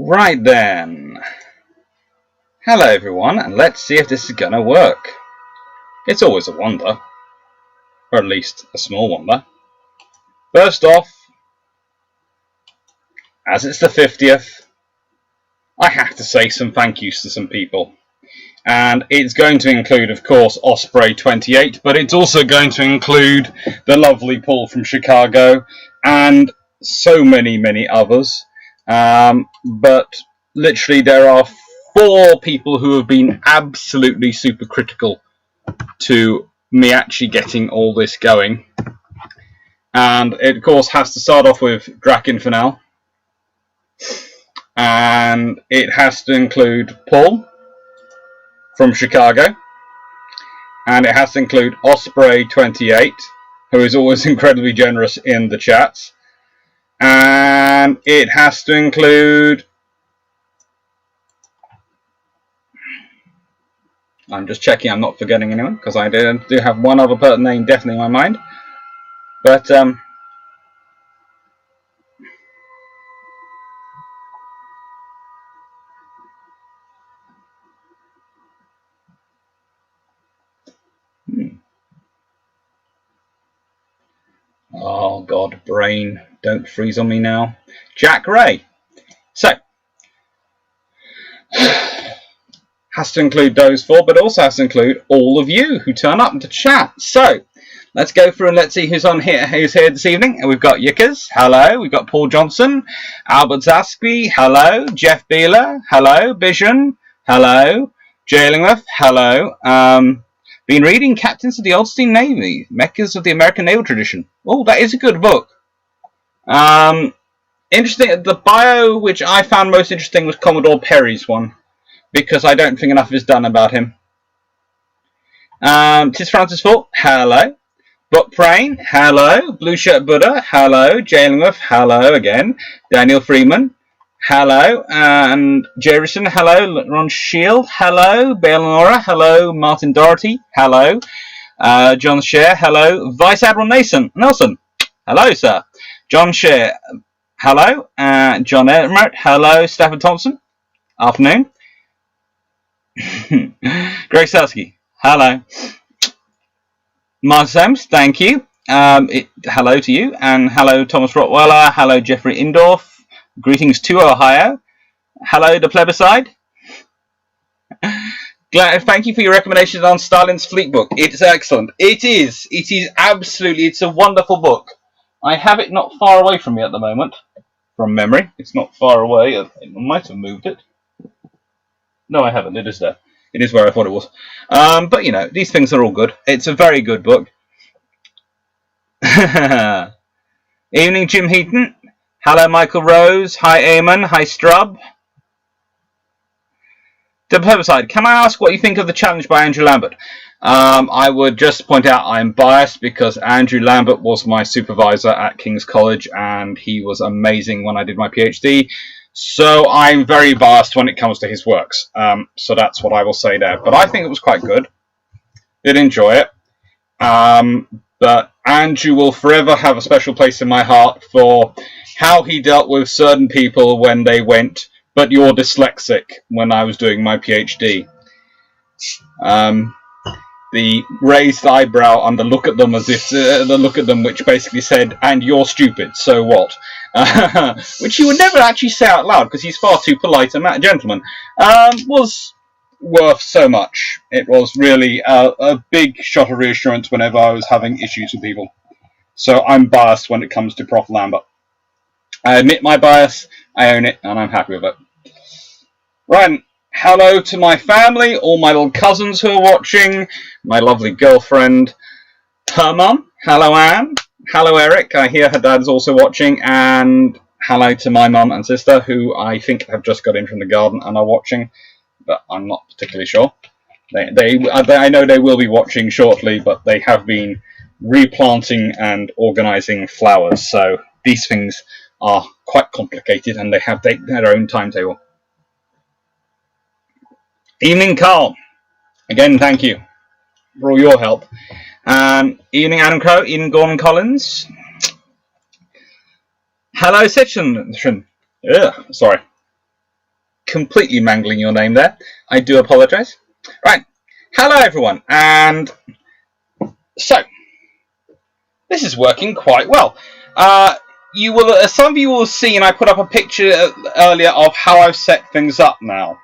Right then. Hello everyone, and let's see if this is gonna work. It's always a wonder. Or at least a small wonder. First off, as it's the 50th, I have to say some thank yous to some people. And it's going to include, of course, Osprey 28, but it's also going to include the lovely Paul from Chicago and so many others. But literally there are 4 people who have been absolutely super critical to me actually getting all this going. And it, of course, has to start off with Drakenfinal. And it has to include Paul from Chicago. And it has to include Osprey 28, who is always incredibly generous in the chats. And it has to include... I'm just checking I'm not forgetting anyone, because I do have one other person name definitely in my mind. But, oh God, brain, don't freeze on me now. Jack Ray. So, has to include those 4, but also has to include all of you who turn up to chat. So, let's go through and let's see who's on here. Who's here this evening? We've got Yickers, hello. We've got Paul Johnson, Albert Zasky, hello. Jeff Beeler, hello. Vision, hello. Jailingworth, hello. Been reading Captains of the Old Steam Navy, Meccas of the American Naval Tradition. Oh, that is a good book. Interesting. The bio which I found most interesting was Commodore Perry's one, because I don't think enough is done about him. Tis Francis Fort, hello. Buck Prain, hello. Blue Shirt Buddha, hello. Jailingworth, hello again. Daniel Freeman, hello. And Jerison, hello. Ron Shield, hello. Bale Nora, hello. Martin Doherty, hello. John Scher, hello. Vice Admiral Nelson, hello, sir. John Scher, hello. John Emmert, hello. Stafford Thompson, afternoon. Greg Selsky, hello. Mark Sams, thank you. Hello to you, and hello Thomas Rottweiler, hello Jeffrey Indorf, greetings to Ohio, hello the plebiscite. Thank you for your recommendations on Stalin's Fleet book. It's excellent. It is absolutely, it's a wonderful book. I have it not far away from me at the moment, from memory. It's not far away. I might have moved it. No, I haven't. It is there. It is where I thought it was. But, you know, these things are all good. It's a very good book. Evening, Jim Heaton. Hello, Michael Rose. Hi, Eamon. Hi, Strub. The plebiscite. Can I ask what you think of the challenge by Andrew Lambert? I would just point out I'm biased because Andrew Lambert was my supervisor at King's College and he was amazing when I did my PhD. So I'm very biased when it comes to his works. So that's what I will say there. But I think it was quite good. Did enjoy it. But Andrew will forever have a special place in my heart for how he dealt with certain people when they went, but you're dyslexic, when I was doing my PhD. The raised eyebrow and the look at them as if the look at them which basically said, and you're stupid, so what? Which he would never actually say out loud because he's far too polite a gentleman, was worth so much. It was really a big shot of reassurance whenever I was having issues with people. So I'm biased when it comes to Prof. Lambert. I admit my bias, I own it, and I'm happy with it. Right. Hello to my family, all my little cousins who are watching, my lovely girlfriend, her mum, hello Anne, hello Eric, I hear her dad's also watching, and hello to my mum and sister who I think have just got in from the garden and are watching, but I'm not particularly sure. I know they will be watching shortly, but they have been replanting and organising flowers, so these things are quite complicated and they have their own timetable. Evening, Carl. Again, thank you for all your help. Evening, Adam Crow. Evening, Gordon Collins. Hello, Sitchin. Sorry. completely mangling your name there. I do apologise. Right. Hello, everyone. And so, this is working quite well. You will, some of you will have seen, I put up a picture earlier of how I've set things up now.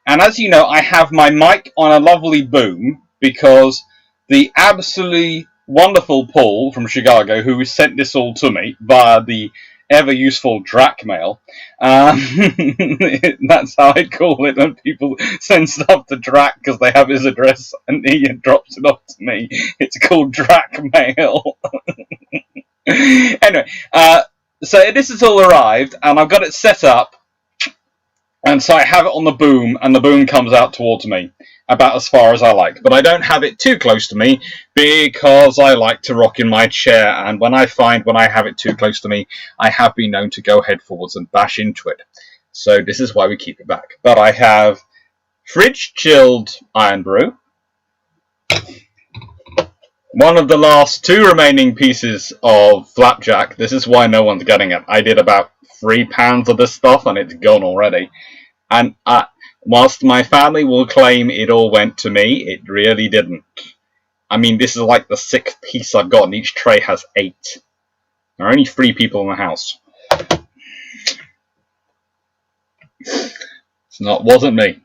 And as you know, I have my mic on a lovely boom because the absolutely wonderful Paul from Chicago, who sent this all to me via the ever-useful Drac mail, that's how I call it when people send stuff to Drac because they have his address and he drops it off to me. It's called Drac mail. Anyway, so this has all arrived, and I've got it set up, and so I have it on the boom, and the boom comes out towards me, about as far as I like. But I don't have it too close to me, because I like to rock in my chair, and when I have it too close to me, I have been known to go head forwards and bash into it. So this is why we keep it back. But I have fridge-chilled iron brew, one of the last 2 remaining pieces of flapjack. This is why no one's getting it. I did about 3 pounds of this stuff and it's gone already. And whilst my family will claim it all went to me, it really didn't. I mean, this is like the 6th piece I've got, and each tray has 8. There are only 3 people in the house. Wasn't me.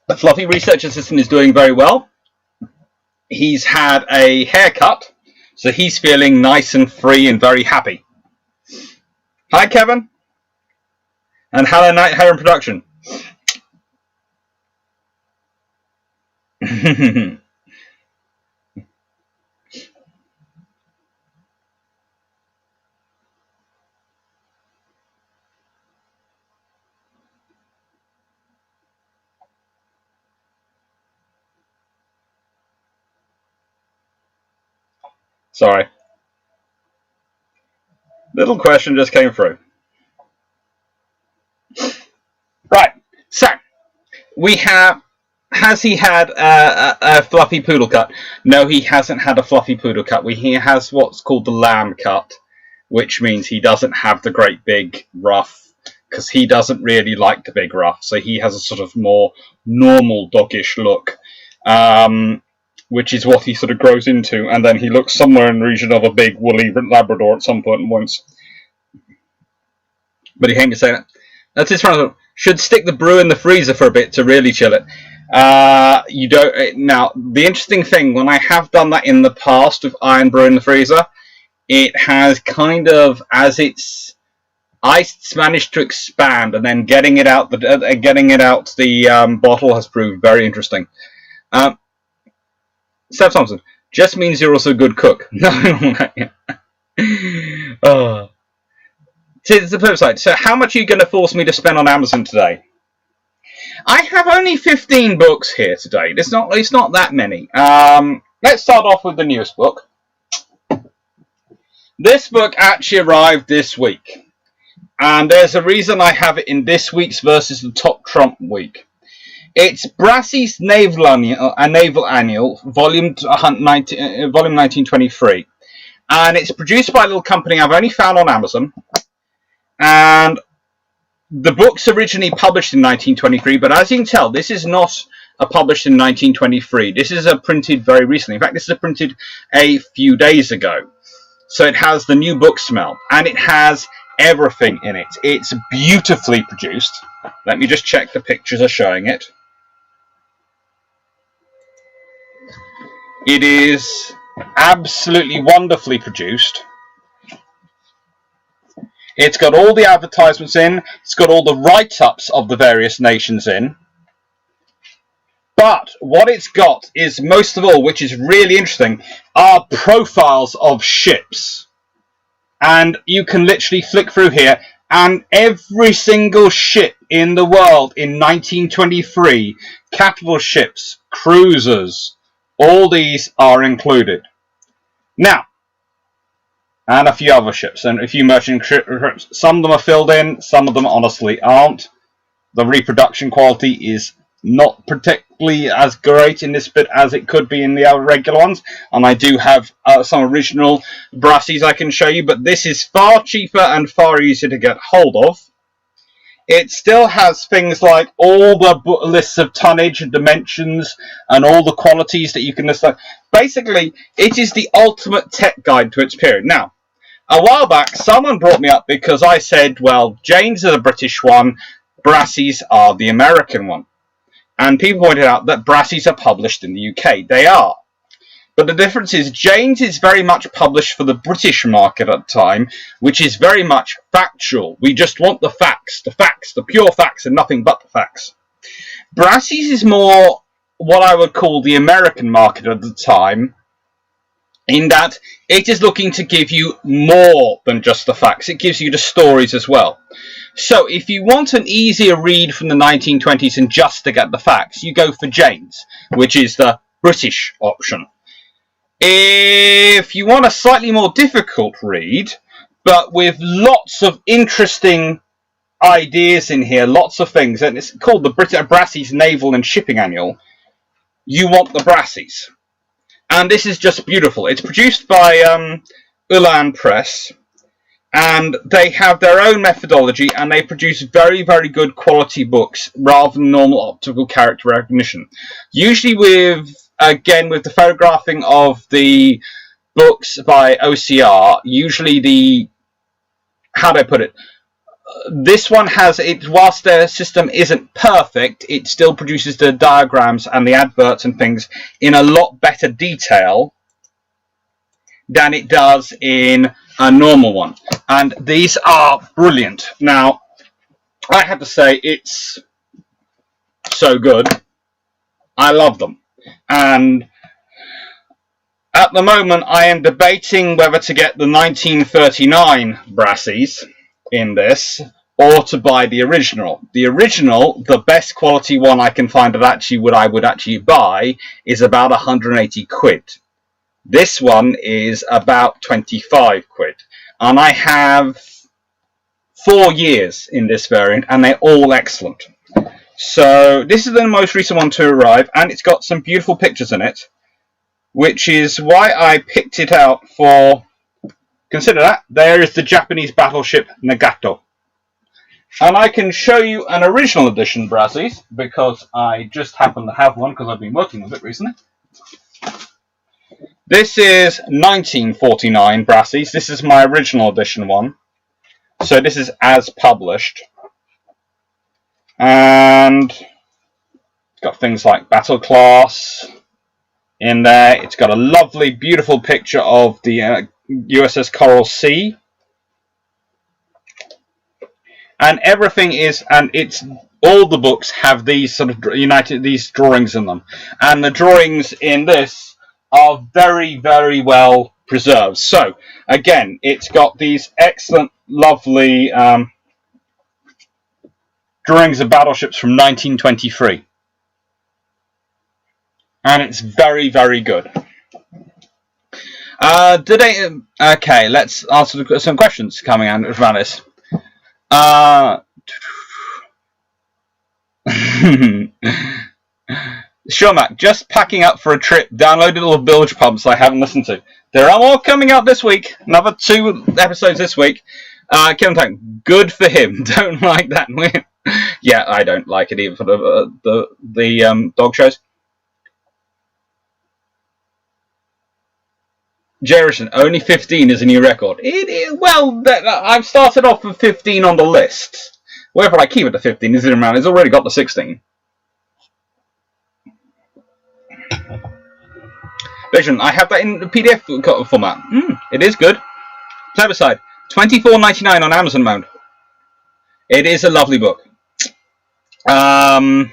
The Fluffy research assistant is doing very well. He's had a haircut, so he's feeling nice and free and very happy. Hi, Kevin. And hello, Night Heron Production. Sorry. Little question just came through. Right. So, we have... Has he had a fluffy poodle cut? No, he hasn't had a fluffy poodle cut. He has what's called the lamb cut, which means he doesn't have the great big ruff, because he doesn't really like the big ruff. So he has a sort of more normal doggish look. Which is what he sort of grows into, and then he looks somewhere in the region of a big woolly Labrador at some point once. But he came to say that. That's his front. Should stick the brew in the freezer for a bit to really chill it. You don't. Now, the interesting thing, when I have done that in the past with iron brew in the freezer, it has kind of, as it's ice managed to expand, and then getting it out the bottle has proved very interesting. Steph Thompson, just means you're also a good cook. No. Oh. It's the flip side. So how much are you going to force me to spend on Amazon today? I have only 15 books here today. It's not that many. Let's start off with the newest book. This book actually arrived this week. And there's a reason I have it in this week's versus the Top Trump week. It's Brassey's Naval Annual, volume 1923. And it's produced by a little company I've only found on Amazon. And the book's originally published in 1923, but as you can tell, this is not published in 1923. This is printed very recently. In fact, this is printed a few days ago. So it has the new book smell, and it has everything in it. It's beautifully produced. Let me just check the pictures are showing it. It is absolutely wonderfully produced. It's got all the advertisements in. It's got all the write-ups of the various nations in. But what it's got is, most of all, which is really interesting, are profiles of ships. And you can literally flick through here, and every single ship in the world in 1923, capital ships, cruisers, all these are included. Now, and a few other ships, and a few merchant ships. Some of them are filled in, some of them honestly aren't. The reproduction quality is not particularly as great in this bit as it could be in the other regular ones, and I do have some original Brassies I can show you, but this is far cheaper and far easier to get hold of. It still has things like all the lists of tonnage and dimensions and all the qualities that you can list. Basically, it is the ultimate tech guide to its period. Now, a while back, someone brought me up because I said, well, Jane's is a British one, Brassies are the American one. And people pointed out that Brassies are published in the UK. They are. But the difference is Jane's is very much published for the British market at the time, which is very much factual. We just want the facts, the pure facts and nothing but the facts. Brassey's is more what I would call the American market at the time, in that it is looking to give you more than just the facts. It gives you the stories as well. So if you want an easier read from the 1920s and just to get the facts, you go for Jane's, which is the British option. If you want a slightly more difficult read, but with lots of interesting ideas in here, lots of things, and it's called the Brassey's Naval and Shipping Annual, you want the Brassey's. And this is just beautiful. It's produced by Ulan Press, and they have their own methodology, and they produce very, very good quality books rather than normal optical character recognition. Usually with the photographing of the books by OCR, usually this one has it, whilst their system isn't perfect, it still produces the diagrams and the adverts and things in a lot better detail than it does in a normal one. And these are brilliant. Now, I have to say, it's so good. I love them. And at the moment, I am debating whether to get the 1939 Brassies in this, or to buy the original. The original, the best quality one I can find that I would actually buy, is about 180 quid. This one is about 25 quid. And I have 4 years in this variant, and they're all excellent. So this is the most recent one to arrive, and it's got some beautiful pictures in it, which is why I picked it out for. Consider that. There is the Japanese battleship Nagato. And I can show you an original edition Brassey's, because I just happen to have one because I've been working with it recently. This is 1949 Brassey's. This is my original edition one. So this is as published. And it's got things like battle class in there. It's got a lovely, beautiful picture of the USS Coral Sea. And everything is, and it's, all the books have these sort of these drawings in them. And the drawings in this are very, very well preserved. So, again, it's got these excellent, lovely drawings of battleships from 1923. And it's very, very good. Okay, let's answer some questions coming out of this. Sure, Mac, just packing up for a trip. Downloaded all the bilge pumps I haven't listened to. There are more coming out this week. Another 2 episodes this week. Kevin Tank, good for him. Don't like that. Yeah, I don't like it either for the dog shows. Jerison, only 15 is a new record. Well, I've started off with 15 on the list. Whether I keep it to 15 is in around. It's already got the 16. Vision, I have that in the PDF format. It is good. Plebiscite, $24.99 on Amazon mode. It is a lovely book. They're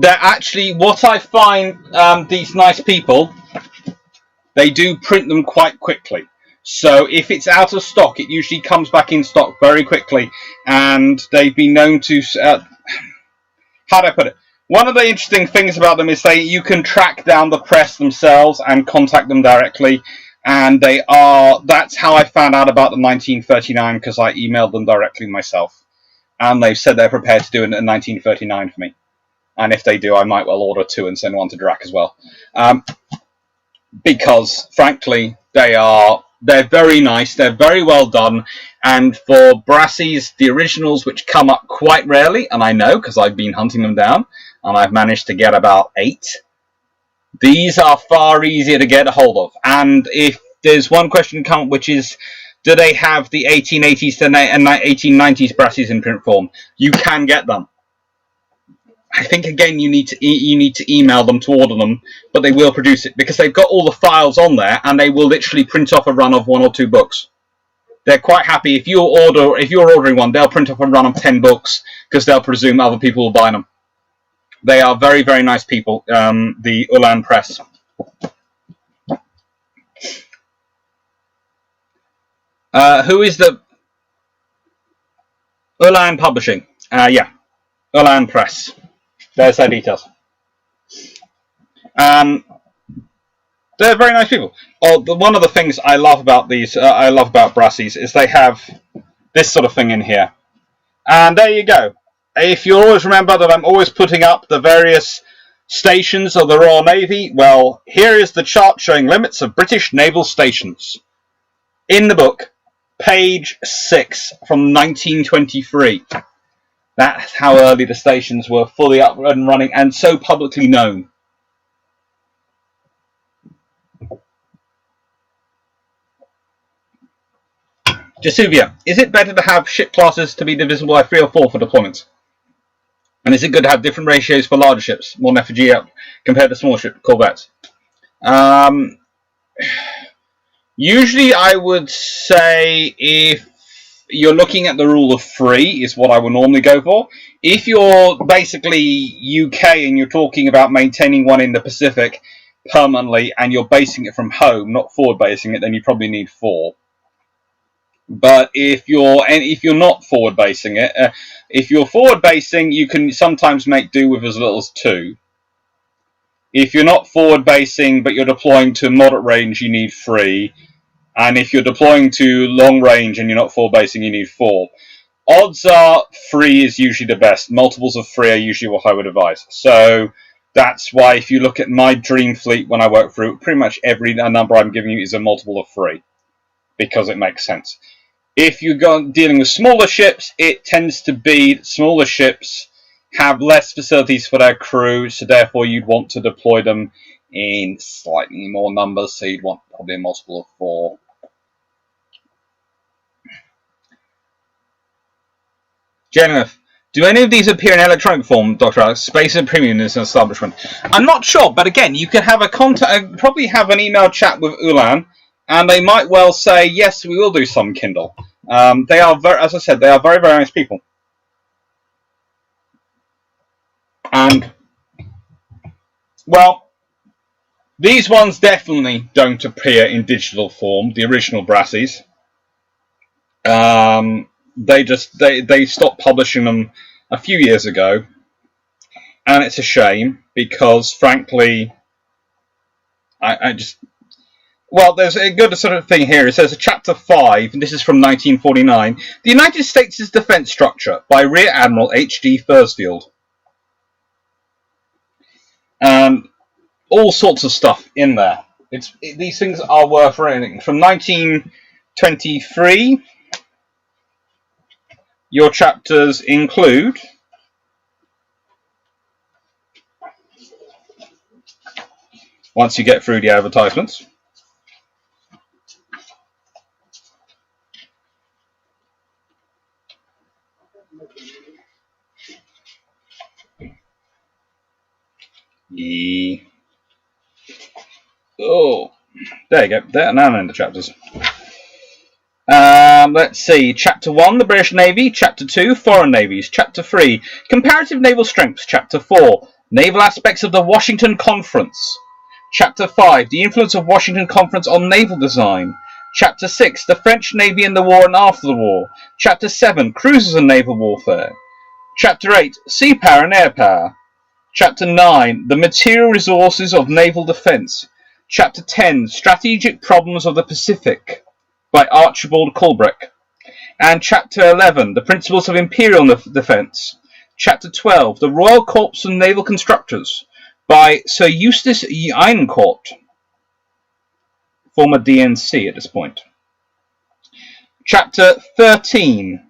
actually, what I find, these nice people, they do print them quite quickly. So if it's out of stock, it usually comes back in stock very quickly. And they've been known to, how do I put it? One of the interesting things about them is you can track down the press themselves and contact them directly. And that's how I found out about the 1939, because I emailed them directly myself. and they've said they're prepared to do it in 1939 for me. And if they do, I might well order 2 and send 1 to Drac as well. Because, frankly, they're very nice, they're very well done, and for Brassey's, the originals, which come up quite rarely, and I know, because I've been hunting them down, and I've managed to get about 8, these are far easier to get a hold of. And if there's one question come, which is, do they have the 1880s and 1890s Brasseys in print form? You can get them. I think again you need to email them to order them, but they will produce it because they've got all the files on there, and they will literally print off a run of 1 or 2 books. They're quite happy if you're ordering one, they'll print off a run of 10 books because they'll presume other people will buy them. They are very, very nice people. The Ulan Press. Who is the Ulan Publishing? Yeah, Ulan Press. There's their details. They're very nice people. One of the things I love about these, I love about Brassey's, is they have this sort of thing in here. And there you go. If you always remember that I'm always putting up the various stations of the Royal Navy, well, here is the chart showing limits of British naval stations. In the book, page 6 from 1923. That's how early the stations were fully up and running and so publicly known. Jasuvia, is it better to have ship classes to be divisible by 3 or 4 for deployments? And is it good to have different ratios for larger ships, more FG compared to small ship corvettes? Usually I would say if you're looking at the rule of 3 is what I would normally go for. If you're basically UK and you're talking about maintaining one in the Pacific permanently and you're basing it from home, not forward basing it, then you probably need 4. But if you're not forward basing it, if you're forward basing, you can sometimes make do with as little as 2. If you're not forward basing but you're deploying to moderate range, you need 3. And if you're deploying to long range and you're not forward basing, you need 4. Odds are 3 is usually the best. Multiples of 3 are usually what I would advise. So that's why if you look at my dream fleet when I work through, pretty much every number I'm giving you is a multiple of 3. Because it makes sense. If you're dealing with smaller ships, it tends to be smaller ships have less facilities for their crew, so therefore you'd want to deploy them in slightly more numbers, so you'd want probably a multiple of 4. Jennifer, do any of these appear in electronic form, Dr. Alex? Space and Premium is an establishment. I'm not sure, but again, you could have a contact, probably have an email chat with Ulan, and they might well say, yes, we will do some Kindle. They are, as I said, they are very, very nice people. And, well, these ones definitely don't appear in digital form, the original Brasseys. They stopped publishing them a few years ago, and it's a shame because, frankly, well, there's a good sort of thing here. It says, Chapter 5, and this is from 1949, The United States' Defense Structure by Rear Admiral H.D. Thursfield. All sorts of stuff in there. These things are worth reading. From 1923, your chapters include once you get through the advertisements. Oh, there you go. Now in the chapters. Let's see. Chapter 1, the British Navy. Chapter 2, Foreign Navies. Chapter 3, Comparative Naval Strengths. Chapter 4, Naval Aspects of the Washington Conference. Chapter 5, The Influence of Washington Conference on Naval Design. Chapter 6, The French Navy in the War and After the War. Chapter 7, Cruisers and Naval Warfare. Chapter 8, Sea Power and Air Power. Chapter 9, The Material Resources of Naval Defense. Chapter 10, Strategic Problems of the Pacific by Archibald Culbrecht. And Chapter 11, The Principles of Imperial Defence. Chapter 12, The Royal Corps of Naval Constructors, by Sir Eustace Ironcourt, former DNC at this point. Chapter 13,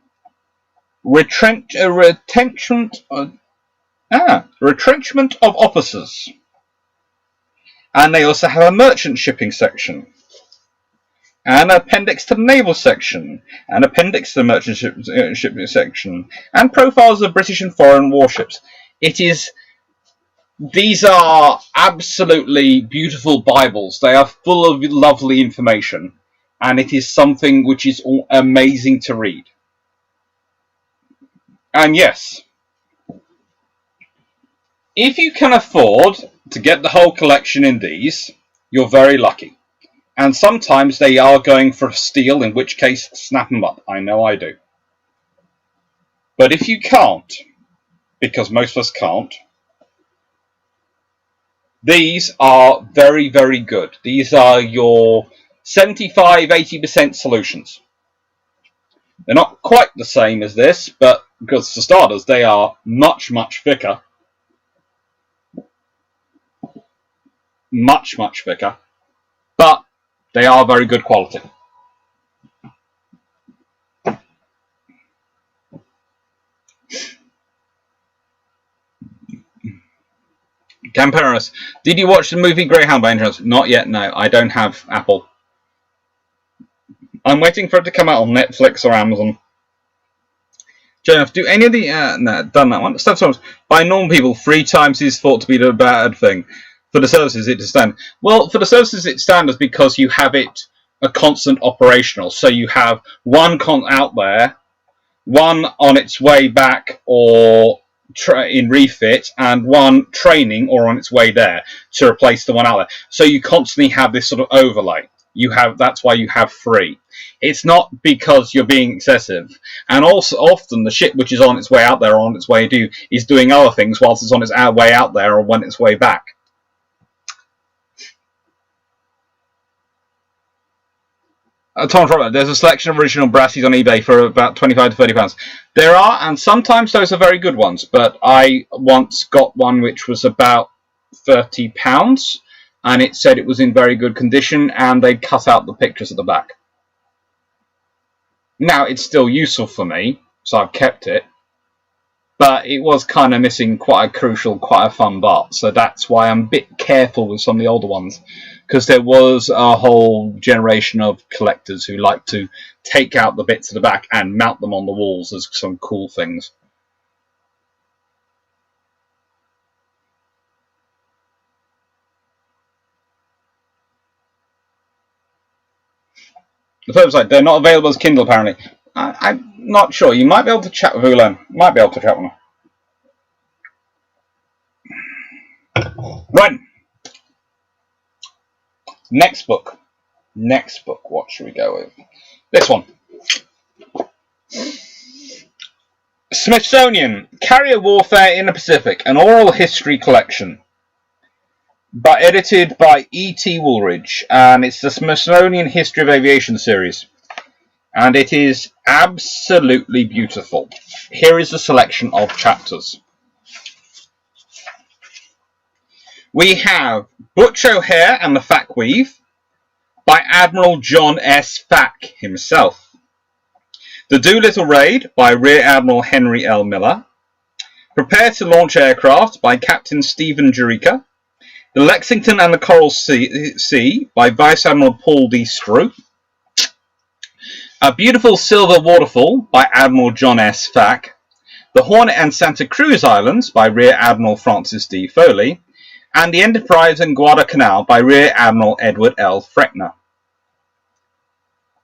Retrenchment of Officers. And they also have a merchant shipping section, an appendix to the naval section, an appendix to the merchant shipping section, and profiles of British and foreign warships. These are absolutely beautiful Bibles. They are full of lovely information, and it is something which is amazing to read. And yes, if you can afford to get the whole collection in these, you're very lucky. And sometimes they are going for a steal, in which case, snap them up. I know I do. But if you can't, because most of us can't, these are very, very good. These are your 75-80% solutions. They're not quite the same as this, but because for starters, they are much, much thicker. Much, much thicker. But they are very good quality. Camperos, did you watch the movie Greyhound by any chance? Not yet, no. I don't have Apple. I'm waiting for it to come out on Netflix or Amazon. Jeff, do any of the... no, done that one. Stuff songs. By normal people, 3 times is thought to be the bad thing. For the services, it is standard. Well, for the services, it's standard because you have it a constant operational. So you have one out there, one on its way back or in refit, and one training or on its way there to replace the one out there. So you constantly have this sort of overlay. That's why you have 3. It's not because you're being excessive. And also, often the ship which is on its way out there or on its way to is doing other things whilst it's on its way out there or on its way back. Tom Trotman, there's a selection of original Brassies on eBay for about £25 to £30. There are, and sometimes those are very good ones, but I once got one which was about £30, and it said it was in very good condition, and they'd cut out the pictures at the back. Now, it's still useful for me, so I've kept it, but it was kind of missing quite a crucial, quite a fun part, so that's why I'm a bit careful with some of the older ones. Because there was a whole generation of collectors who like to take out the bits at the back and mount them on the walls as some cool things. The website, they're not available as Kindle apparently. I'm not sure. You might be able to chat with Ulan. Might be able to chat with her. Right. Next book. What should we go with? This one. Smithsonian, Carrier Warfare in the Pacific, an oral history collection. Edited by E.T. Woolridge, and it's the Smithsonian History of Aviation series. And it is absolutely beautiful. Here is a selection of chapters. We have Butch O'Hare and the Fack Weave by Admiral John S. Fack himself. The Doolittle Raid by Rear Admiral Henry L. Miller. Prepare to Launch Aircraft by Captain Stephen Jurica. The Lexington and the Coral Sea by Vice Admiral Paul D. Strew. A Beautiful Silver Waterfall by Admiral John S. Fack. The Hornet and Santa Cruz Islands by Rear Admiral Francis D. Foley. And the Enterprise and Guadalcanal by Rear Admiral Edward L. Freckner.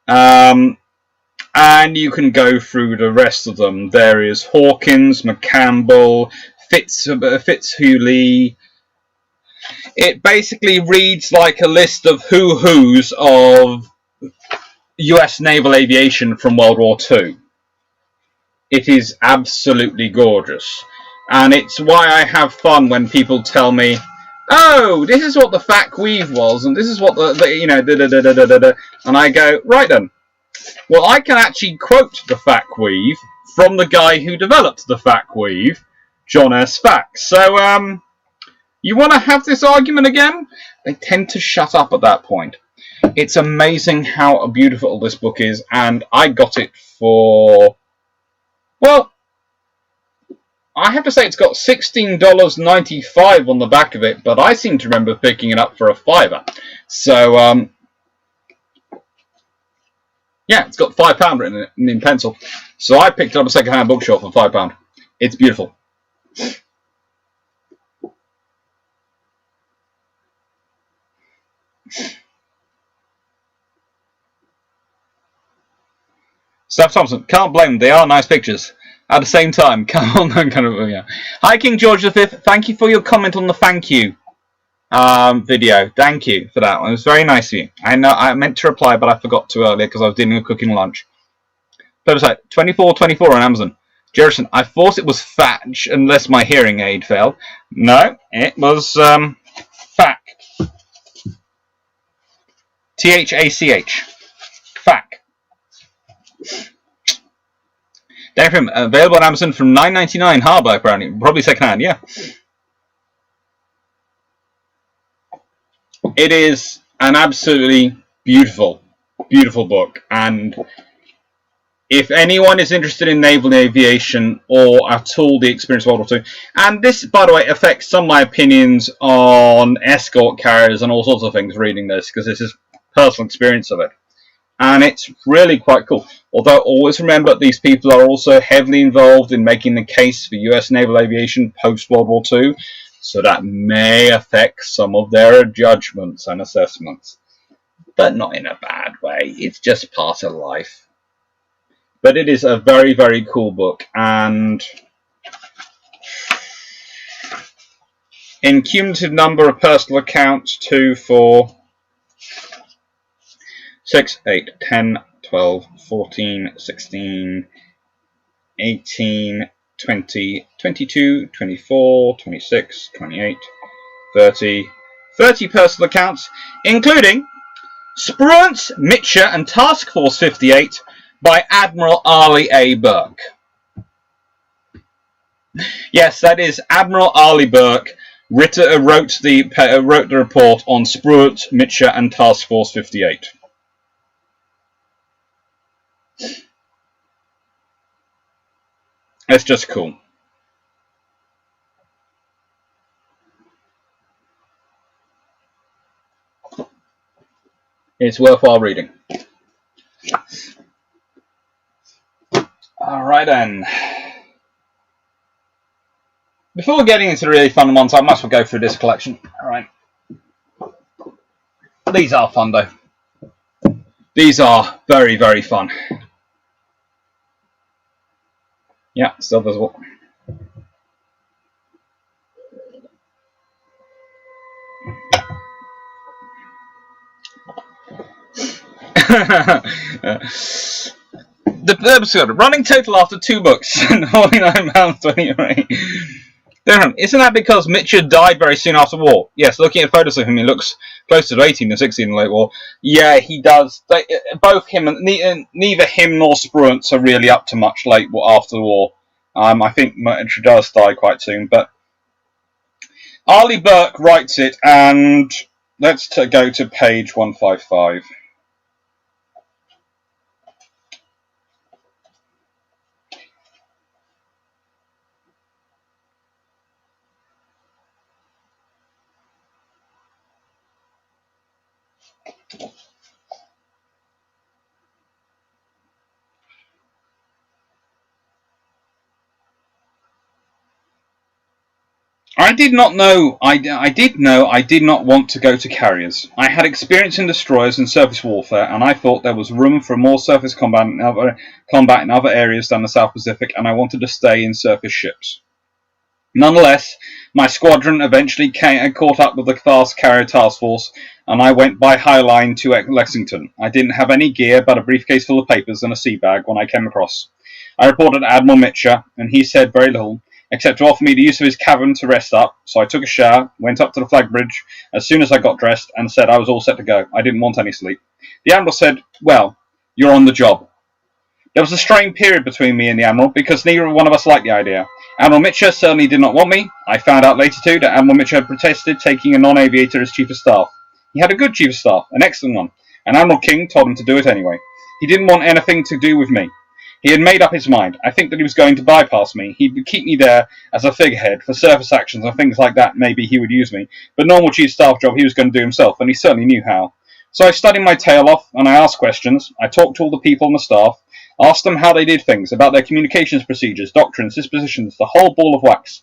And you can go through the rest of them. There is Hawkins, McCampbell, Fitzhugh. It basically reads like a list of who's of US naval aviation from World War II. It is absolutely gorgeous. And it's why I have fun when people tell me, oh, this is what the Fack Weave was, and this is what and I go, right then, Well, I can actually quote the Fack Weave from the guy who developed the Fack Weave, John S. Fack. So, you want to have this argument again? They tend to shut up at that point. It's amazing how beautiful this book is, and I got it for, well, I have to say it's got $16.95 on the back of it, but I seem to remember picking it up for a $5. So, yeah, it's got £5 written in pencil. So I picked it up a second-hand bookshop for £5. It's beautiful. Steph Thompson, can't blame them. They are nice pictures. At the same time, come on, kind of, yeah. Hi, King George V. Thank you for your comment on the thank you video. Thank you for that one. It was very nice of you. I know I meant to reply, but I forgot to earlier because I was dealing with cooking lunch. Website 2424 on Amazon. Jerison, I thought it was Fatch unless my hearing aid fell. No, it was Fack. T-H-A-C-H. Fack. Definitely available on Amazon from $9.99 hardback, apparently. Probably secondhand, yeah. It is an absolutely beautiful, beautiful book. And if anyone is interested in naval aviation or at all the experience of World War II, and this, by the way, affects some of my opinions on escort carriers and all sorts of things reading this, because this is personal experience of it. And it's really quite cool. Although always remember these people are also heavily involved in making the case for US naval aviation post-World War II, so that may affect some of their judgments and assessments. But not in a bad way. It's just part of life. But it is a very, very cool book. And in cumulative number of personal accounts, 2, 4... 6, 8, 10, 12, 14, 16, 18, 20, 22, 24, 26, 28, 30 personal accounts, including Spruance, Mitcher and Task Force 58 by Admiral Arleigh A. Burke. Yes, that is Admiral Arleigh Burke wrote the report on Spruance, Mitcher and Task Force 58. It's just cool. It's worthwhile reading. Alright then. Before getting into the really fun ones, I must go through this collection. Alright. These are fun though. These are very, very fun. Yeah, still visible. The episode running total after 2 books, £49.28. Isn't that because Mitcher died very soon after war? Yes, looking at photos of him, he looks closer to 18 than 16 in the late war. Yeah, he does. Both him and neither him nor Spruance are really up to much late after the war. I think Mitcher does die quite soon, but Arleigh Burke writes it, and let's go to page 155. I did not know. I did know I did not want to go to carriers. I had experience in destroyers and surface warfare, and I thought there was room for more surface combat in other areas than the South Pacific, and I wanted to stay in surface ships. Nonetheless, my squadron eventually caught up with the fast carrier task force, and I went by High Line to Lexington. I didn't have any gear but a briefcase full of papers and a sea bag when I came across. I reported to Admiral Mitcher, and he said very little, except to offer me the use of his cabin to rest up. So I took a shower, went up to the flag bridge as soon as I got dressed, and said I was all set to go. I didn't want any sleep. The Admiral said, "Well, You're on the job. There was a strained period between me and the Admiral, because neither one of us liked the idea. Admiral Mitchell certainly did not want me. I found out later, too, that Admiral Mitchell had protested taking a non-aviator as Chief of Staff. He had a good Chief of Staff, an excellent one, and Admiral King told him to do it anyway. He didn't want anything to do with me. He had made up his mind. I think that he was going to bypass me. He would keep me there as a figurehead for surface actions and things like that. Maybe he would use me. But normal Chief of Staff job he was going to do himself, and he certainly knew how. So I studied my tail off, and I asked questions. I talked to all the people on the staff, asked them how they did things, about their communications procedures, doctrines, dispositions, the whole ball of wax.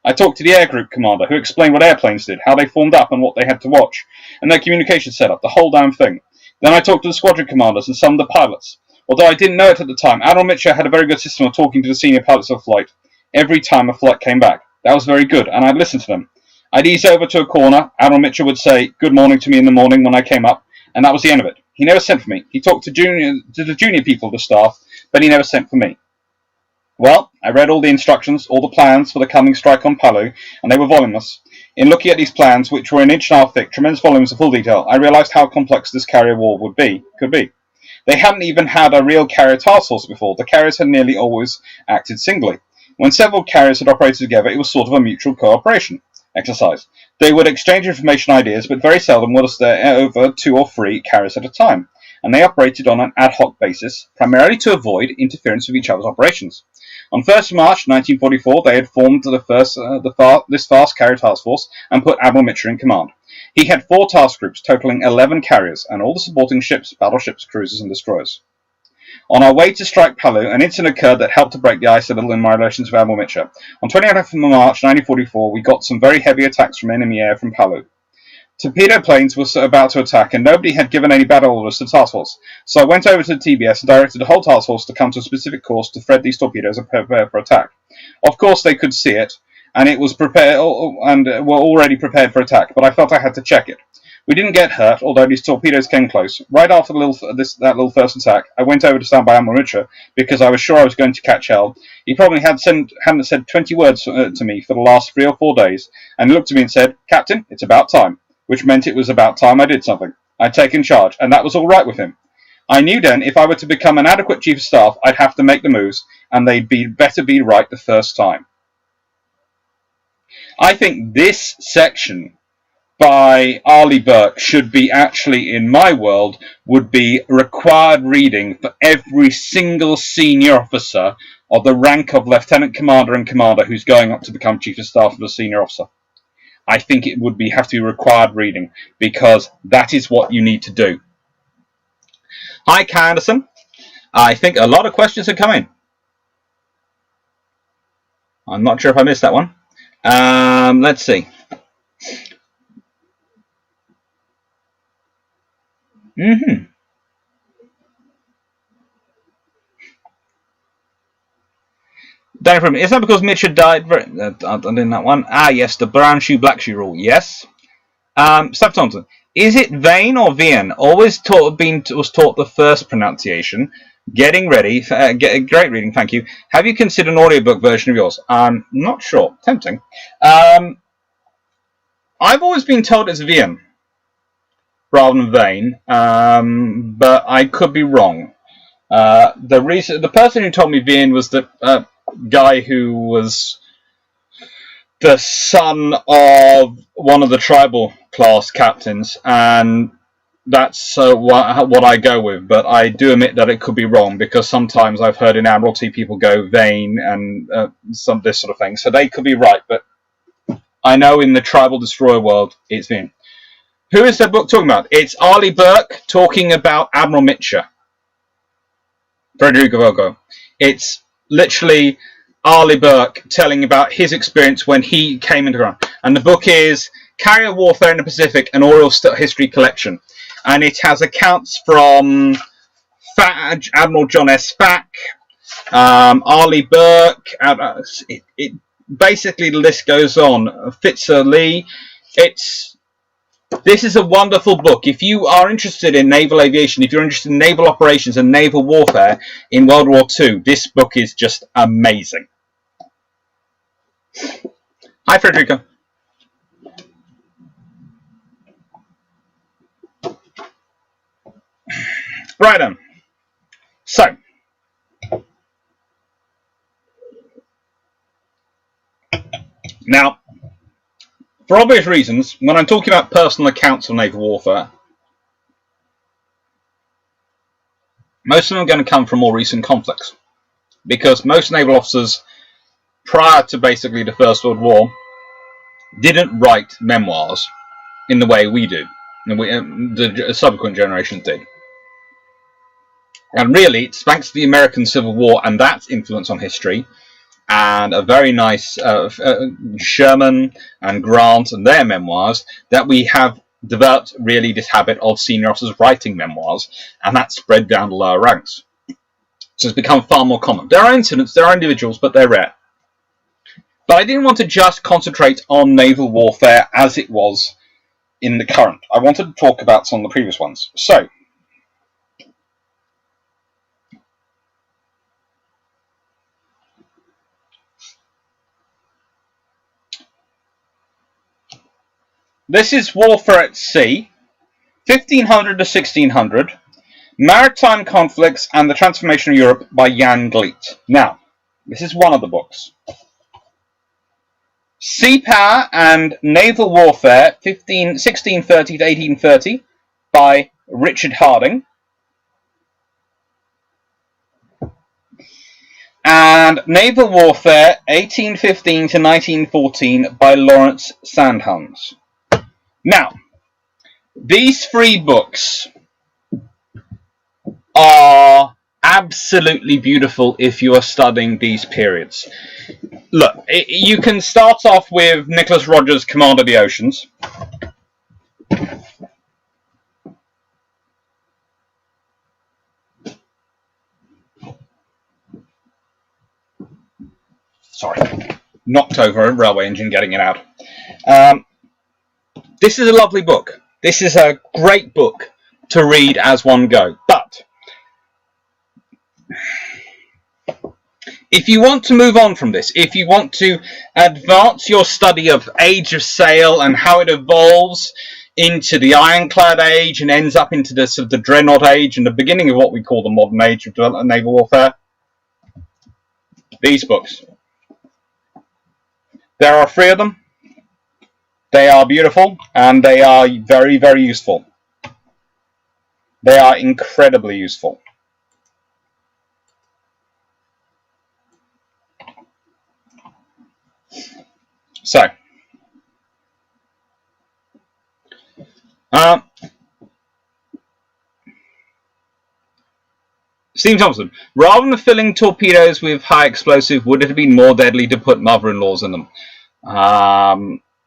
I talked to the air group commander, who explained what airplanes did, how they formed up and what they had to watch, and their communication setup, the whole damn thing. Then I talked to the squadron commanders and some of the pilots. Although I didn't know it at the time, Admiral Mitchell had a very good system of talking to the senior pilots of the flight every time a flight came back. That was very good, and I'd listen to them. I'd ease over to a corner. Admiral Mitchell would say good morning to me in the morning when I came up, and that was the end of it. He never sent for me. He talked to the junior people of the staff, but he never sent for me. Well, I read all the instructions, all the plans for the coming strike on Palau, and they were voluminous. In looking at these plans, which were an inch and a half thick, tremendous volumes of full detail, I realized how complex this carrier war could be. They hadn't even had a real carrier task force before. The carriers had nearly always acted singly. When several carriers had operated together, it was sort of a mutual cooperation exercise. They would exchange information ideas, but very seldom was there over 2 or 3 carriers at a time, and they operated on an ad hoc basis, primarily to avoid interference with each other's operations. On 1st March 1944, they had formed this fast carrier task force and put Admiral Mitchell in command. He had 4 task groups totaling 11 carriers and all the supporting ships, battleships, cruisers, and destroyers. On our way to strike Palau, an incident occurred that helped to break the ice a little in my relations with Admiral Mitchell. On 29th of March 1944, we got some very heavy attacks from enemy air from Palau. Torpedo planes were about to attack, and nobody had given any battle orders to the task force. So I went over to the TBS and directed the whole task force to come to a specific course to thread these torpedoes and prepare for attack. Of course, they could see it, and it was prepared, and were already prepared for attack. But I felt I had to check it. We didn't get hurt, although these torpedoes came close. Right after that little first attack, I went over to stand by Admiral Mitchell because I was sure I was going to catch hell. He probably hadn't said 20 words to me for the last 3 or 4 days, and he looked at me and said, "Captain, it's about time," which meant it was about time I did something. I'd taken charge, and that was all right with him. I knew then if I were to become an adequate chief of staff, I'd have to make the moves, and they'd better be right the first time. I think this section by Arleigh Burke should be actually, in my world, would be required reading for every single senior officer of the rank of lieutenant commander and commander who's going up to become chief of staff of a senior officer. I think it would have to be required reading because that is what you need to do. Hi, Kai Anderson. I think a lot of questions are coming. I'm not sure if I missed that one. Let's see. From is that because Mitchell died? In that one. Ah, yes, the brown shoe, black shoe rule. Yes. Steph Thompson. Is it Vane or Vian? Always was taught the first pronunciation. Getting ready. Great reading, thank you. Have you considered an audiobook version of yours? I'm not sure. Tempting. I've always been told it's Vian rather than Vane, but I could be wrong. The person who told me Vian was the guy who was the son of one of the tribal class captains, and that's what I go with. But I do admit that it could be wrong because sometimes I've heard in Admiralty people go Vane and some this sort of thing, so they could be right. But I know in the tribal destroyer world, it's Vane. Who is the book talking about? It's Arleigh Burke talking about Admiral Mitchell, Frederico Vogo. It's literally Arleigh Burke telling about his experience when he came into ground. And the book is Carrier Warfare in the Pacific, an Oral History Collection. And it has accounts from Admiral John S. Fack, Arleigh Burke. Basically, the list goes on. Fitzer Lee. This is a wonderful book. If you are interested in naval aviation, if you're interested in naval operations and naval warfare in World War II, this book is just amazing. Hi, Frederica. Right then. So, now, for obvious reasons, when I'm talking about personal accounts of naval warfare, most of them are going to come from more recent conflicts. Because most naval officers, prior to basically the First World War, didn't write memoirs in the way we do, the subsequent generations did. And really, it's thanks to the American Civil War and that's influence on history, and a very nice Sherman and Grant and their memoirs, that we have developed really this habit of senior officers writing memoirs, and that's spread down the lower ranks. So it's become far more common. There are incidents, there are individuals, but they're rare. But I didn't want to just concentrate on naval warfare as it was in the current. I wanted to talk about some of the previous ones. So, this is Warfare at Sea, 1500 to 1600, Maritime Conflicts and the Transformation of Europe by Jan Glete. Now, this is one of the books. Seapower and Naval Warfare, 1630 to 1830, by Richard Harding. And Naval Warfare, 1815 to 1914, by Lawrence Sondhans. Now, these three books are absolutely beautiful if you are studying these periods. Look, you can start off with Nicholas Rogers' Command of the Oceans. Sorry, knocked over a railway engine getting it out. This is a lovely book. This is a great book to read as one go. But if you want to move on from this, if you want to advance your study of Age of Sail and how it evolves into the Ironclad Age and ends up into the Dreadnought Age and the beginning of what we call the modern age of naval warfare, these books. There are three of them. They are beautiful and they are very, very useful. They are incredibly useful. So, Steve Thompson, rather than filling torpedoes with high explosive, would it have been more deadly to put mother-in-laws in them?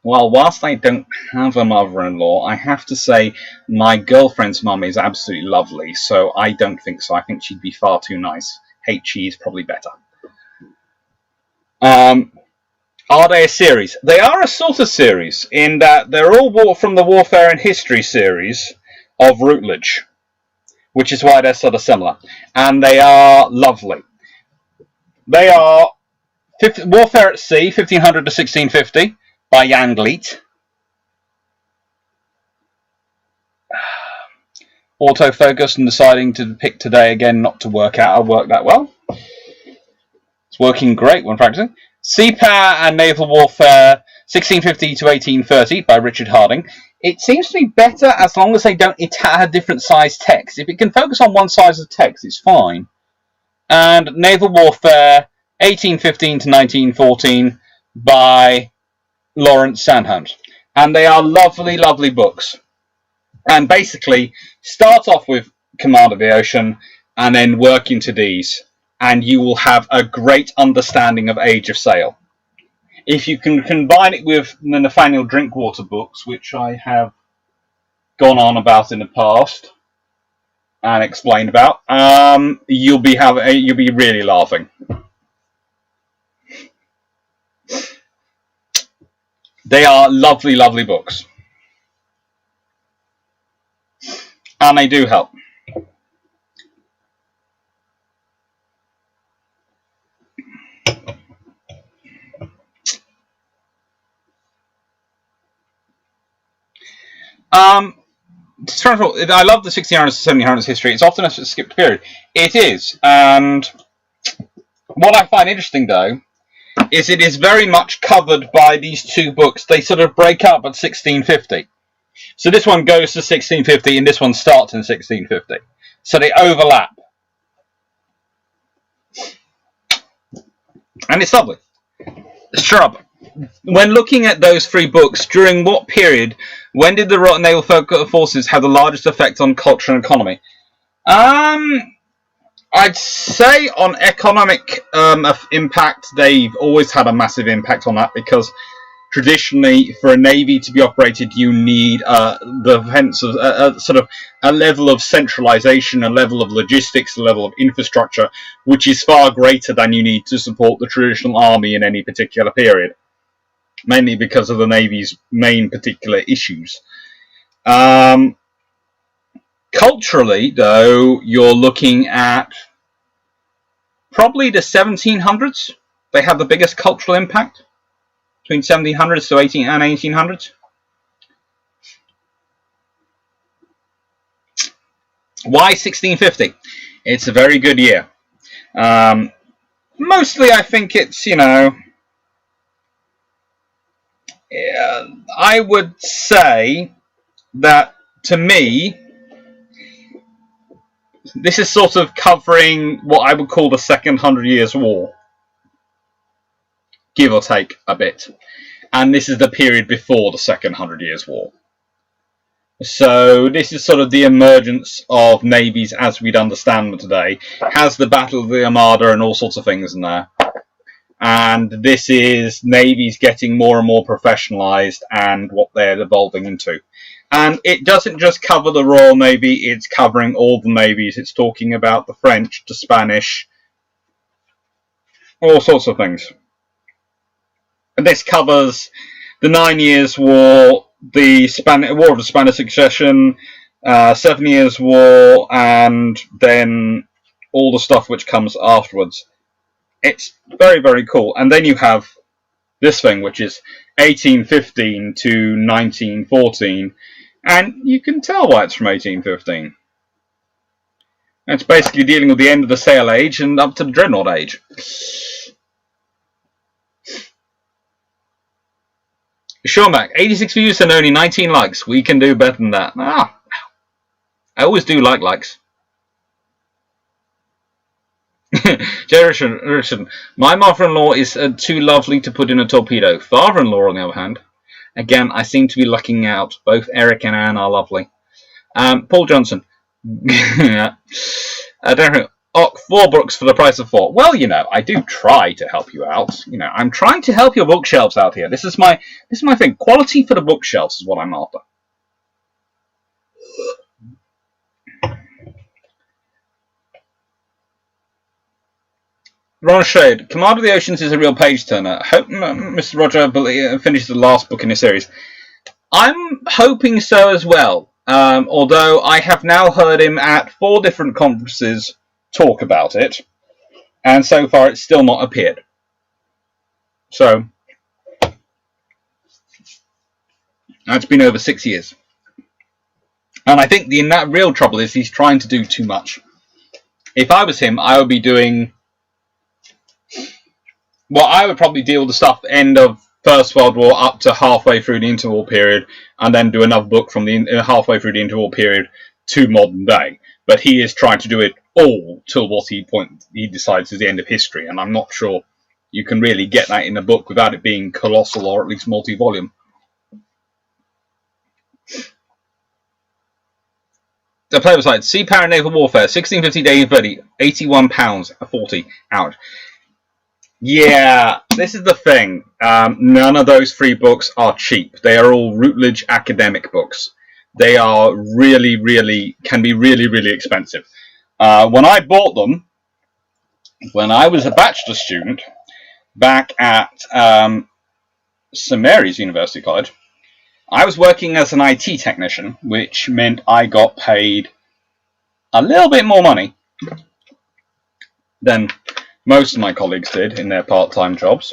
Well, whilst I don't have a mother-in-law, I have to say my girlfriend's mum is absolutely lovely, so I don't think so. I think she'd be far too nice. HE is probably better. Are they a series? They are a sort of series, in that they're all from the Warfare and History series of Routledge, which is why they're sort of similar. And they are lovely. They are Warfare at Sea, 1500 to 1650, by Jan Glete. Autofocus and deciding to pick today again not to work out. I'll work that well. It's working great when practicing. Seapower and Naval Warfare, 1650 to 1830, by Richard Harding. It seems to be better as long as they don't have different size text. If it can focus on one size of text, it's fine. And Naval Warfare, 1815 to 1914, by Lawrence Sondhans. And they are lovely, lovely books. And basically, start off with Command of the Ocean, and then work into these, and you will have a great understanding of Age of Sail. If you can combine it with the Nathaniel Drinkwater books, which I have gone on about in the past and explained about, you'll be really laughing. They are lovely, lovely books, and they do help. I love the 1600s to 1700s history. It's often a skipped period. It is, and what I find interesting, though, is it is very much covered by these two books. They sort of break up at 1650. So this one goes to 1650, and this one starts in 1650. So they overlap. And it's lovely. Shrub. When looking at those three books, during what period, when did the Royal Naval Forces have the largest effect on culture and economy? I'd say on economic impact, they've always had a massive impact on that, because traditionally, for a navy to be operated, you need the defense of sort of a level of centralization, a level of logistics, a level of infrastructure, which is far greater than you need to support the traditional army in any particular period, mainly because of the navy's main particular issues. Culturally, though, you're looking at probably the 1700s. They have the biggest cultural impact between 1700s to 1800s. Why 1650? It's a very good year. Mostly, I think it's, I would say that, to me, this is sort of covering what I would call the Second 100 Years' War, give or take a bit. And this is the period before the Second 100 Years' War. So this is sort of the emergence of navies as we'd understand them today. Has the Battle of the Armada and all sorts of things in there. And this is navies getting more and more professionalised and what they're evolving into. And it doesn't just cover the Royal Navy, it's covering all the navies. It's talking about the French, the Spanish, all sorts of things. And this covers the 9 Years' War, the War of the Spanish Succession, 7 Years' War, and then all the stuff which comes afterwards. It's very, very cool. And then you have this thing, which is 1815 to 1914, and you can tell why it's from 1815. It's basically dealing with the end of the sail age and up to the dreadnought age. Sure, Mac. 86 views and only 19 likes. We can do better than that. I always do like likes. Jerison, my mother-in-law is too lovely to put in a torpedo. Father-in-law, on the other hand, again, I seem to be lucking out. Both Eric and Anne are lovely. Paul Johnson, I don't know. 4 books for the price of 4. Well, I do try to help you out. I'm trying to help your bookshelves out here. This is my thing. Quality for the bookshelves is what I'm after. Ron Shade, Command of the Oceans is a real page-turner. I hope Mr. Roger finishes the last book in the series. I'm hoping so as well, although I have now heard him at 4 different conferences talk about it, and so far it's still not appeared. So, that's been over 6 years. And I think the real trouble is he's trying to do too much. If I was him, I would be doing... Well, I would probably deal with the stuff end of First World War up to halfway through the interwar period, and then do another book from the halfway through the interwar period to modern day. But he is trying to do it all till what he decides is the end of history, and I'm not sure you can really get that in a book without it being colossal or at least multi-volume. The plebiscite, Seapower and Naval Warfare, 1650 to 1830, £81, 40 out. Yeah, this is the thing. None of those 3 books are cheap. They are all Routledge academic books. They are can be really expensive. When I bought them, when I was a bachelor student back at St Mary's University College, I was working as an IT technician, which meant I got paid a little bit more money than most of my colleagues did in their part-time jobs,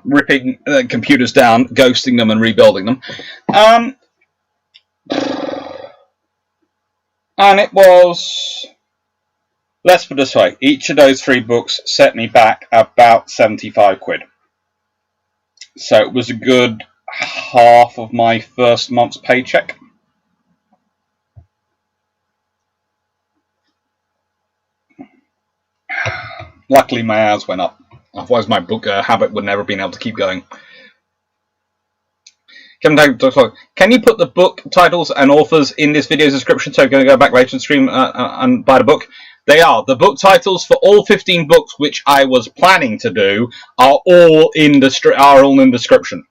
ripping computers down, ghosting them and rebuilding them. And it was, let's put it this way, each of those 3 books set me back about 75 quid. So it was a good half of my first month's paycheck. Luckily my hours went up, otherwise my book habit would never have been able to keep going. Can you put the book titles and authors in this video's description so I'm going to go back later to the stream and buy the book? They are. The book titles for all 15 books which I was planning to do are all in the description.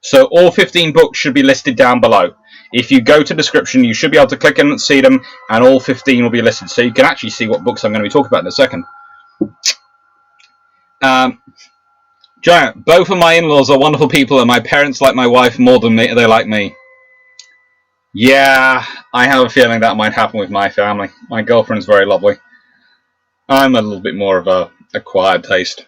So all 15 books should be listed down below. If you go to description, you should be able to click in and see them, and all 15 will be listed. So you can actually see what books I'm going to be talking about in a second. Giant, both of my in-laws are wonderful people, and my parents like my wife more than they like me. Yeah, I have a feeling that might happen with my family. My girlfriend's very lovely. I'm a little bit more of a acquired taste.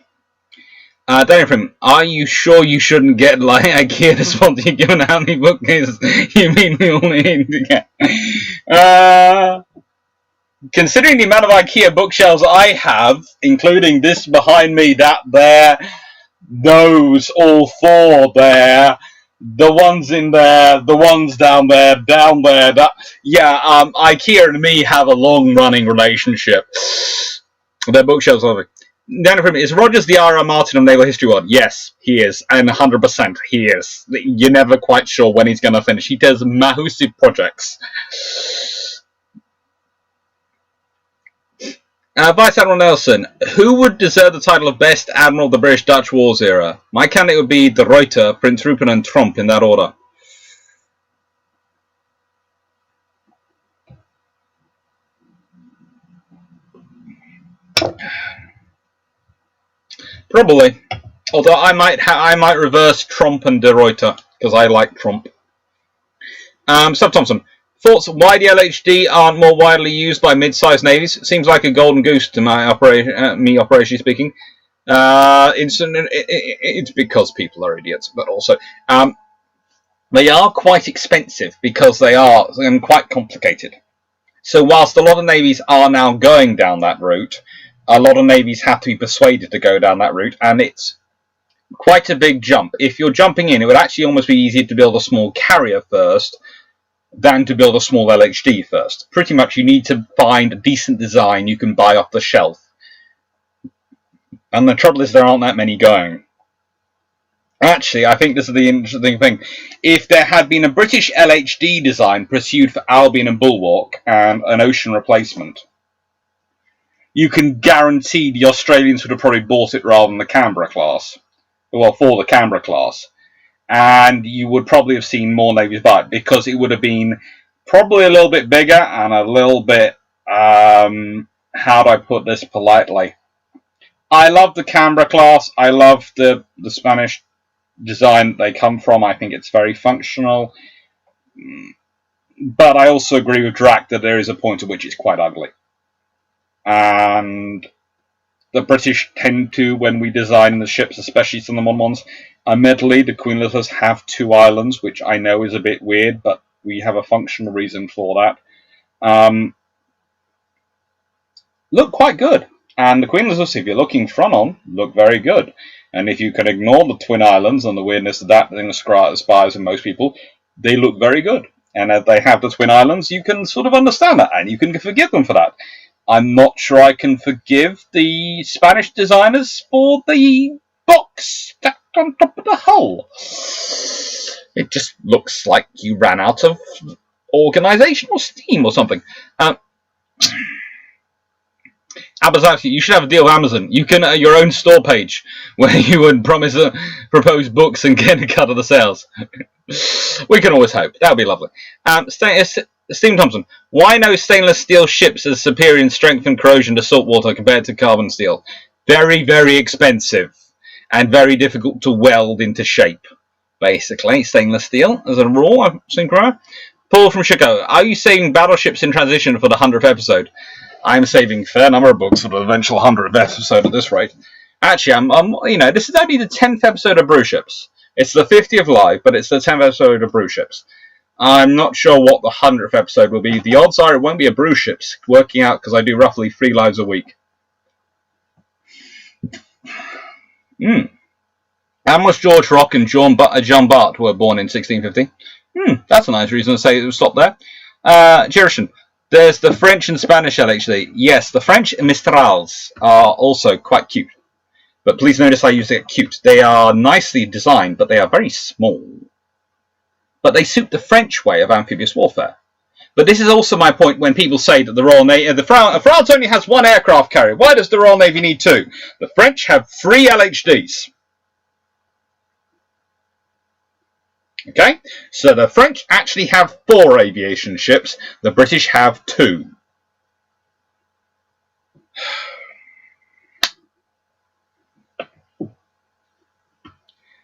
Daniel, are you sure you shouldn't get like IKEA to sponsor you given how many bookcases you mean we only need to get? Considering the amount of IKEA bookshelves I have, including this behind me, that there, those, all 4 there, the ones in there, the ones down there, that, yeah, IKEA and me have a long-running relationship. Their bookshelves are lovely. Daniel, is Rogers the R.R. Martin of Naval History World? Yes, he is, and 100% he is. You're never quite sure when he's going to finish. He does massive projects. Vice Admiral Nelson, who would deserve the title of Best Admiral of the British-Dutch Wars era? My candidate would be De Ruyter, Prince Rupert and Tromp in that order. Probably. Although I might reverse Tromp and De Ruyter, because I like Tromp. Sub Thompson. Thoughts why the LHD aren't more widely used by mid-sized navies? Seems like a golden goose to my me operationally speaking. It's because people are idiots, but also they are quite expensive because they are quite complicated. So whilst a lot of navies are now going down that route, a lot of navies have to be persuaded to go down that route, and it's quite a big jump. If you're jumping in, it would actually almost be easier to build a small carrier first than to build a small LHD first. Pretty much you need to find a decent design you can buy off the shelf. And the trouble is there aren't that many going. Actually, I think this is the interesting thing. If there had been a British LHD design pursued for Albion and Bulwark and an ocean replacement, you can guarantee the Australians would have probably bought it rather than the Canberra class. Well, for the Canberra class. And you would probably have seen more navies buy it, because it would have been probably a little bit bigger and a little bit, how do I put this politely? I love the Canberra class. I love the Spanish design they come from. I think it's very functional. But I also agree with Drac that there is a point at which it's quite ugly. And the British tend to, when we design the ships, especially some of the modern ones, admittedly, the Queen Elizabeths have 2 islands, which I know is a bit weird, but we have a functional reason for that. Look quite good. And the Queen Elizabeths, if you're looking front on, look very good. And if you can ignore the Twin Islands and the weirdness of that inspires in most people, they look very good. And if they have the Twin Islands, you can sort of understand that, and you can forgive them for that. I'm not sure I can forgive the Spanish designers for the box stacked on top of the hull. It just looks like you ran out of organizational steam or something. Abazaki, you should have a deal with Amazon. You can your own store page where you would propose books and get a cut of the sales. We can always hope. That would be lovely. Steve Thompson, why no stainless steel ships as superior in strength and corrosion to salt water compared to carbon steel? Very, very expensive and very difficult to weld into shape. Basically, stainless steel as a rule, I've seen correct. Paul from Chicago, are you saving battleships in transition for the 100th episode? I'm saving a fair number of books for the eventual 100th episode at this rate. Actually, you know, this is only the 10th episode of Bru Ships. It's the 50th live, but it's the 10th episode of Bru Ships. I'm not sure what the 100th episode will be. The odds are it won't be a Bru Ships, working out because I do roughly 3 lives a week. Admirals George Rock and John Bart were born in 1650. That's a nice reason to say it will stop there. Jirishan, there's the French and Spanish LHD. Yes, the French Mistrals are also quite cute. But please notice I use the cute. They are nicely designed, but they are very small. But they suit the French way of amphibious warfare. But this is also my point when people say that the Royal Navy, France only has 1 aircraft carrier. Why does the Royal Navy need 2? The French have 3 LHDs. Okay, so the French actually have 4 aviation ships. The British have 2.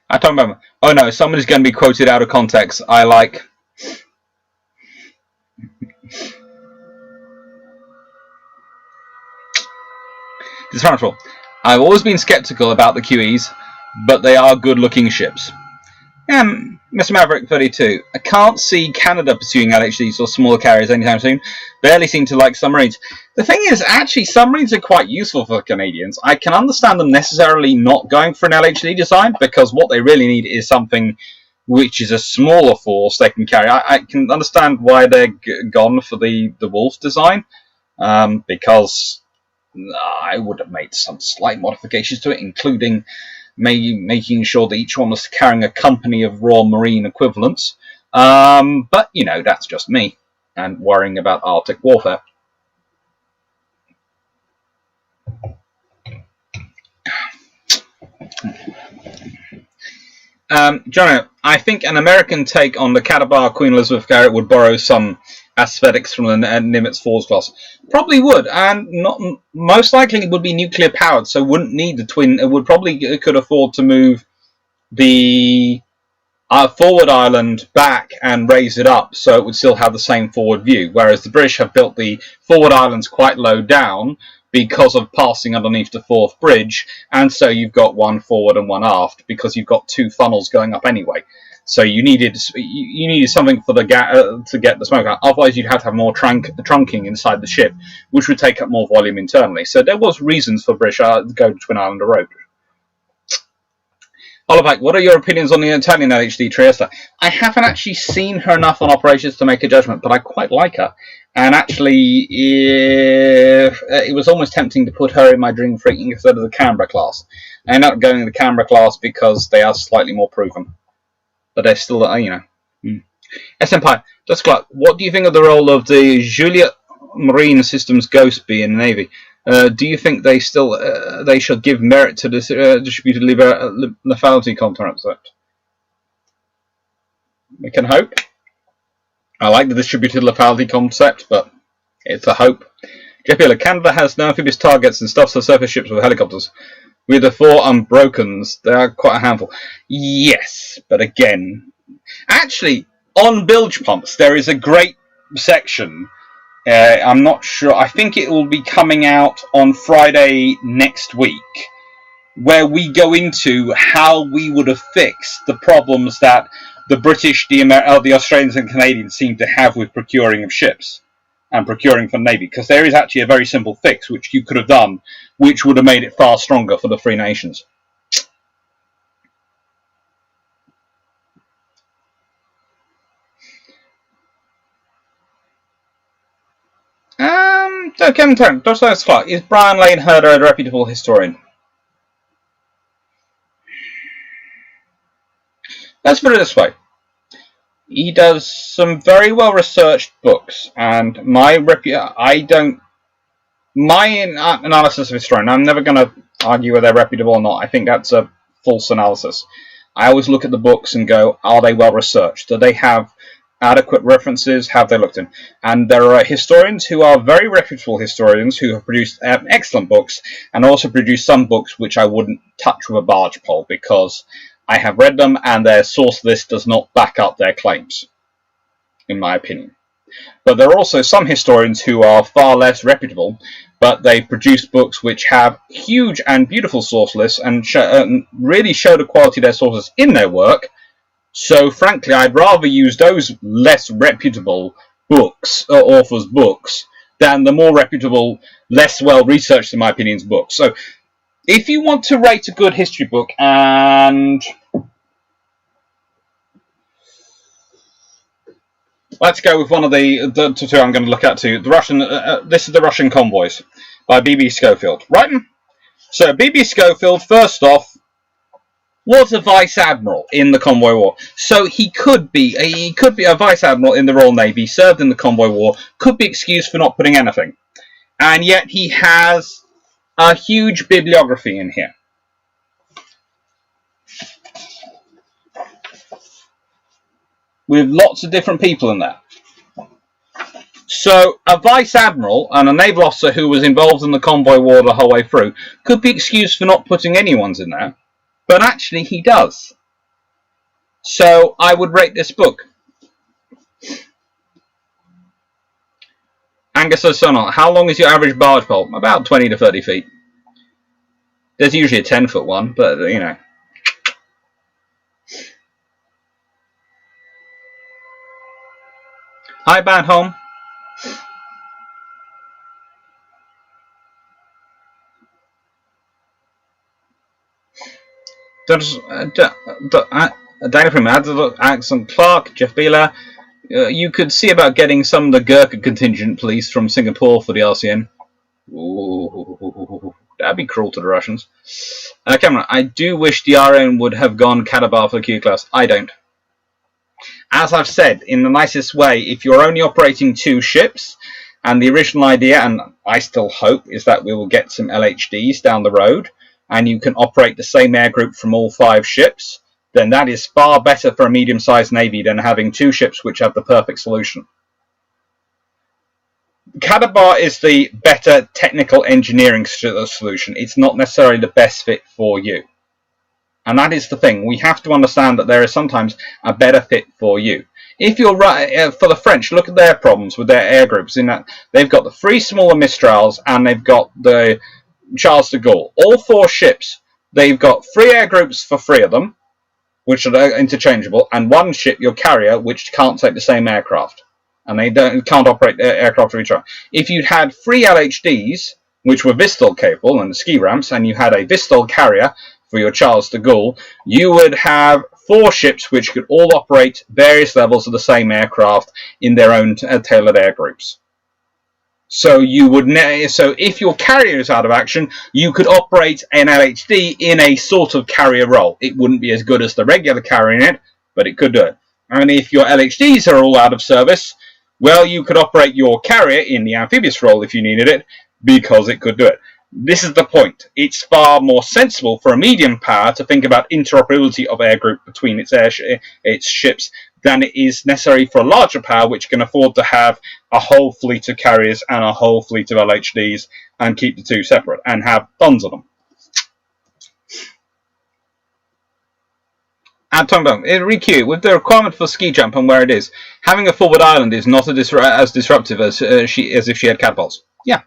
I don't remember. Oh no, somebody's going to be quoted out of context. I like. Dishonorable. I've always been skeptical about the QEs, but they are good-looking ships. Mr. Maverick 32. I can't see Canada pursuing LHDs or smaller carriers anytime soon. Barely seem to like submarines. The thing is, actually, submarines are quite useful for Canadians. I can understand them necessarily not going for an LHD design, because what they really need is something which is a smaller force they can carry. I can understand why they're gone for the Wolf design, because I would have made some slight modifications to it, including making sure that each one was carrying a company of Royal Marine equivalents. But, you know, that's just me, and worrying about Arctic warfare. Jono, I think an American take on the Catabar Queen Elizabeth carrier would borrow some aesthetics from the Nimitz Falls class. Probably would, and not most likely it would be nuclear powered, so wouldn't need the twin. It would probably could afford to move the forward island back and raise it up, so it would still have the same forward view. Whereas the British have built the forward islands quite low down because of passing underneath the Forth Bridge, and so you've got 1 forward and 1 aft because you've got 2 funnels going up anyway. So you needed something for the to get the smoke out. Otherwise, you'd have to have more trunking inside the ship, which would take up more volume internally. So there was reasons for British to go to Twin Islander Road. Oliver, what are your opinions on the Italian LHD Trieste? I haven't actually seen her enough on operations to make a judgment, but I quite like her. And actually, it was almost tempting to put her in my Dream Freak instead of the Canberra class. I ended up going in the Canberra class because they are slightly more proven. But they're still, you know. S-Empire, just Clark, what do you think of the role of the Juliet Marine Systems Ghost B in the Navy? Do you think they should give merit to this distributed lethality concept? We can hope. I like the distributed lethality concept, but it's a hope. JPL, Canada has no amphibious targets and stuffs the surface ships with helicopters. With the 4 Unbrokens, they are quite a handful. Yes, but again, actually, on bilge pumps, there is a great section. I'm not sure. I think it will be coming out on Friday next week, where we go into how we would have fixed the problems that the British, the Australians and Canadians seem to have with procuring of ships and procuring for the Navy, because there is actually a very simple fix which you could have done, which would have made it far stronger for the Free Nations. So Kevin Turn, Dostoevsky Clark, is Brian Lane Herder a reputable historian? Let's put it this way. He does some very well researched books, and my analysis of historian, I'm never going to argue whether they're reputable or not. I think that's a false analysis. I always look at the books and go, are they well researched? Do they have adequate references? Have they looked in? And there are historians who are very reputable historians who have produced excellent books, and also produced some books which I wouldn't touch with a barge pole, because I have read them and their source list does not back up their claims, in my opinion. But there are also some historians who are far less reputable, but they produce books which have huge and beautiful source lists and really show the quality of their sources in their work, So frankly, I'd rather use those less reputable books, authors' books, than the more reputable, less well-researched, in my opinion, books. So if you want to rate a good history book, and let's go with one of the two I'm going to look at too. The Russian. This is the Russian Convoys by B.B.Schofield. Right. So B.B.Schofield, first off, was a vice admiral in the Convoy War. So he could be a vice admiral in the Royal Navy, served in the Convoy War, could be excused for not putting anything, and yet he has a huge bibliography in here. With lots of different people in there. So a vice admiral and a naval officer who was involved in the Convoy War the whole way through could be excused for not putting anyone's in there, but actually he does. So I would rate this book. Angus O'Sonnell, how long is your average barge pole? About 20 to 30 feet. There's usually a 10-foot one, but you know. Hi, Badholm. Daniel from Axon Clark, Jeff Beeler. You could see about getting some of the Gurkha contingent police from Singapore for the RCN. Ooh, that'd be cruel to the Russians. Cameron, I do wish the RN would have gone Cadabar for the Q class. I don't. As I've said, in the nicest way, if you're only operating 2 ships, and the original idea, and I still hope, is that we will get some LHDs down the road, and you can operate the same air group from all 5 ships, then that is far better for a medium-sized navy than having 2 ships which have the perfect solution. Cadabar is the better technical engineering solution. It's not necessarily the best fit for you. And that is the thing. We have to understand that there is sometimes a better fit for you. If you're right, for the French, look at their problems with their air groups. In that they've got the 3 smaller Mistrals and they've got the Charles de Gaulle. All 4 ships, they've got 3 air groups for 3 of them, which are interchangeable, and 1 ship, your carrier, which can't take the same aircraft. And they can't operate aircraft for each other. If you had 3 LHDs, which were Vistol capable, and the ski ramps, and you had a Vistol carrier for your Charles de Gaulle, you would have 4 ships which could all operate various levels of the same aircraft in their own tailored air groups. So you would, so if your carrier is out of action, you could operate an LHD in a sort of carrier role. It wouldn't be as good as the regular carrier in it, but it could do it. And if your LHDs are all out of service, well, you could operate your carrier in the amphibious role if you needed it, because it could do it. This is the point. It's far more sensible for a medium power to think about interoperability of air group between its ships than it is necessary for a larger power which can afford to have a whole fleet of carriers and a whole fleet of LHDs and keep the 2 separate and have tons of them. And Tom Bell, requeue, with the requirement for ski jump and where it is, having a forward island is not as disruptive as if she had catapults. Yeah.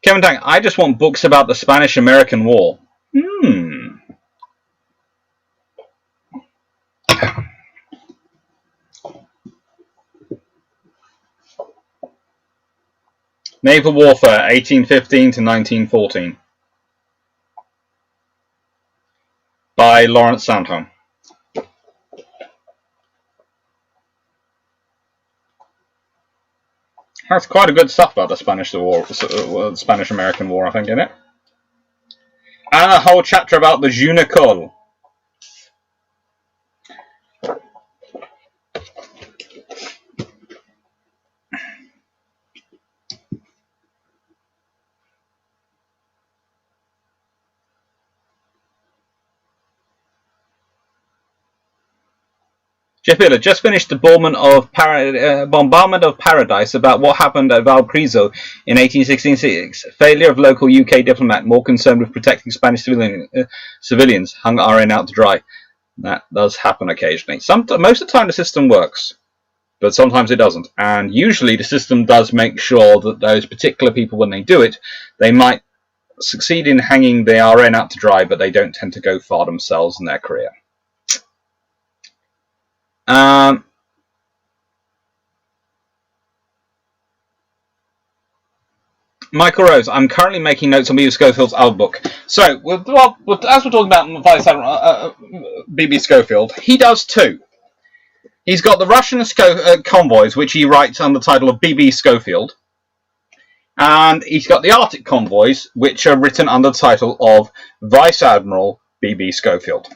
Kevin Tang, I just want books about the Spanish-American War. Naval Warfare, 1815 to 1914. By Lawrence Sondhans. That's quite a good stuff about the Spanish-American War, I think, isn't it? And a whole chapter about the Junicole. Jeff Miller just finished the bombardment of Paradise about what happened at Valparaiso in 1866. Failure of local UK diplomat more concerned with protecting Spanish civilians hung RN out to dry. That does happen occasionally. Most of the time the system works. but sometimes it doesn't. And usually the system does make sure that those particular people, when they do it, they might succeed in hanging the RN out to dry, but they don't tend to go far themselves in their career. Michael Rose, I'm currently making notes on B.B.Schofield's old book. So, as we're talking about Vice Admiral B.B.Schofield, he does too. He's got the Russian convoys, which he writes under the title of B.B.Schofield. And he's got the Arctic convoys, which are written under the title of Vice Admiral B.B.Schofield.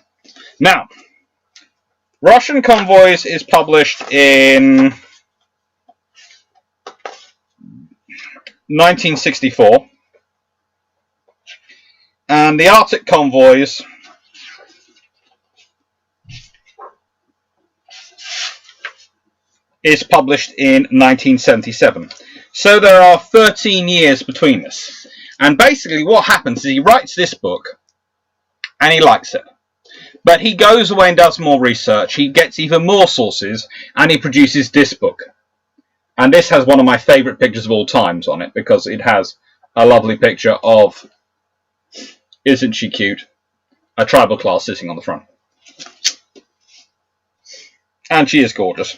Now, Russian Convoys is published in 1964, and the Arctic Convoys is published in 1977. So there are 13 years between this. And basically what happens is he writes this book, and he likes it. But he goes away and does more research, he gets even more sources, and he produces this book. And this has one of my favourite pictures of all times on it, because it has a lovely picture of, isn't she cute, a tribal class sitting on the front. And she is gorgeous.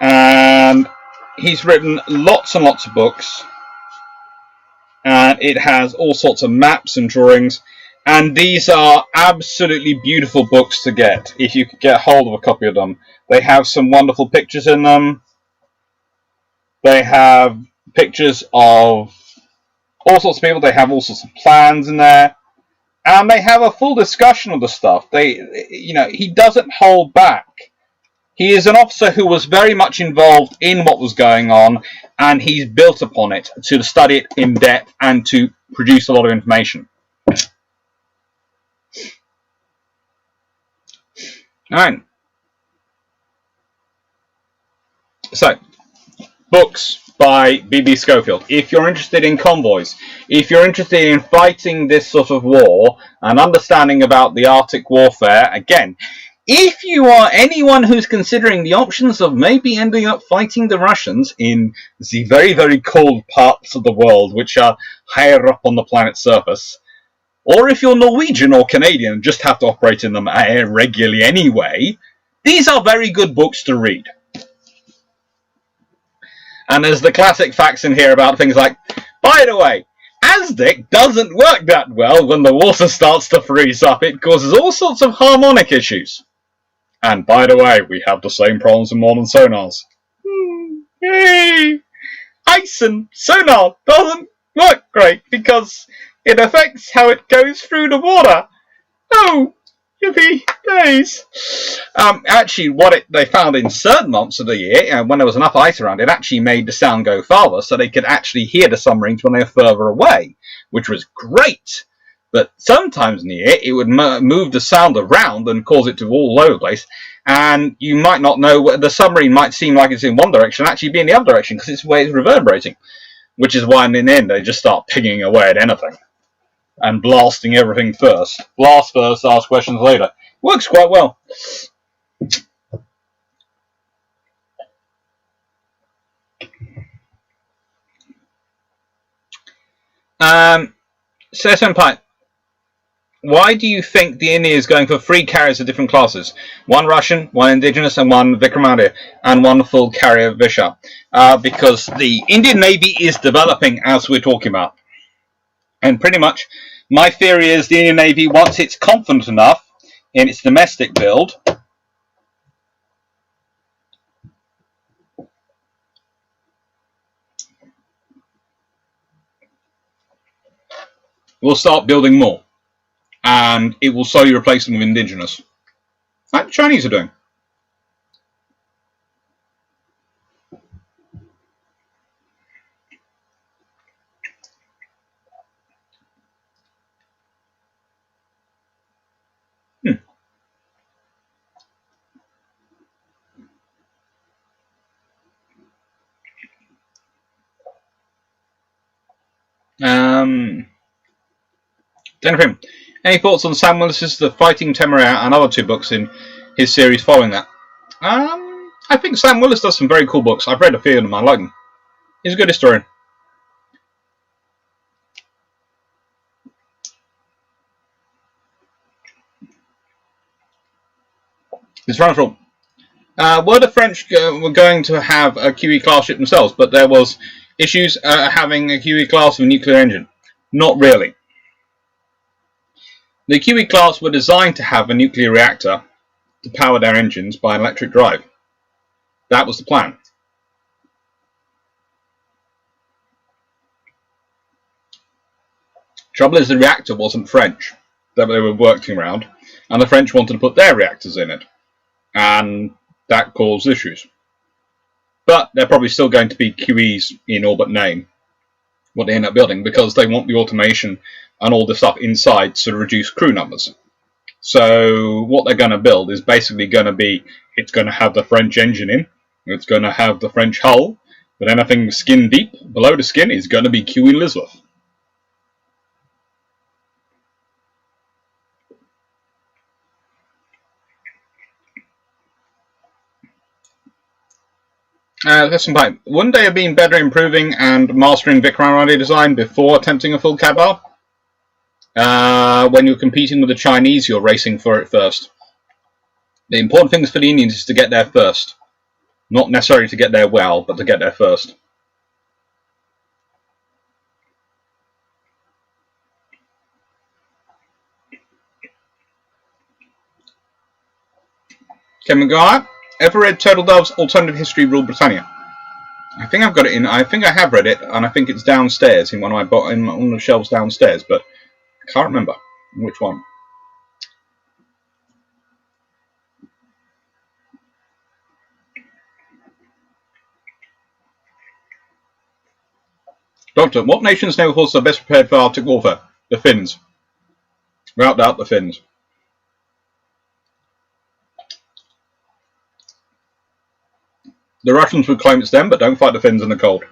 And he's written lots and lots of books. And it has all sorts of maps and drawings. And these are absolutely beautiful books to get, if you could get hold of a copy of them. They have some wonderful pictures in them. They have pictures of all sorts of people. They have all sorts of plans in there. And they have a full discussion of the stuff. He doesn't hold back. He is an officer who was very much involved in what was going on, and he's built upon it to study it in depth and to produce a lot of information. Alright. So, books by B.B.Schofield. If you're interested in convoys, if you're interested in fighting this sort of war and understanding about the Arctic warfare, again, if you are anyone who's considering the options of maybe ending up fighting the Russians in the very, very cold parts of the world, which are higher up on the planet's surface, or if you're Norwegian or Canadian and just have to operate in them regularly anyway, these are very good books to read. And there's the classic facts in here about things like, by the way, Aztec doesn't work that well when the water starts to freeze up. It causes all sorts of harmonic issues. And by the way, we have the same problems with modern sonars. Hey! Ison sonar doesn't work great because it affects how it goes through the water. Oh, yippee days. Actually, what they found in certain months of the year, when there was enough ice around, it actually made the sound go farther, so they could actually hear the submarines when they were further away, which was great. But sometimes in the year, it would move the sound around and cause it to all over the place, and you might not know, the submarine might seem like it's in one direction, actually be in the other direction, because it's the way it's reverberating. Which is why in the end, they just start pinging away at anything. And blasting everything first. Blast first, ask questions later. Works quite well. Citizen Pipe. Why do you think the India is going for 3 carriers of different classes? 1 Russian, 1 indigenous, and 1 Vikramaditya, and 1 full carrier Viscout? Because the Indian Navy is developing as we're talking about. And pretty much, my theory is the Indian Navy, once it's confident enough in its domestic build, will start building more. And it will slowly replace them with indigenous. Like the Chinese are doing. Jennifer, any thoughts on Sam Willis's The Fighting Temeraire and other 2 books in his series following that. I think Sam Willis does some very cool books. I've read a few of them. I like them. He's a good historian. It's wonderful. Were the French were going to have a QE class ship themselves, but there was issues having a QE class with a nuclear engine. Not really. The QE class were designed to have a nuclear reactor to power their engines by an electric drive. That was the plan. Trouble is, the reactor wasn't French that they were working around, and the French wanted to put their reactors in it, and that caused issues. But they're probably still going to be QEs in all but name, what they end up building, because they want the automation and all the stuff inside to reduce crew numbers. So what they're going to build is basically going to be, it's going to have the French engine in, it's going to have the French hull, but anything skin deep below the skin is going to be Queen Elizabeth. Listen, Pipe. Wouldn't they have been better improving and mastering Vikram radio design before attempting a full cabal? When you're competing with the Chinese, you're racing for it first. The important thing for the Indians is to get there first. Not necessarily to get there well, but to get there first. Kevin Guy, ever read Turtle Dove's Alternative History Rule Britannia? I think I've got it in. I think I have read it, and I think it's downstairs in one of the shelves downstairs, but I can't remember which one. Doctor, what nation's naval forces are best prepared for Arctic warfare? The Finns. Without doubt, the Finns. The Russians would claim it's them, but don't fight the Finns in the cold.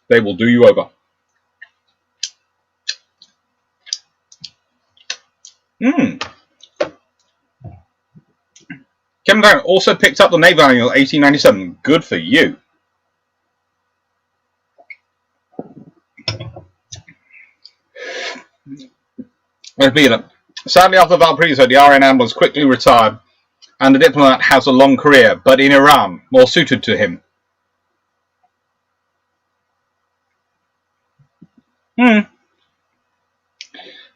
They will do you over. Kevin Down also picked up the Naval Annual 1897. Good for you. Sadly, after Valparaiso, the RN Admiral was quickly retired, and the diplomat has a long career, but in Iran, more suited to him.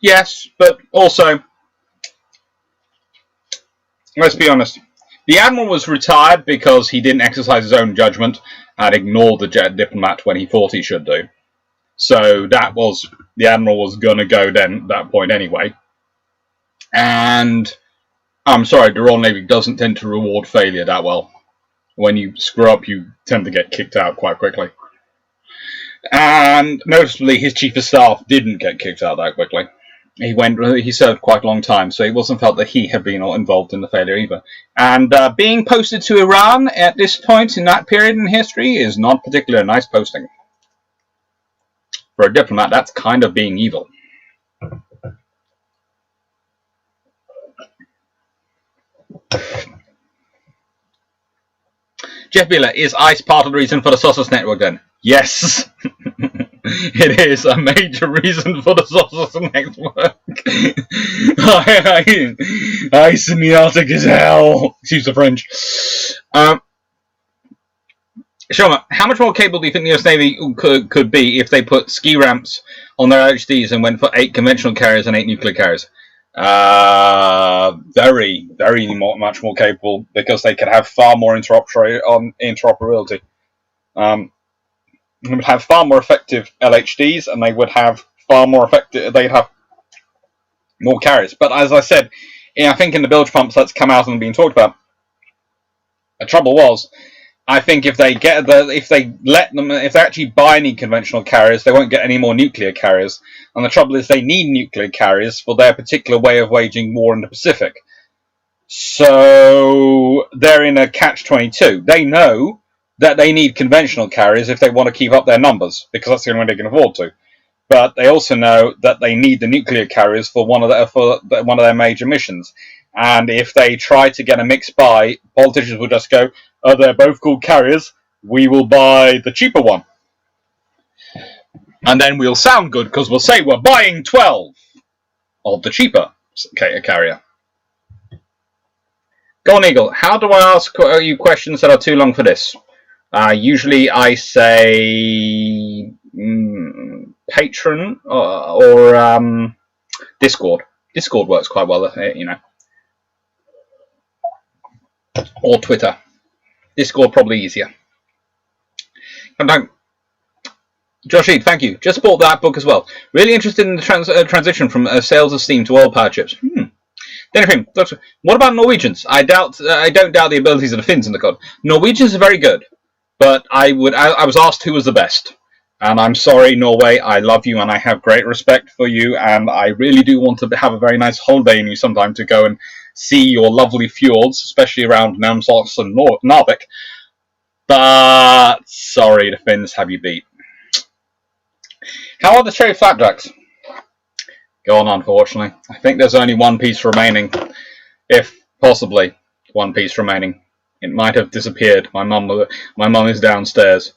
Yes, but also, let's be honest. The Admiral was retired because he didn't exercise his own judgment and ignored the diplomat when he thought he should do. So that was, the Admiral was going to go then at that point anyway. And I'm sorry, the Royal Navy doesn't tend to reward failure that well. When you screw up, you tend to get kicked out quite quickly. And noticeably, his Chief of Staff didn't get kicked out that quickly. He served quite a long time, so it wasn't felt that he had been involved in the failure either. And being posted to Iran at this point in that period in history is not particularly a nice posting. For a diplomat, that's kind of being evil. Jeff Beeler, is ICE part of the reason for the SOSUS network then? Yes! It is a major reason for the SOSUS network. ICE in the Arctic is hell. Excuse the French. Shoma, how much more capable do you think the US Navy could be if they put ski ramps on their LHDs and went for 8 conventional carriers and 8 nuclear carriers? Very, very much more capable, because they could have far more interoperability. They would have far more effective LHDs, and they would have far more effective. They'd have more carriers. But as I said, I think in the bilge pumps that's come out and been talked about. The trouble was, I think if they actually buy any conventional carriers, they won't get any more nuclear carriers. And the trouble is, they need nuclear carriers for their particular way of waging war in the Pacific. So they're in a catch-22. They know that they need conventional carriers if they want to keep up their numbers, because that's the only way they can afford to. But they also know that they need the nuclear carriers for one of their major missions. And if they try to get a mixed buy, politicians will just go, "Oh, they're both called carriers. We will buy the cheaper one." And then we'll sound good because we'll say we're buying 12 of the cheaper carrier. Go on, Eagle. How do I ask you questions that are too long for this? Usually I say Patreon or Discord. Discord works quite well, you know. Or Twitter. Discord probably easier. Josh Ead, thank you. Just bought that book as well. Really interested in the transition from sales of steam to oil-powered ships. Anything. What about Norwegians? I don't doubt the abilities of the Finns in the cod. Norwegians are very good, but I was asked who was the best. And I'm sorry, Norway, I love you and I have great respect for you, and I really do want to have a very nice holiday in you sometime to go and see your lovely fjords, especially around Namsos and Narvik. But sorry, the Finns have you beat. How are the cherry flapjacks? Go on, unfortunately. I think there's only one piece remaining. If possibly one piece remaining. It might have disappeared. My mum is downstairs.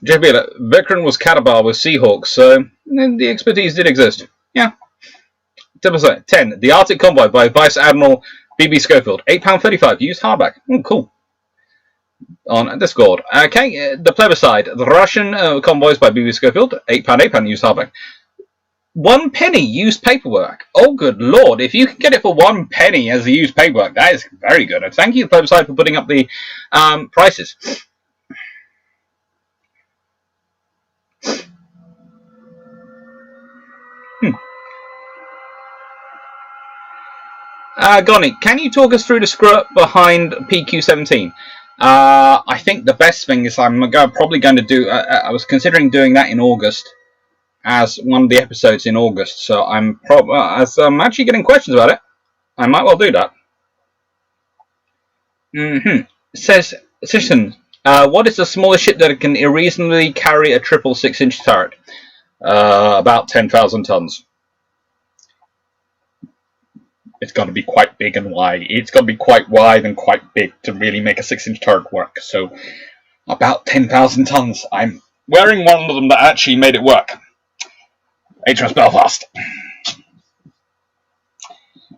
Vikram was Catabar with Seahawks, so the expertise did exist. Yeah. 10. The Arctic Convoy by Vice Admiral B.B.Schofield. £8.35. Used hardback. Cool. On Discord. Okay, the plebiscite. The Russian Convoys by B.B.Schofield. £8 used hardback. 1 penny used paperwork. Oh, good lord. If you can get it for 1 penny as a used paperwork, that is very good. And thank you, plebiscite, for putting up the prices. Gonny, can you talk us through the script behind PQ-17? I think the best thing is I'm probably going to do... I was considering doing that in August as one of the episodes in August. So as I'm actually getting questions about it, I might well do that. Says Citizen, what is the smallest ship that can reasonably carry a triple 6-inch turret? About 10,000 tons. It's got to be quite big and wide. It's got to be quite wide and quite big to really make a 6-inch turret work. So, about 10,000 tons. I'm wearing one of them that actually made it work. HMS Belfast.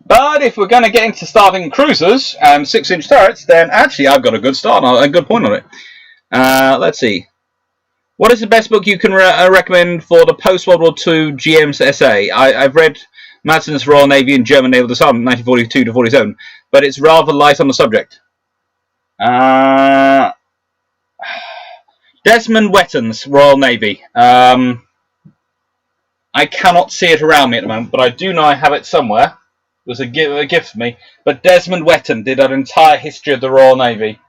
But if we're going to get into starting cruisers and 6-inch turrets, then actually I've got a good start, a good point on it. Let's see. What is the best book you can recommend for the post-World War II GM's essay? I've read Madsen's Royal Navy and German Naval Disarmament, 1942 to 47, but it's rather light on the subject. Desmond Wetton's Royal Navy. I cannot see it around me at the moment, but I do know I have it somewhere. It was a gift for me. But Desmond Wetton did an entire history of the Royal Navy,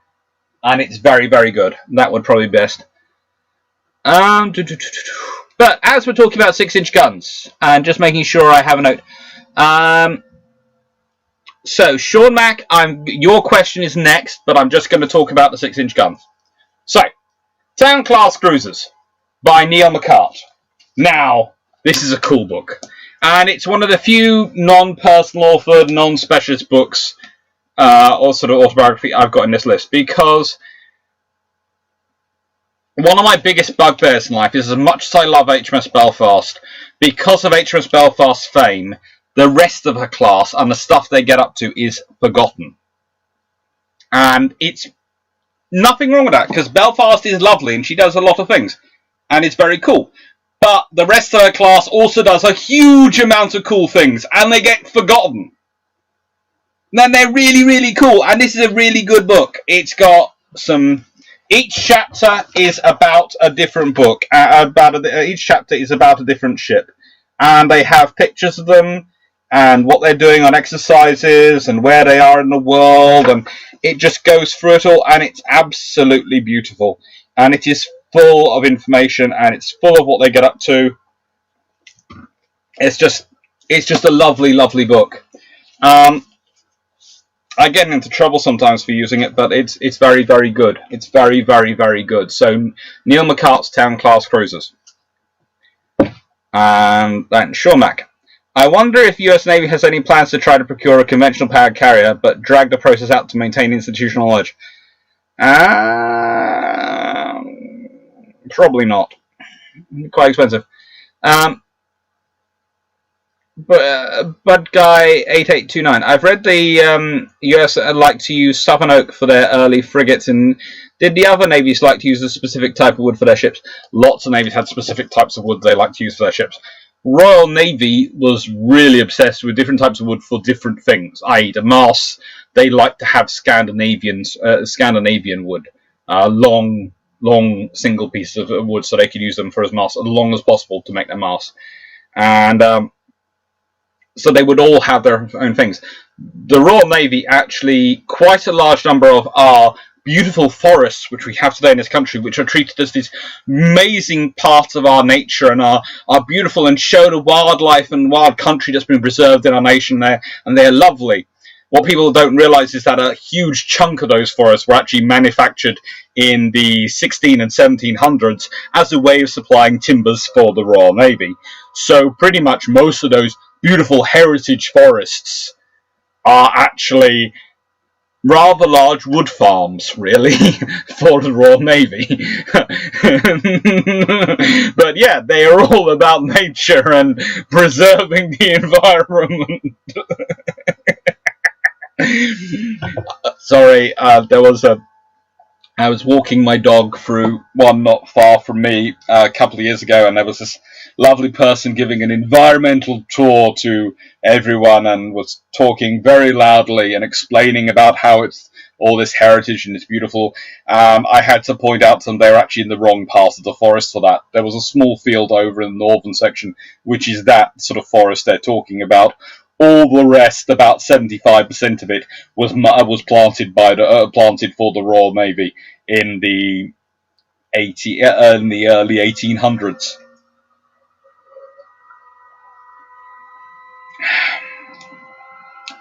and it's very, very good. That would probably be best. But as we're talking about 6-inch guns, and just making sure I have a note. So, Sean Mack, your question is next, but I'm just going to talk about the 6-inch guns. So, Town Class Cruisers by Neil McCart. Now, this is a cool book. And it's one of the few non-personal authored, non-specialist books, or sort of autobiography I've got in this list, because one of my biggest bugbears in life is, as much as I love HMS Belfast, because of HMS Belfast's fame, the rest of her class and the stuff they get up to is forgotten. And it's nothing wrong with that, because Belfast is lovely and she does a lot of things, and it's very cool. But the rest of her class also does a huge amount of cool things, and they get forgotten. Then they're really, really cool, and this is a really good book. It's got some... Each chapter is about a different book. Each chapter is about a different ship. And they have pictures of them, and what they're doing on exercises, and where they are in the world, and it just goes through it all, and it's absolutely beautiful. And it is full of information, and it's full of what they get up to. It's just a lovely, lovely book. I get into trouble sometimes for using it, but it's very, very good. It's very, very, very good. So, Neil McCart's Town Class Cruisers. And then Sean Mack. I wonder if US Navy has any plans to try to procure a conventional powered carrier, but drag the process out to maintain institutional knowledge. Probably not. Quite expensive. Bud Guy 8829. I've read the US like to use Southern Oak for their early frigates, and did the other navies like to use a specific type of wood for their ships? Lots of navies had specific types of wood they like to use for their ships. Royal Navy was really obsessed with different types of wood for different things. I.e., the masts, they like to have Scandinavian wood, long single pieces of wood, so they could use them for as masts as long as possible to make their masts. And so they would all have their own things. The Royal Navy actually, quite a large number of our beautiful forests, which we have today in this country, which are treated as this amazing part of our nature and our beautiful and show the wildlife and wild country that's been preserved in our nation there, and they're lovely. What people don't realise is that a huge chunk of those forests were actually manufactured in the 16 and 1700s as a way of supplying timbers for the Royal Navy. So pretty much most of those beautiful heritage forests are actually rather large wood farms, really, for the Royal Navy. But yeah, they are all about nature and preserving the environment. Sorry, I was walking my dog through one not far from me a couple of years ago, and there was this lovely person giving an environmental tour to everyone and was talking very loudly and explaining about how it's all this heritage and it's beautiful. I had to point out to them they were actually in the wrong part of the forest for that. There was a small field over in the northern section, which is that sort of forest they're talking about. All the rest, about 75% of it, was planted for the Royal Navy in the early 1800s.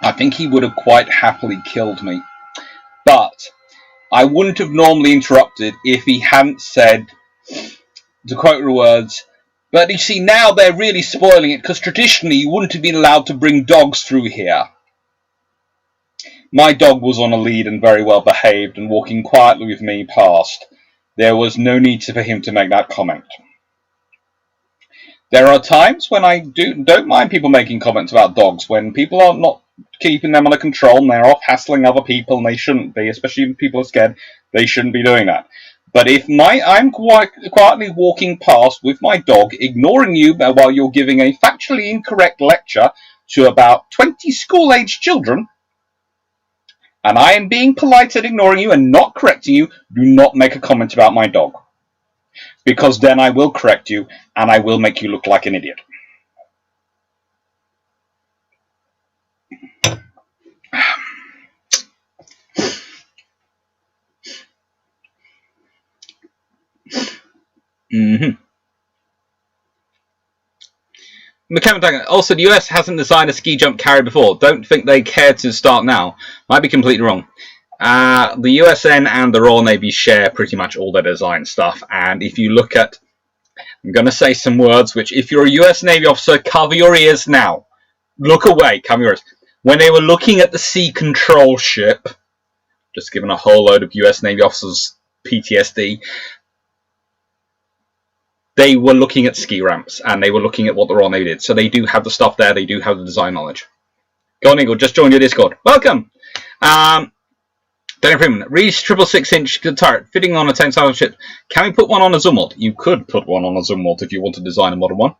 I think he would have quite happily killed me, but I wouldn't have normally interrupted if he hadn't said, to quote the words, "But you see, now they're really spoiling it, because traditionally you wouldn't have been allowed to bring dogs through here." My dog was on a lead and very well behaved and walking quietly with me past. There was no need for him to make that comment. There are times when I don't mind people making comments about dogs, when people are not keeping them under control and they're off hassling other people, and they shouldn't be, especially if people are scared. They shouldn't be doing that. But if I'm quietly walking past with my dog, ignoring you while you're giving a factually incorrect lecture to about 20 school-aged children, and I am being polite and ignoring you and not correcting you, do not make a comment about my dog. Because then I will correct you and I will make you look like an idiot. McCart, also, the US hasn't designed a ski jump carrier before. Don't think they care to start now. Might be completely wrong. The USN and the Royal Navy share pretty much all their design stuff. And if you look at, I'm going to say some words which, if you're a US Navy officer, cover your ears now. Look away, cover your ears. When they were looking at the Sea Control ship, just giving a whole load of US Navy officers PTSD, they were looking at ski ramps, and they were looking at what the Royal Navy did. So they do have the stuff there, they do have the design knowledge. Go on, Eagle, just joined your Discord. Welcome! Danny Freeman, Reese 666-inch turret fitting on a 10,000 ship. Can we put one on a Zumwalt? You could put one on a Zumwalt if you want to design a modern one.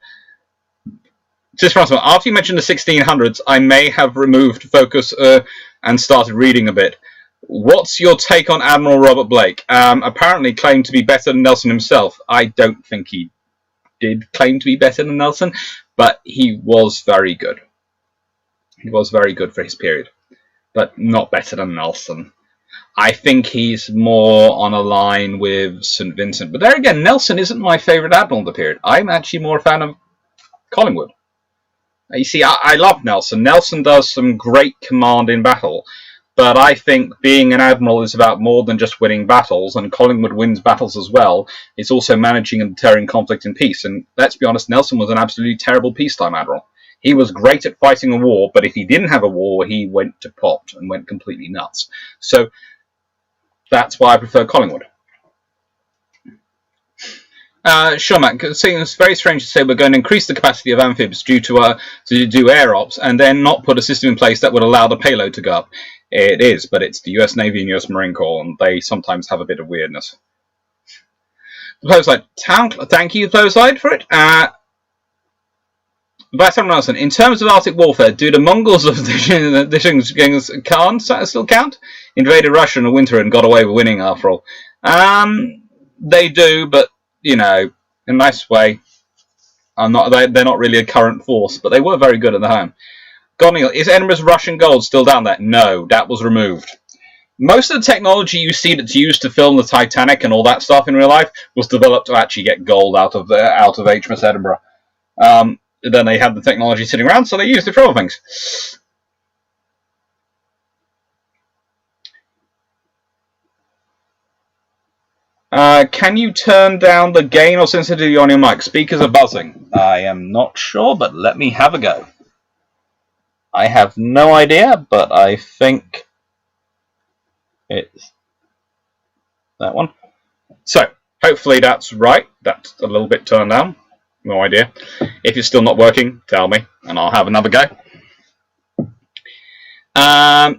Just for after you mentioned the 1600s, I may have removed focus and started reading a bit. What's your take on Admiral Robert Blake? Apparently claimed to be better than Nelson himself. I don't think he did claim to be better than Nelson, but he was very good. He was very good for his period, but not better than Nelson. I think he's more on a line with St. Vincent. But there again, Nelson isn't my favourite admiral of the period. I'm actually more a fan of Collingwood. You see, I love Nelson. Nelson does some great command in battle. But I think being an admiral is about more than just winning battles, and Collingwood wins battles as well. It's also managing and deterring conflict in peace. And let's be honest, Nelson was an absolutely terrible peacetime admiral. He was great at fighting a war, but if he didn't have a war, he went to pot and went completely nuts. So that's why I prefer Collingwood. Sure, Matt. It seems very strange to say we're going to increase the capacity of amphibs due to do air ops and then not put a system in place that would allow the payload to go up. It is, but it's the US Navy and US Marine Corps, and they sometimes have a bit of weirdness. The Plowside. Thank you, Plowside, for it. Vice Admiral Nelson, in terms of Arctic warfare, do the Mongols of the Khan still count? Invaded Russia in the winter and got away with winning, after all. They do, but, you know, in a nice way. They're not really a current force, but they were very good at the time. Godneil, is Edinburgh's Russian gold still down there? No, that was removed. Most of the technology you see that's used to film the Titanic and all that stuff in real life was developed to actually get gold out of HMS Edinburgh. Then they had the technology sitting around, so they used it for other things. Can you turn down the gain or sensitivity on your mic? Speakers are buzzing. I am not sure, but let me have a go. I have no idea, but I think it's that one. So, hopefully that's right. That's a little bit turned down. No idea. If it's still not working, tell me, and I'll have another go.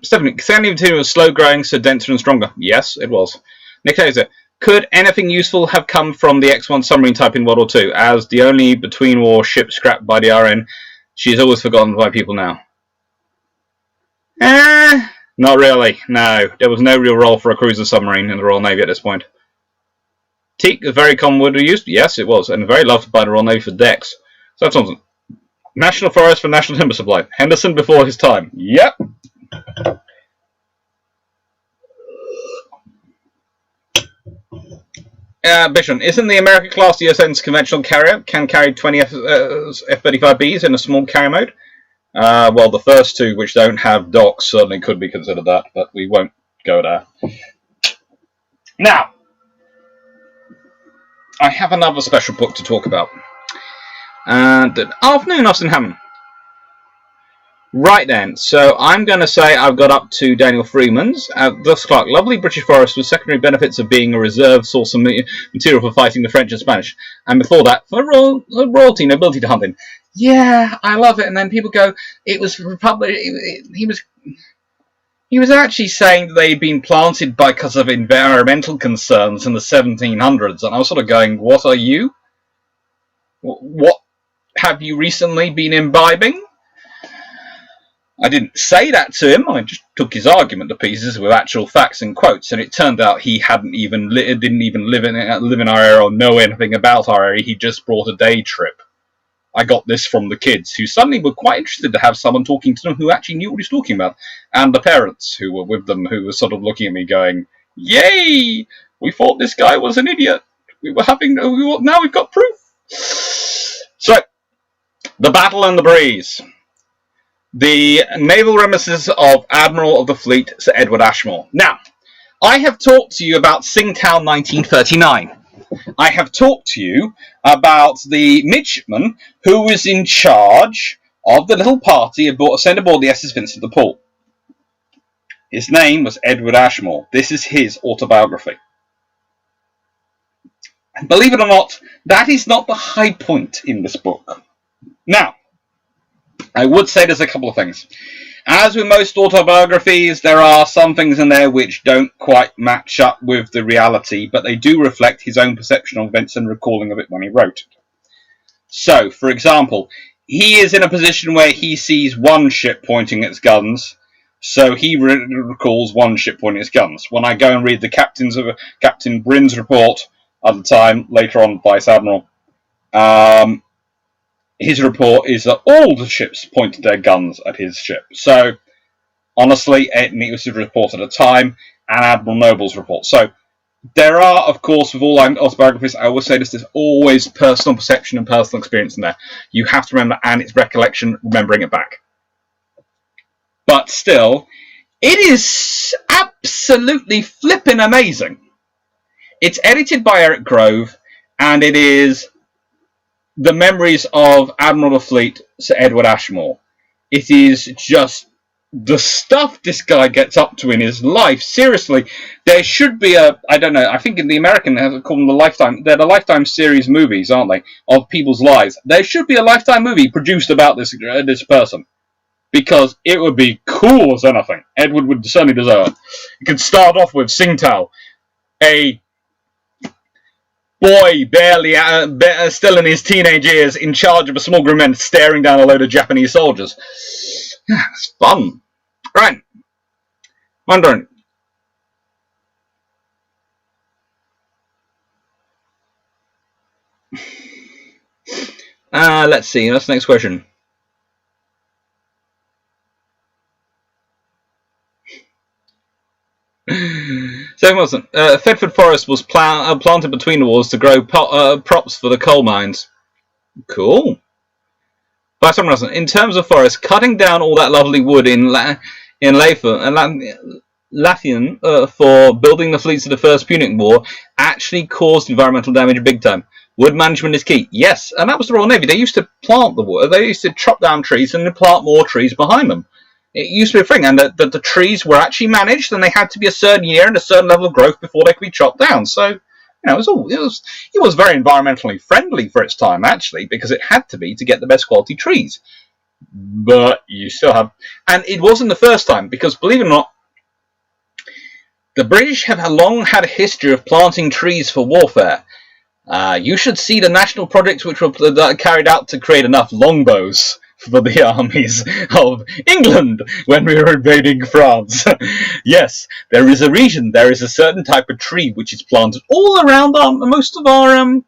Stephanie, Capatain 2 was slow growing, so denser and stronger. Yes, it was. Nick Hazer, could anything useful have come from the X-1 submarine type in World War II? As the only between-war ship scrapped by the RN, she is always forgotten by people now. Not really. No, there was no real role for a cruiser submarine in the Royal Navy at this point. Teak, a very common word used. Yes, it was, and very loved by the Royal Navy for decks. So that's Thompson. National Forest for National Timber Supply. Henderson before his time. Yep. Bishop, isn't the America-class USN's conventional carrier can carry 20 F-35Bs in a small carrier mode? Well, the first two, which don't have docks, certainly could be considered that, but we won't go there. Now, I have another special book to talk about. Good afternoon, Austin Hammond. Right then, so I'm going to say I've got up to Daniel Freeman's. Thus Clark, lovely British forest with secondary benefits of being a reserve source of material for fighting the French and Spanish. And before that, for royalty, nobility to hunting. Yeah, I love it. And then people go, it was Republic. He was actually saying that they'd been planted because of environmental concerns in the 1700s. And I was sort of going, what are you? What have you recently been imbibing? I didn't say that to him. I just took his argument to pieces with actual facts and quotes, and it turned out he didn't even live in our area or know anything about our area. He just brought a day trip. I got this from the kids, who suddenly were quite interested to have someone talking to them who actually knew what he was talking about, and the parents who were with them, who were sort of looking at me, going, "Yay! We thought this guy was an idiot. Now we've got proof." So, the battle and the breeze. The naval reminiscences of Admiral of the Fleet, Sir Edward Ashmore. Now, I have talked to you about Tsingtao 1939. I have talked to you about the midshipman who was in charge of the little party sent aboard the SS Vincent de Paul. His name was Edward Ashmore. This is his autobiography. And believe it or not, that is not the high point in this book. Now, I would say there's a couple of things. As with most autobiographies, there are some things in there which don't quite match up with the reality, but they do reflect his own perception of events and recalling of it when he wrote it. So, for example, he is in a position where he sees one ship pointing its guns, so he recalls one ship pointing its guns. When I go and read the Captain Brin's report at the time, later on Vice Admiral, his report is that all the ships pointed their guns at his ship. So, honestly, it was his report at the time, and Admiral Noble's report. So, there are, of course, with all autobiographies, I always say this, there's always personal perception and personal experience in there. You have to remember, and it's recollection, remembering it back. But still, it is absolutely flippin' amazing. It's edited by Eric Grove, and it is the memories of Admiral of the Fleet, Sir Edward Ashmore. It is just the stuff this guy gets up to in his life. Seriously, there should be a, I don't know, I think in the American they call them the Lifetime, they're the Lifetime series movies, aren't they, of people's lives. There should be a Lifetime movie produced about this person, because it would be cool as anything. Edward would certainly deserve it. It could start off with Singtao, a boy barely still in his teenage years, in charge of a small group of men staring down a load of Japanese soldiers. Yeah, it's fun. Right. Wondering. Let's see. That's the next question. Second Wilson. Thetford Forest was planted between the walls to grow props for the coal mines. Cool. By some reason, in terms of forest, cutting down all that lovely wood in Lothian for building the fleets of the First Punic War actually caused environmental damage big time. Wood management is key. Yes, and that was the Royal Navy. They used to plant the wood. They used to chop down trees and plant more trees behind them. It used to be a thing, and the trees were actually managed, and they had to be a certain year and a certain level of growth before they could be chopped down. So, it was very environmentally friendly for its time, actually, because it had to be to get the best quality trees. But you still have, and it wasn't the first time, because believe it or not, the British have long had a history of planting trees for warfare. You should see the national projects which were carried out to create enough longbows for the armies of England when we were invading France. Yes, there is a region, there is a certain type of tree which is planted all around most of our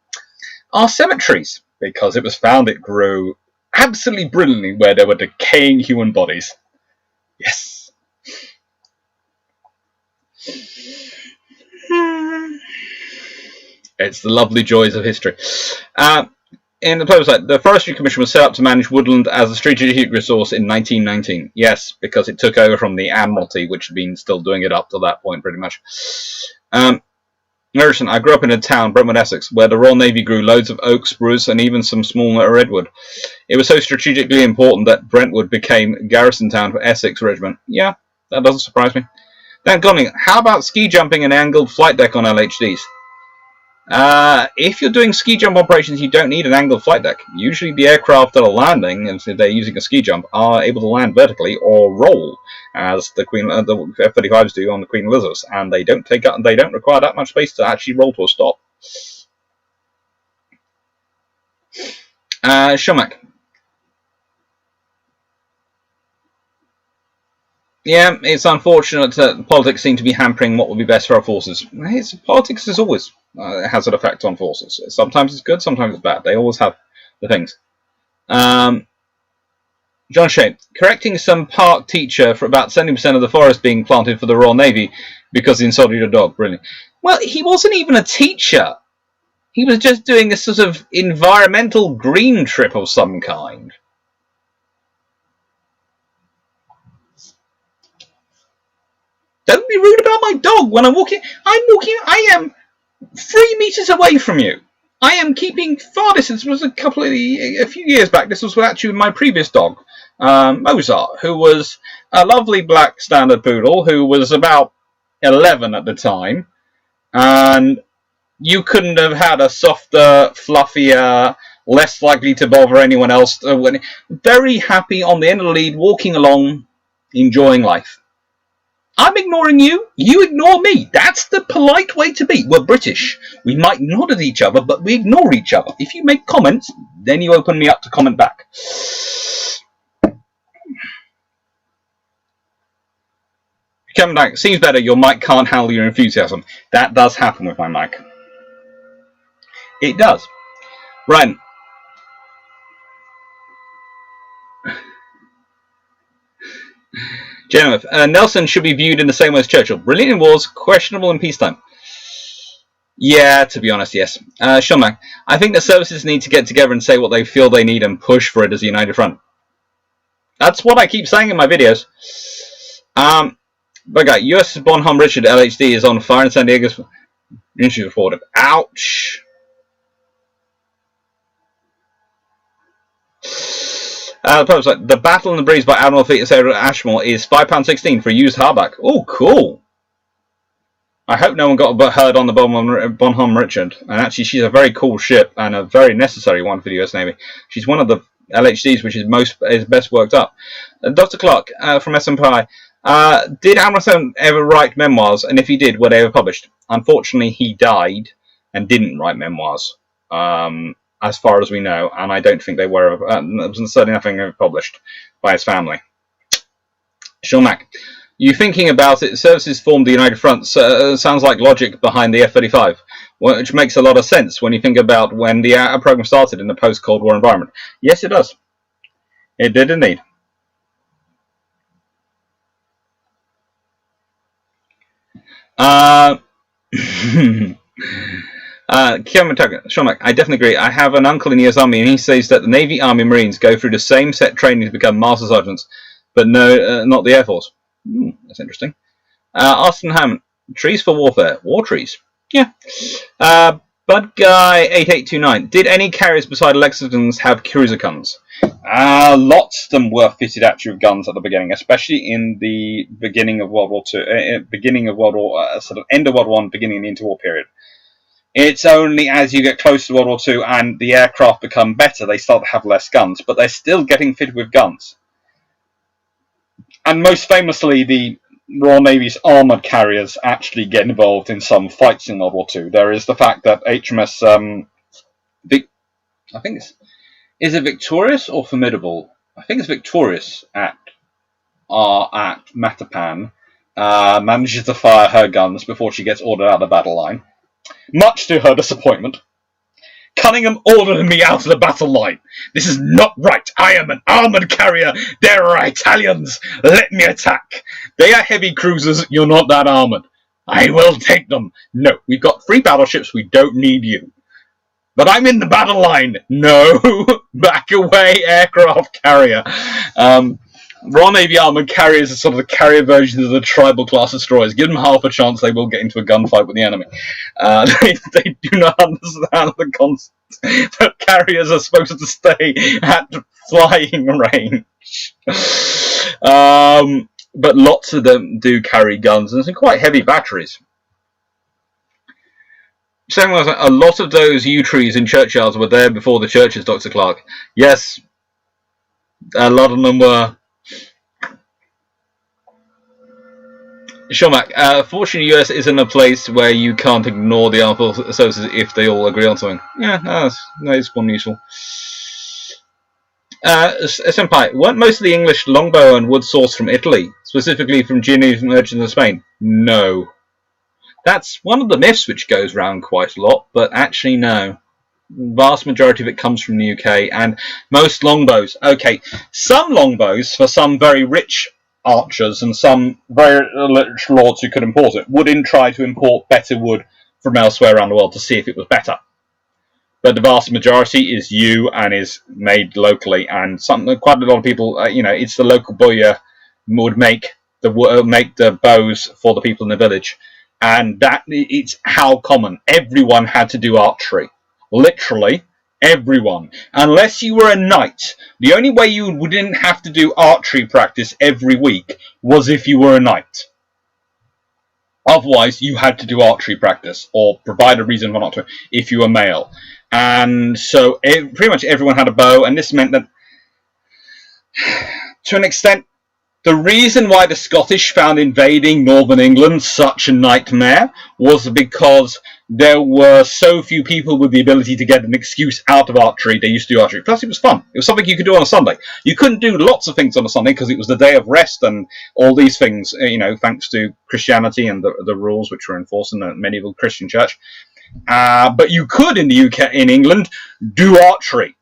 cemeteries, because it was found it grew absolutely brilliantly where there were decaying human bodies. Yes. It's the lovely joys of history. In the plebiscite, the Forestry Commission was set up to manage woodland as a strategic resource in 1919. Yes, because it took over from the Admiralty, which had been still doing it up to that point, pretty much. Harrison, I grew up in a town, Brentwood, Essex, where the Royal Navy grew loads of oak, spruce, and even some small redwood. It was so strategically important that Brentwood became garrison town for Essex Regiment. Yeah, that doesn't surprise me. Then Cunningham, how about ski jumping and angled flight deck on LHDs? If you're doing ski jump operations, you don't need an angled flight deck. Usually the aircraft that are landing, and if they're using a ski jump, are able to land vertically or roll, as the F-35s do on the Queen Elizabeth, and they don't require that much space to actually roll to a stop. Shomak. Yeah, it's unfortunate that politics seem to be hampering what would be best for our forces. Politics is always has an effect on forces. Sometimes it's good, sometimes it's bad. They always have the things. John Shea, correcting some park teacher for about 70% of the forest being planted for the Royal Navy because he insulted a dog. Brilliant. Well, he wasn't even a teacher. He was just doing a sort of environmental green trip of some kind. Don't be rude about my dog when I'm walking. I am 3 meters away from you. I am keeping far distance. It was a few years back. This was actually my previous dog, Mozart, who was a lovely black standard poodle who was about 11 at the time. And you couldn't have had a softer, fluffier, less likely to bother anyone else. Very happy on the end of the lead, walking along, enjoying life. I'm ignoring you, you ignore me. That's the polite way to be. We're British. We might nod at each other, but we ignore each other. If you make comments, then you open me up to comment back. Coming back, seems better. Your mic can't handle your enthusiasm. That does happen with my mic. It does. Right. Gentlemen, Nelson should be viewed in the same way as Churchill. Brilliant in wars, questionable in peacetime. Yeah, to be honest, yes. Sean, I think the services need to get together and say what they feel they need and push for it as a united front. That's what I keep saying in my videos. Okay, USS Bonhomme Richard LHD is on fire in San Diego's injury reported. Ouch. The Battle in the Breeze by Admiral Fleet at Ashmore is £5.16 for a used hardback. Oh, cool. I hope no one got hurt on the Bonhomme Richard. And actually, she's a very cool ship and a very necessary one for the US Navy. She's one of the LHDs which is best worked up. Dr. Clark from SMP. Did Admiral ever write memoirs? And if he did, were they ever published? Unfortunately, he died and didn't write memoirs, as far as we know. And I don't think they were. There was certainly nothing ever published by his family. Sean Mack. You thinking about it, services formed the United Front, sounds like logic behind the F-35, which makes a lot of sense when you think about when the program started in the post-Cold War environment. Yes, it does. It did indeed. Sean Mac, I definitely agree. I have an uncle in the US Army, and he says that the Navy, Army, Marines go through the same set training to become Master Sergeants, but no, not the Air Force. That's interesting. Austin Hammond, trees for warfare. War trees. Yeah. Bud Guy 8829. Did any carriers beside Lexingtons have cruiser guns? Lots of them were fitted actually with guns at the beginning, especially in the beginning of World War II, beginning of World War, sort of end of World War I, beginning of the interwar period. It's only as you get close to World War II and the aircraft become better, they start to have less guns, but they're still getting fitted with guns. And most famously, the Royal Navy's armoured carriers actually get involved in some fights in World War II. There is the fact that HMS, I think is it Victorious or Formidable? I think it's Victorious at Matapan, manages to fire her guns before she gets ordered out of the battle line. Much to her disappointment, Cunningham ordered me out of the battle line. This is not right. I am an armoured carrier. There are Italians. Let me attack. They are heavy cruisers. You're not that armoured. I will take them. No, we've got 3 battleships. We don't need you. But I'm in the battle line. No. Back away, aircraft carrier. Royal Navy armoured carriers are sort of the carrier versions of the tribal class destroyers. Give them half a chance, they will get into a gunfight with the enemy. They do not understand the concept that carriers are supposed to stay at flying range. But lots of them do carry guns, and some quite heavy batteries. A lot of those yew trees in churchyards were there before the churches, Dr. Clark. Yes, a lot of them were. Shomack, fortunately, US isn't a place where you can't ignore the armed services if they all agree on something. Yeah, that is one useful. Senpai, weren't most of the English longbow and wood sourced from Italy, specifically from Genoese merchants of Spain? No. That's one of the myths which goes around quite a lot, but actually no. Vast majority of it comes from the UK, and most longbows. Okay, some longbows for some very rich archers and some very rich lords who could import it would try to import better wood from elsewhere around the world to see if it was better. But the vast majority is yew and is made locally, and quite a lot of people, it's the local bowyer would make the bows for the people in the village, and it's how common. Everyone had to do archery, literally. Everyone. Unless you were a knight. The only way you didn't have to do archery practice every week was if you were a knight. Otherwise, you had to do archery practice or provide a reason for not to if you were male. And so pretty much everyone had a bow, and this meant that, to an extent, the reason why the Scottish found invading northern England such a nightmare was because there were so few people with the ability to get an excuse out of archery. They used to do archery. Plus, it was fun. It was something you could do on a Sunday. You couldn't do lots of things on a Sunday because it was the day of rest and all these things, thanks to Christianity and the rules which were enforced in the medieval Christian church. But you could, in the UK, in England, do archery.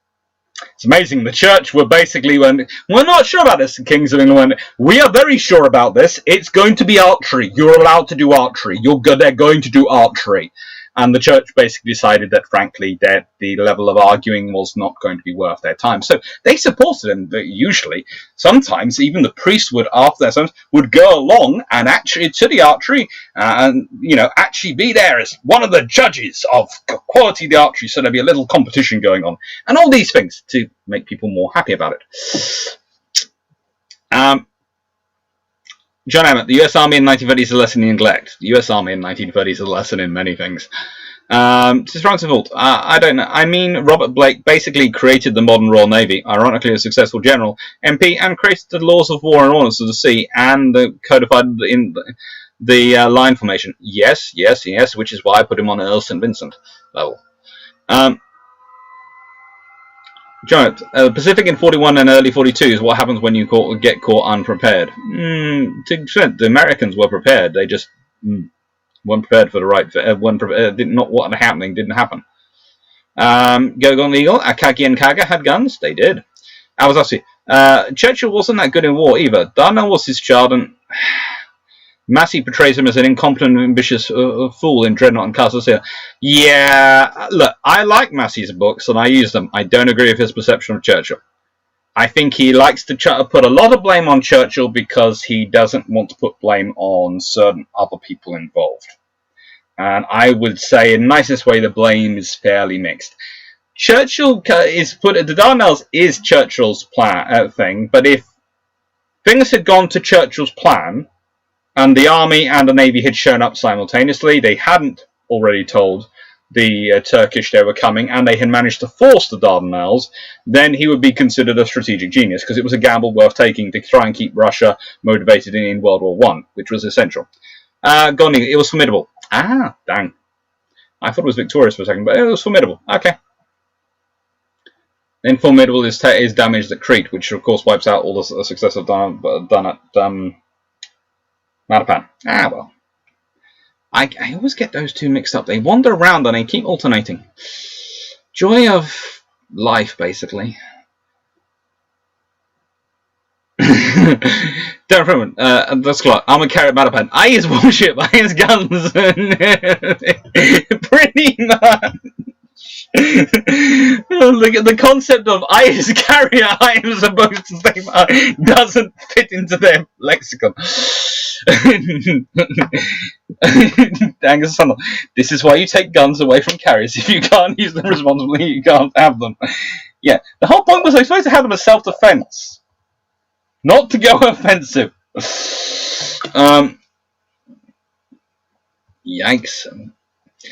It's amazing. The church were basically we're not sure about this. The Kings of England we are very sure about this. It's going to be archery. You're allowed to do archery. They're going to do archery. and the church basically decided that, frankly, that the level of arguing was not going to be worth their time. So they supported him, usually. Sometimes even the priest would, after their sermons, would go along and actually to the archery and, you know, actually be there as one of the judges of quality of the archery, so there'd be a little competition going on, and all these things to make people more happy about it. John Emmett, the US Army in 1930s is a lesson in neglect. The US Army in 1930s is a lesson in many things. This wrong fault. I don't know. I mean, Robert Blake basically created the modern Royal Navy, ironically a successful general, MP, and created the laws of war and ordnance of the sea, and codified in the line formation. Yes, which is why I put him on Earl St. Vincent level. John, Pacific in 41 and early 42 is what happens when you get caught unprepared. The Americans were prepared. They just weren't prepared for the right. Not what happening didn't happen. Gogon Eagle, Akagi and Kaga had guns. They did. Awazasi. Churchill wasn't that good in war either. Darnell was his child, and Massey portrays him as an incompetent, ambitious fool in Dreadnought and Castle Seal. Yeah, look, I like Massey's books and I use them. I don't agree with his perception of Churchill. I think he likes to put a lot of blame on Churchill because he doesn't want to put blame on certain other people involved. And I would say, in the nicest way, the blame is fairly mixed. Churchill is the Dardanelles is Churchill's plan thing, but if things had gone to Churchill's plan, and the army and the navy had shown up simultaneously, they hadn't already told the Turkish they were coming, and they had managed to force the Dardanelles, then he would be considered a strategic genius, because it was a gamble worth taking to try and keep Russia motivated in World War I, which was essential. Gonding, it was formidable. Ah, dang. I thought it was victorious for a second, but it was formidable. Okay. Then formidable is damaged at Crete, which of course wipes out all the success of done at Matapan. Ah, well. I always get those two mixed up. They wander around and they keep alternating. Joy of life, basically. Don't remember. That's Clark. I'm a carrot Matapan. I use warship. I use guns. Pretty much. The concept of I as a carrier, I am supposed to say doesn't fit into their lexicon. This is why you take guns away from carriers. If you can't use them responsibly, you can't have them. Yeah, the whole point was I was supposed to have them as self-defense, not to go offensive. Yikes.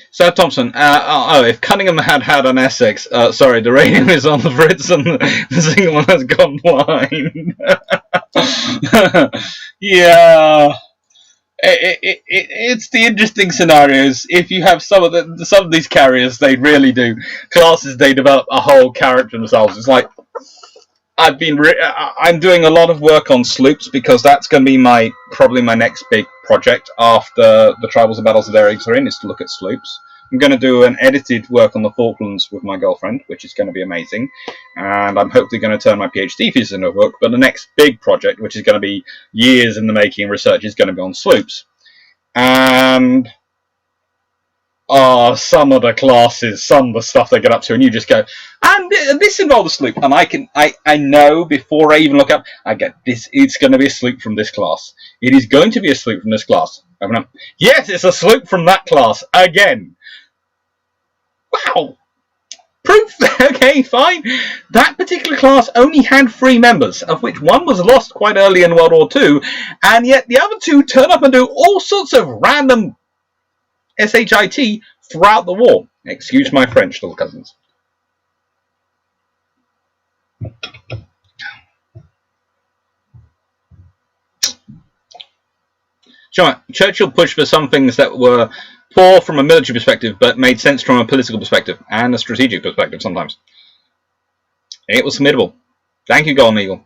Sir Thompson, if Cunningham had had an Essex, sorry, the radio is on the Fritz and the single one has gone blind. Yeah, it's the interesting scenarios. If you have some of these carriers, they really do. Classes, they develop a whole character themselves. It's like I'm doing a lot of work on sloops because that's going to be probably my next big project after the Tribals and Battles of the Areas are in, is to look at sloops. I'm going to do an edited work on the Falklands with my girlfriend, which is going to be amazing, and I'm hopefully going to turn my PhD thesis into a book. But the next big project, which is going to be years in the making research, is going to be on sloops. And some of the classes, some of the stuff they get up to, and you just go, and this involves a sloop, and I know before I even look up, I get this. It's going to be a sloop from this class. It is going to be a sloop from this class. Yes, it's a sloop from that class again. Wow. Proof. Okay, fine. That particular class only had 3 members, of which one was lost quite early in World War II, and yet the other 2 turn up and do all sorts of random SHIT throughout the war. Excuse my French, little cousins. Churchill pushed for some things that were poor from a military perspective, but made sense from a political perspective and a strategic perspective sometimes. It was formidable. Thank you, Golden Eagle.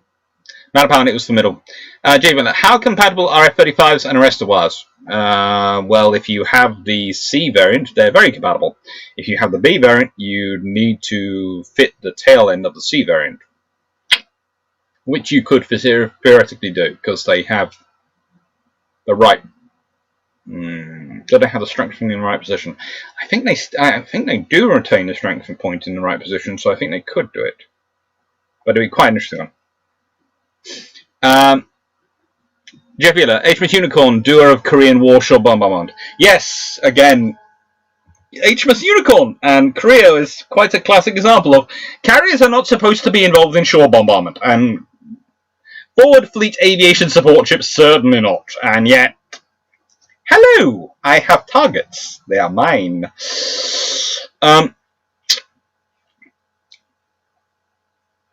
Matapan, it was formidable. Javen, how compatible are F-35s and arrestor wires? Well, if you have the C variant, they're very compatible. If you have the B variant, you need to fit the tail end of the C variant, which you could theoretically do, because they have the right Do they have the strengthening in the right position? I think they do retain the strengthening point in the right position, so I think they could do it. But it'd be quite an interesting one. Jeff Yealer, HMS Unicorn, doer of Korean War shore bombardment. Yes, again, HMS Unicorn and Korea is quite a classic example of carriers are not supposed to be involved in shore bombardment, and forward fleet aviation support ships certainly not, and yet. Hello! I have targets. They are mine. Darren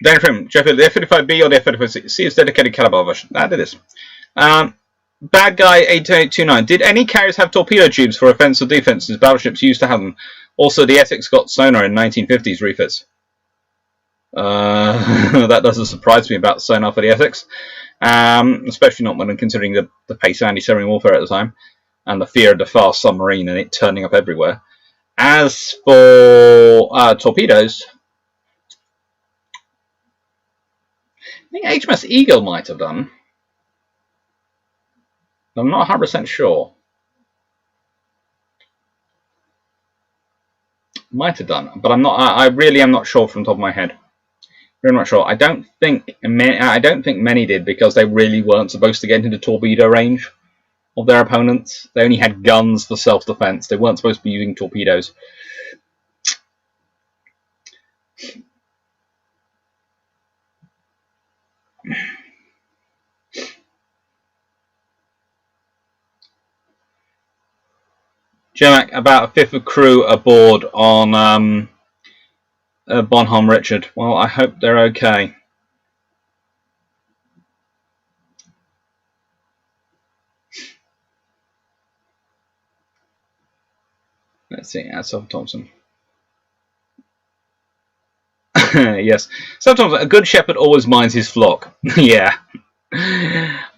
Trim, Sheffield, the F-35B or the F-35C is dedicated caliber version. That it is. Bad Guy 8829. Did any carriers have torpedo tubes for offensive defenses? Battleships used to have them. Also, the Essex got sonar in 1950s refits. That doesn't surprise me about sonar for the Essex. Especially not when considering the pace of anti-submarine warfare at the time. And the fear of the fast submarine and it turning up everywhere. As for torpedoes, I think HMS Eagle might have done. I'm not 100% sure. Might have done, but I'm not. I really am not sure from the top of my head. Very much sure. I don't think many did because they really weren't supposed to get into torpedo range of their opponents. They only had guns for self-defense. They weren't supposed to be using torpedoes. Jemac, about a fifth of crew aboard on Bonhomme Richard. Well, I hope they're okay. Let's see, Sam Thompson. Yes, sometimes a good shepherd always minds his flock. Yeah.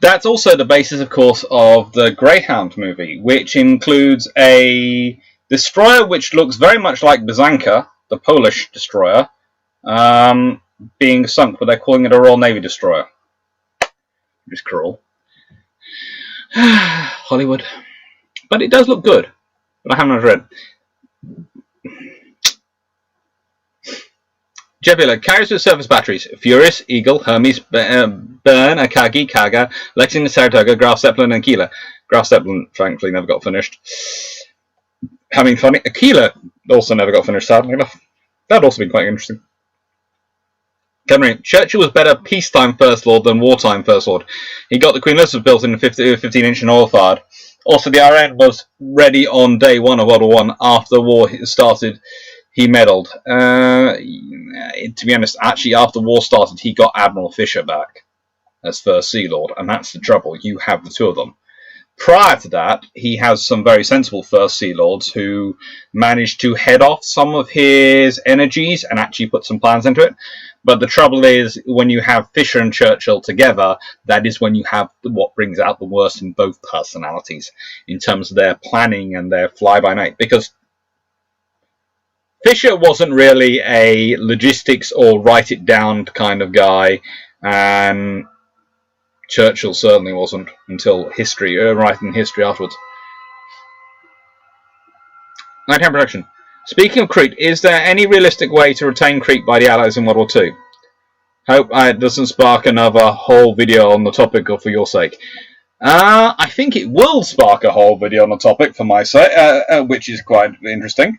That's also the basis, of course, of the Greyhound movie, which includes a destroyer which looks very much like Byzanka, the Polish destroyer, being sunk, but they're calling it a Royal Navy destroyer. Which is cruel. Hollywood. But it does look good. But I haven't read. Jebula, carriers with surface batteries. Furious, Eagle, Hermes, Bern, Akagi, Kaga, Lexington, Saratoga, Graf Zeppelin, and Keeler. Graf Zeppelin, frankly, never got finished. Having funny. Keeler also never got finished, sadly enough. That'd also be quite interesting. Cameron, Churchill was better peacetime First Lord than wartime First Lord. He got the Queen Elizabeth built in a 15-inch and oil-fired. Also, the RN was ready on day one of World War I. After the war started, he meddled. To be honest, actually, after the war started, he got Admiral Fisher back as First Sea Lord, and that's the trouble. You have the two of them. Prior to that, he has some very sensible First Sea Lords who managed to head off some of his energies and actually put some plans into it. But the trouble is, when you have Fisher and Churchill together, that is when you have what brings out the worst in both personalities in terms of their planning and their fly-by-night. Because Fisher wasn't really a logistics or write-it-down kind of guy, and Churchill certainly wasn't until history, writing history afterwards. Nighttime production. Speaking of Crete, is there any realistic way to retain Crete by the Allies in World War II? Hope it doesn't spark another whole video on the topic or for your sake. I think it will spark a whole video on the topic for my sake, which is quite interesting.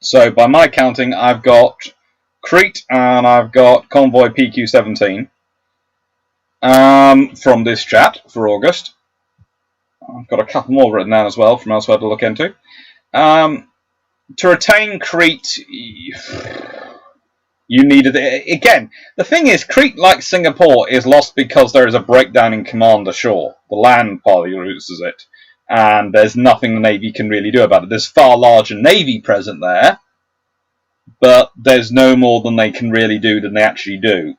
So by my counting, I've got Crete and I've got Convoy PQ-17 from this chat for August. I've got a couple more written down as well from elsewhere to look into. To retain Crete, you needed it. Again, the thing is, Crete, like Singapore, is lost because there is a breakdown in command ashore. The land party loses it, and there's nothing the Navy can really do about it. There's far larger Navy present there, but there's no more than they can really do than they actually do.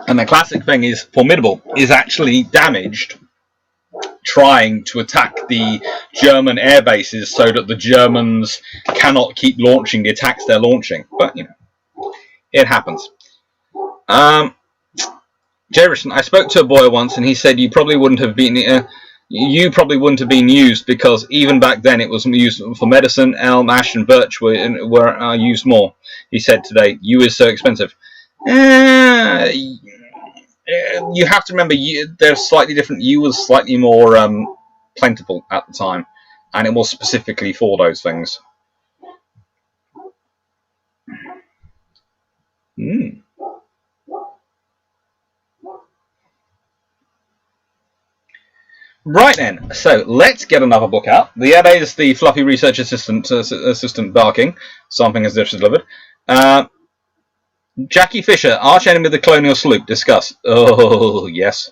And the classic thing is, Formidable is actually damaged trying to attack the German air bases so that the Germans cannot keep launching the attacks they're launching. But, you know, it happens. Jerison, I spoke to a boy once, and he said you probably wouldn't have been used because even back then it was used for medicine. Elm, ash, and birch were used more. He said today, yew is so expensive. You have to remember, they're slightly different. Yew was slightly more plentiful at the time, and it was specifically for those things. Right then, so let's get another book out. The other is the Fluffy Research Assistant barking. Something has just delivered. Jackie Fisher, arch enemy of the colonial sloop. Discuss. Oh, yes.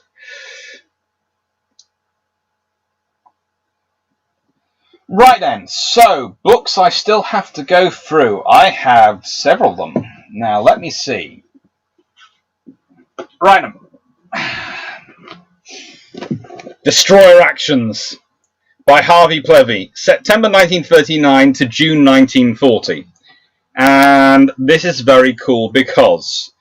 Right then, so books I still have to go through. I have several of them. Now, let me see. Right then. Destroyer Actions by Harvey Plevy, September 1939 to June 1940. And this is very cool because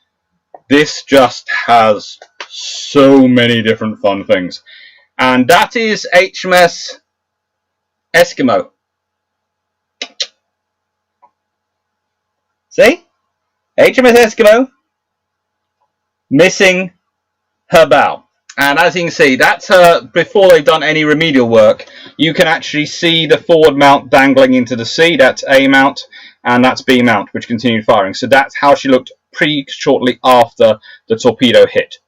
this just has so many different fun things. And that is HMS Eskimo. See? HMS Eskimo missing her bow. And as you can see, that's her, before they've done any remedial work, you can actually see the forward mount dangling into the sea. That's A mount, and that's B mount, which continued firing. So that's how she looked pretty shortly after the torpedo hit.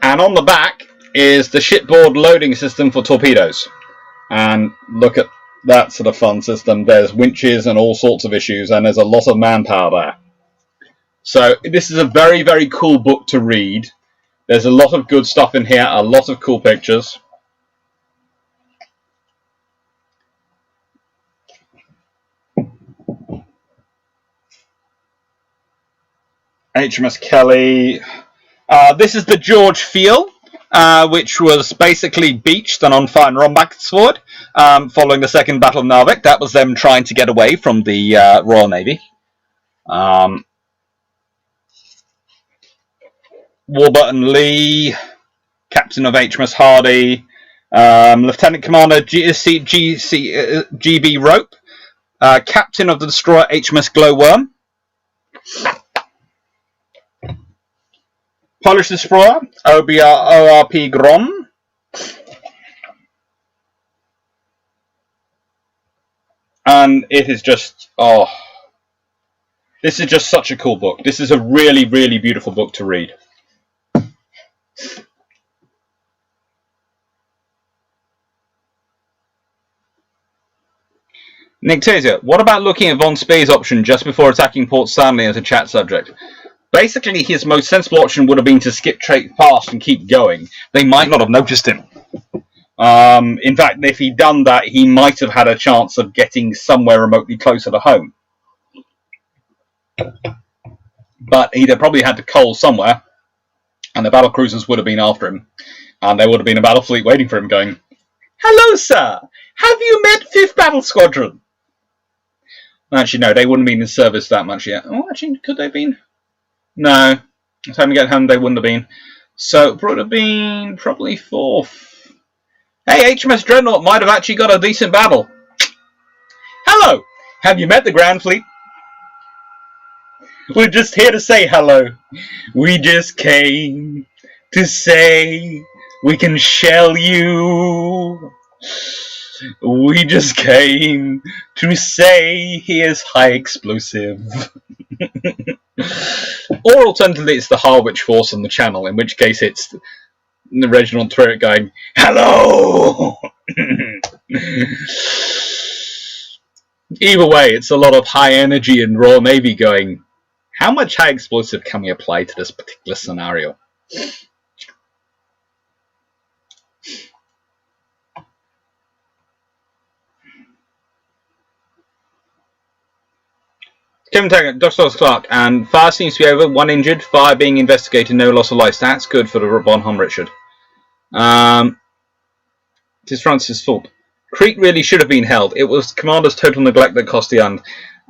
And on the back is the shipboard loading system for torpedoes. And look at that sort of fun system. There's winches and all sorts of issues, and there's a lot of manpower there. So this is a very, very cool book to read. There's a lot of good stuff in here, a lot of cool pictures. HMS Kelly. This is the George Field, which was basically beached and on fire in Rombaksford, following the Second Battle of Narvik. That was them trying to get away from the Royal Navy. Warburton Lee, Captain of HMS Hardy, Lieutenant Commander G.B. Rope, Captain of the destroyer HMS Glowworm, Polish destroyer ORP Grom, and it is just, oh, this is just such a cool book. This is a really, really beautiful book to read. Nick Taser, what about looking at Von Spee's option just before attacking Port Stanley as a chat subject? Basically, his most sensible option would have been to skip straight past and keep going. They might not have noticed him. In fact, if he'd done that, he might have had a chance of getting somewhere remotely closer to home. But he'd have probably had to coal somewhere, and the battle cruisers would have been after him. And there would have been a battle fleet waiting for him going, "Hello, sir! Have you met 5th Battle Squadron?" Actually, no, they wouldn't have been in service that much yet. Oh, actually, could they have been? No. By the time we get home, they wouldn't have been. So, it would have been probably 4th. Hey, HMS Dreadnought might have actually got a decent battle. Hello! Have you met the Grand Fleet? We're just here to say hello. We just came to say we can shell you. We just came to say here's high explosive. Or alternatively, it's the Harwich Force on the channel, in which case it's the Reginald Turret going, hello! Either way, it's a lot of high energy and Royal Navy going, how much high explosive can we apply to this particular scenario? Kevin Taggart, Dr. Clark, and fire seems to be over. 1 injured, fire being investigated, no loss of life. That's good for the Bonhomme Richard. It is Francis' fault. Crete really should have been held. It was Commander's total neglect that cost the end.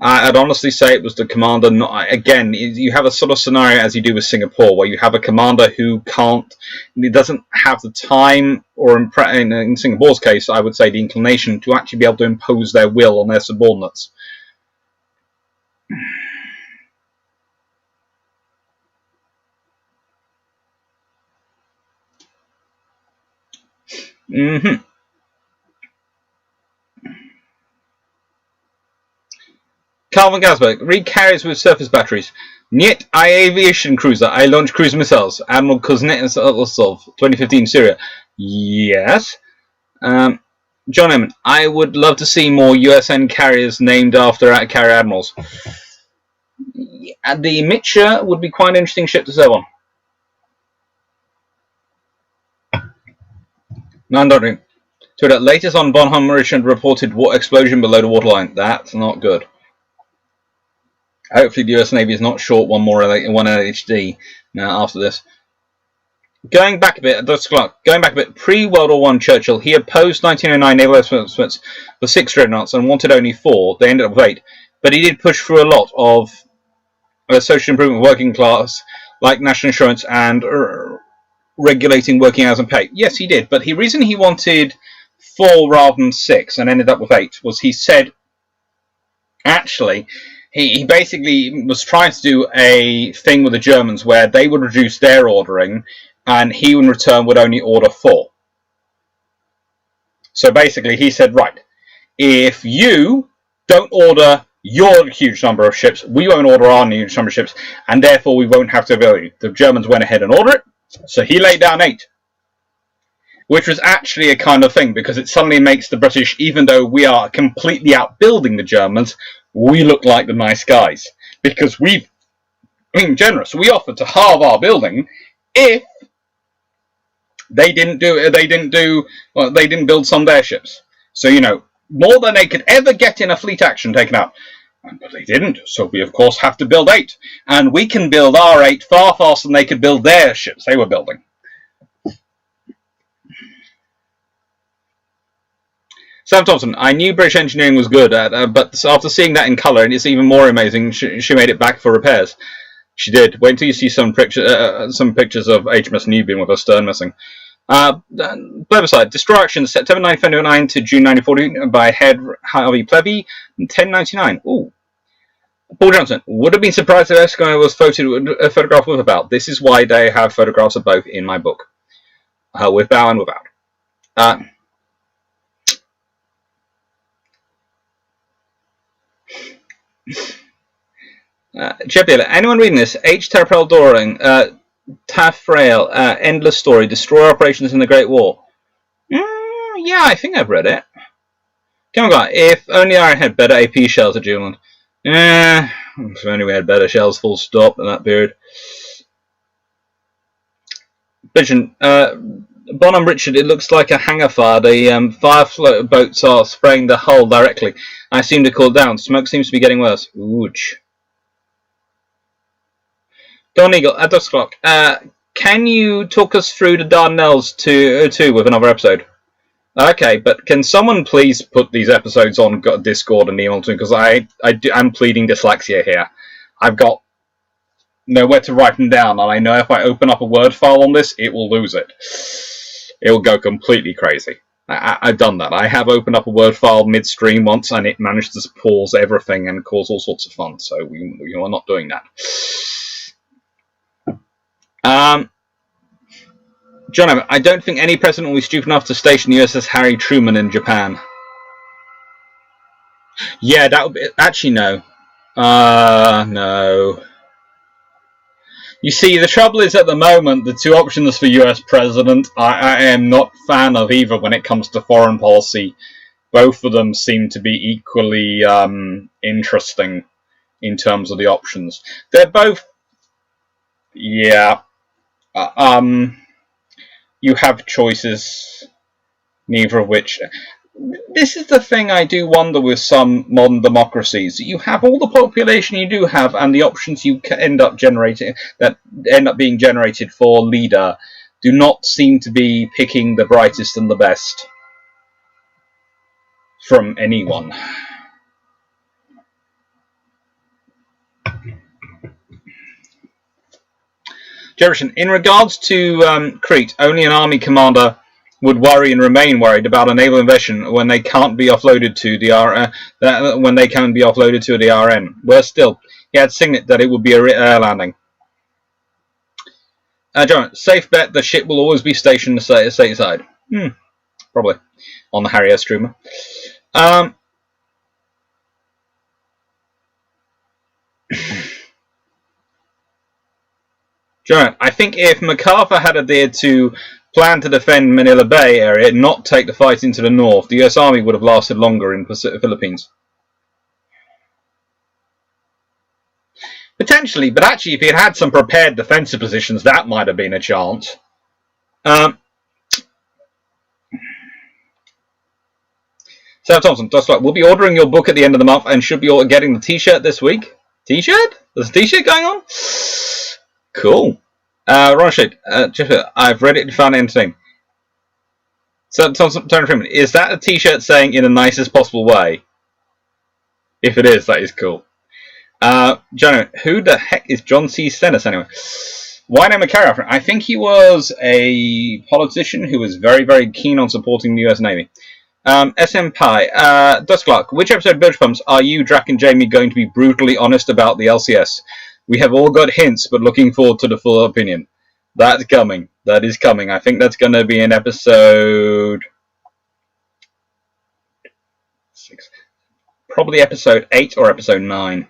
I'd honestly say it was the commander. Not, again, you have a sort of scenario as you do with Singapore, where you have a commander who doesn't have the time, or in Singapore's case, I would say the inclination to actually be able to impose their will on their subordinates. Calvin Gasberg, read carriers with surface batteries. Niet, I aviation cruiser. I launch cruise missiles. Admiral Kuznetsov, 2015 Syria. Yes. John Emmett, I would love to see more USN carriers named after carrier admirals. The Mitcher would be quite an interesting ship to serve on. Nandori. Twitter, latest on Bonham Richard reported explosion below the waterline. That's not good. Hopefully the US Navy is not short one LHD now after this. Going back a bit, pre-World War I Churchill, he opposed 1909 naval estimates for 6 dreadnoughts and wanted only 4. They ended up with 8. But he did push through a lot of social improvement working class, like national insurance and regulating working hours and pay. Yes, he did. But the reason he wanted 4 rather than 6 and ended up with 8 was he said, actually, he basically was trying to do a thing with the Germans where they would reduce their ordering and he in return would only order 4. So basically he said, right, if you don't order your huge number of ships, we won't order our huge number of ships, and therefore we won't have to build you. The Germans went ahead and ordered it, so he laid down 8. Which was actually a kind of thing, because it suddenly makes the British, even though we are completely outbuilding the Germans, we look like the nice guys. Because we've been generous. We offered to halve our building if they didn't build some of their ships. So, you know, more than they could ever get in a fleet action taken out. But they didn't, so we of course have to build 8. And we can build our 8 far faster than they could build their ships they were building. Sam Thompson, I knew British engineering was good, but after seeing that in colour, and it's even more amazing, she made it back for repairs. She did. Wait until you see some pictures of HMS Nubian with her stern missing. Plebiscite, Destroyer Action, September 1959 to June 1940 by Head Harvey Plevy, 1099. Ooh. Paul Johnson, would have been surprised if Esquire was photographed with a bow. This is why they have photographs of both in my book. With bow and without. Anyone reading this? H. Terrapel Doring, Taffrail, Endless Story, Destroyer Operations in the Great War. Yeah, I think I've read it. Come on, guy. If only I had better AP shells at Juland. If only we had better shells, full stop, in that period. Vision. Bonham Richard, it looks like a hangar fire. The fire float boats are spraying the hull directly. I seem to cool down. Smoke seems to be getting worse. Ouch. Don Eagle, at dusk clock. Can you talk us through the Dardanelles too with another episode? Okay, but can someone please put these episodes on Discord and email to me, because I'm pleading dyslexia here. I've got nowhere to write them down, and I know if I open up a Word file on this, it will lose it. It will go completely crazy. I've done that. I have opened up a Word file midstream once, and it managed to pause everything and cause all sorts of fun, so we are not doing that. John, I don't think any president will be stupid enough to station the USS Harry Truman in Japan. Yeah, that would be... Actually, no. No. You see, the trouble is, at the moment, the 2 options for US president, I am not a fan of either when it comes to foreign policy. Both of them seem to be equally interesting in terms of the options. They're both... Yeah. You have choices, neither of which... This is the thing I do wonder with some modern democracies. You have all the population you do have, and the options you end up generating, that end up being generated for leader, do not seem to be picking the brightest and the best from anyone. Jefferson, in regards to Crete, only an army commander would worry and remain worried about a naval invasion when they can't be offloaded to the RN. Worse still, he had signet that it would be a air landing. John, safe bet the ship will always be stationed stateside. Probably on the Harrier streamer. John, I think if MacArthur had adhered to plan to defend Manila Bay area, not take the fight into the north, the US Army would have lasted longer in the Philippines. Potentially, but actually if he had some prepared defensive positions, that might have been a chance. Sarah Thompson, we'll be ordering your book at the end of the month and should be getting the t-shirt this week. T-shirt? There's a t-shirt going on? Cool. Ron Shade, I've read it and found it entertaining. So, Tony Freeman, is that a t-shirt saying in the nicest possible way? If it is, that is cool. John, who the heck is John C. Stennis anyway? Why no McCart? I think he was a politician who was very, very keen on supporting the US Navy. SM Pie, Dust Clark, which episode of Bilge Pumps are you, Drac, and Jamie going to be brutally honest about the LCS? We have all got hints, but looking forward to the full opinion. That's coming. That is coming. I think that's going to be in episode 6. Probably episode 8 or episode 9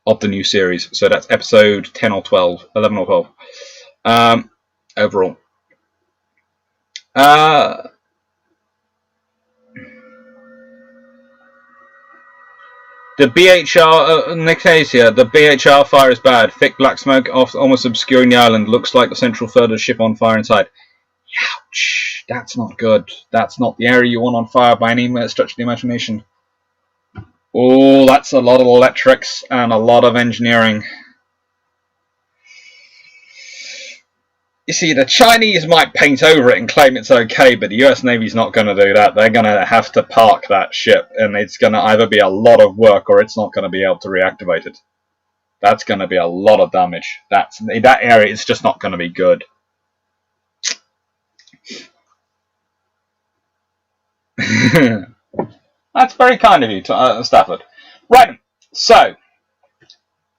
of the new series. So that's episode 10 or 12. 11 or 12. Overall. The BHR, Nicasia, the BHR fire is bad. Thick black smoke almost obscuring the island. Looks like the central third of the ship on fire inside. Ouch. That's not good. That's not the area you want on fire by any stretch of the imagination. Oh, that's a lot of electrics and a lot of engineering. You see, the Chinese might paint over it and claim it's okay, but the US Navy's not going to do that. They're going to have to park that ship, and it's going to either be a lot of work or it's not going to be able to reactivate it. That's going to be a lot of damage. That area is just not going to be good. That's very kind of you, Stafford. Right, so,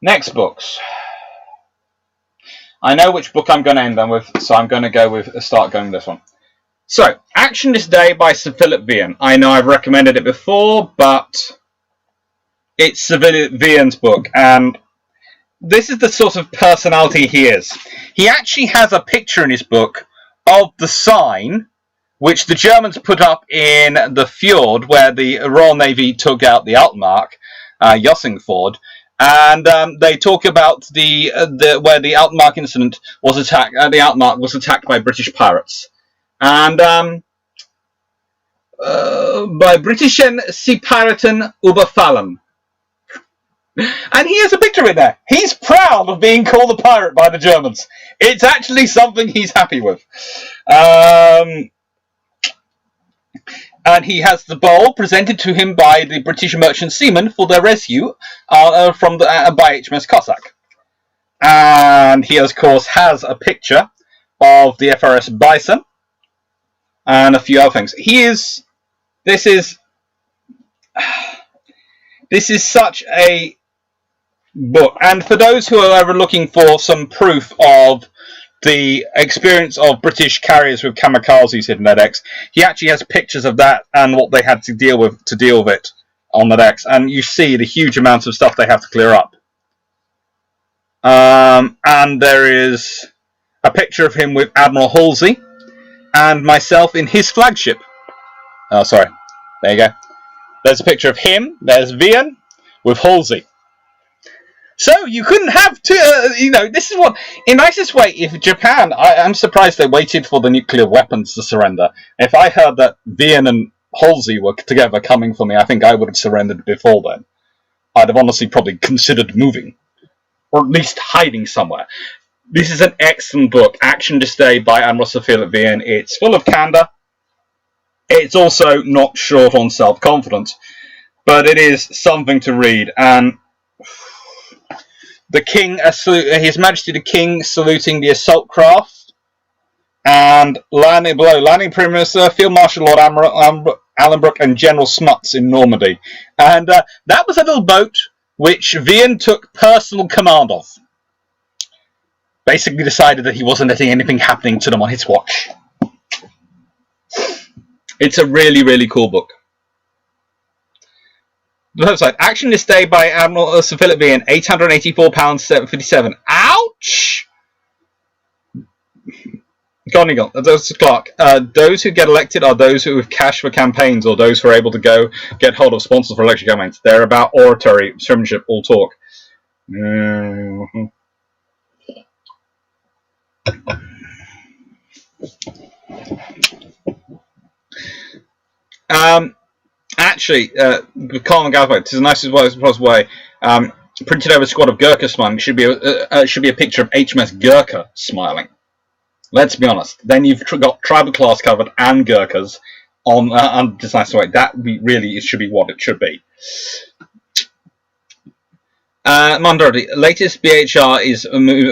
next books. I know which book I'm going to end on with, so I'm going to start going with this one. So, Action This Day by Sir Philip Vian. I know I've recommended it before, but it's Sir Philip Vian's book, and this is the sort of personality he is. He actually has a picture in his book of the sign which the Germans put up in the fjord where the Royal Navy took out the Altmark, Jossingford. And they talk about where the Altmark incident was attacked. The Altmark was attacked by British pirates, and by Britischen Seepiraten Überfallen. And he has a picture in there. He's proud of being called a pirate by the Germans. It's actually something he's happy with. And he has the bowl presented to him by the British merchant seamen for their rescue by HMS Cossack. And he, of course, has a picture of the FRS Bison and a few other things. This is such a book. And for those who are ever looking for some proof of the experience of British carriers with kamikazes hidden in their decks, he actually has pictures of that and what they had to deal with it on the decks, and you see the huge amounts of stuff they have to clear up. And there is a picture of him with Admiral Halsey and myself in his flagship. Oh, sorry. There you go. There's a picture of him. There's Vian with Halsey. So you couldn't have two, this is what, in nicest way, if Japan, I'm surprised they waited for the nuclear weapons to surrender. If I heard that Vian and Halsey were together coming for me, I think I would have surrendered before then. I'd have honestly probably considered moving, or at least hiding somewhere. This is an excellent book, Action This Day by Admiral Sir Philip Vian. It's full of candour. It's also not short on self-confidence, but it is something to read, and the King, His Majesty the King saluting the assault craft, and landing below, landing Prime Minister, Field Marshal Lord Alanbrooke, and General Smuts in Normandy. And that was a little boat which Vian took personal command of. Basically decided that he wasn't letting anything happening to them on his watch. It's a really, really cool book. The website, action this day by Admiral Sir Philip Vian, £884.57. Ouch! Cunningham, those Clark. Those who get elected are those who have cash for campaigns, or those who are able to go get hold of sponsors for election campaigns. They're about oratory, showmanship, all talk. Actually, Colin Galway, it is the nicest possible way. Printed over a squad of Gurkha smiling should be a picture of HMS Gurkha smiling. Let's be honest. Then you've got tribal class covered and Gurkhas on this nice way. That really should be what it should be. Mondority, latest BHR is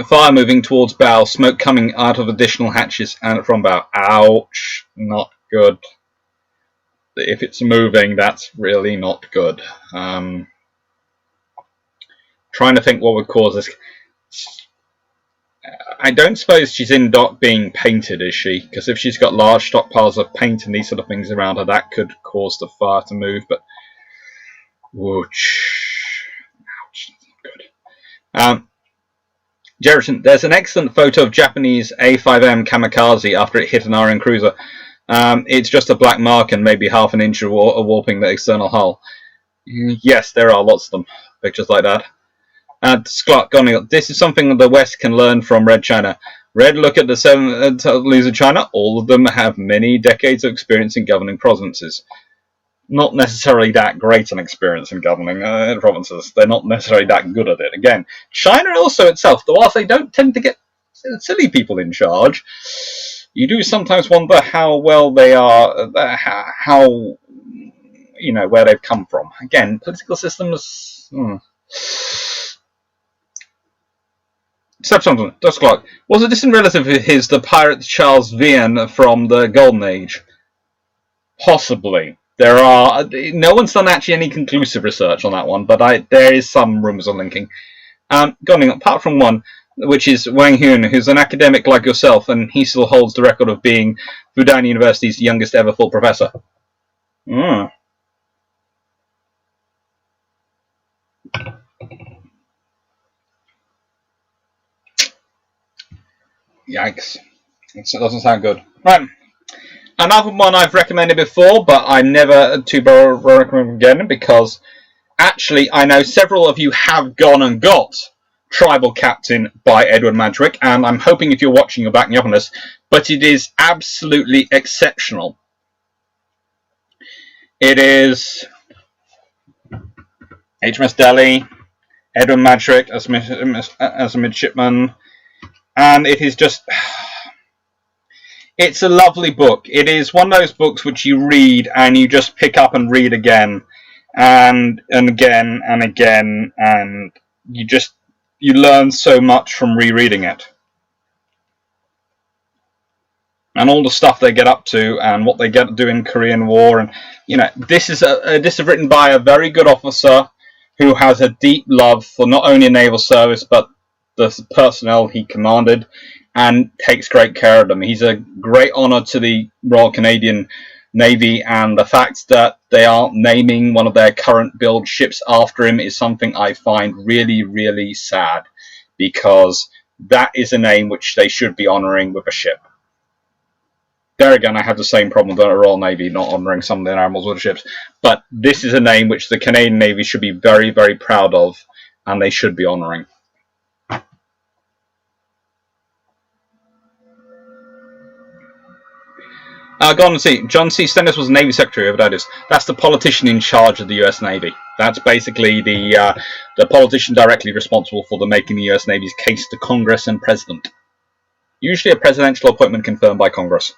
fire moving towards bow, smoke coming out of additional hatches and from bow. Ouch, not good. If it's moving, that's really not good. Trying to think what would cause this. I don't suppose she's in dock being painted, is she? Because if she's got large stockpiles of paint and these sort of things around her, that could cause the fire to move. But whoosh. Ouch, that's not good. Jerison, there's an excellent photo of Japanese A5M kamikaze after it hit an RN cruiser. It's just a black mark and maybe half an inch of warping the external hull. Yes, there are lots of them. Pictures like that. Scott Gonigal, this is something the West can learn from Red China. Red, look at the 7 leaders of China. All of them have many decades of experience in governing provinces. Not necessarily that great an experience in governing provinces. They're not necessarily that good at it. Again, China also itself, whilst they don't tend to get silly people in charge, you do sometimes wonder how well they are, how, you know, where they've come from. Again, political systems. Something. Dust Clark. Was a distant relative of his the pirate Charles Vian from the Golden Age? Possibly. There are. No one's done actually any conclusive research on that one, but there is some rumours of linking. Going apart from one, which is Wang Hun, who's an academic like yourself, and he still holds the record of being Fudan University's youngest ever full professor. Yikes. It doesn't sound good. Right. Another one I've recommended before, but I never recommend again, because actually I know several of you have gone and got Tribal Captain by Edward Madgwick, and I'm hoping if you're watching you'll back me up on this, but it is absolutely exceptional. It is HMS Delhi, Edward Madgwick as a midshipman, and it is just, it's a lovely book. It is one of those books which you read and you just pick up and read again and again and again, and you learn so much from rereading it. And all the stuff they get up to and what they get to do in Korean War, and you know, this is written by a very good officer who has a deep love for not only naval service but the personnel he commanded, and takes great care of them. He's a great honour to the Royal Canadian Navy, and the fact that they aren't naming one of their current build ships after him is something I find really, really sad, because that is a name which they should be honouring with a ship. There again, I have the same problem with the Royal Navy not honouring some of their admirals with ships, but this is a name which the Canadian Navy should be very, very proud of, and they should be honouring. Go on and see. John C. Stennis was Navy Secretary of Odyssey. That's the politician in charge of the U.S. Navy. That's basically the politician directly responsible for making the U.S. Navy's case to Congress and President. Usually a presidential appointment confirmed by Congress.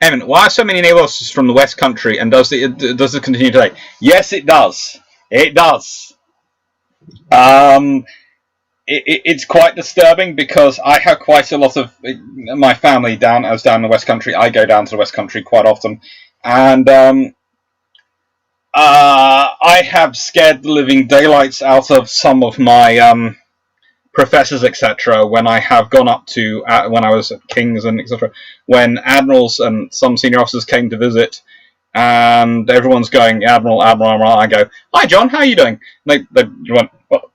Evan, why are so many naval officers from the West Country, and does it continue today? Yes, it does. It does. It's quite disturbing because I have quite a lot of my family down in the West Country. I go down to the West Country quite often, and I have scared the living daylights out of some of my professors, etc., when I have gone up to, when I was at King's and etc., when admirals and some senior officers came to visit, and everyone's going, Admiral, Admiral, Admiral, I go, hi John, how are you doing? And they went, well,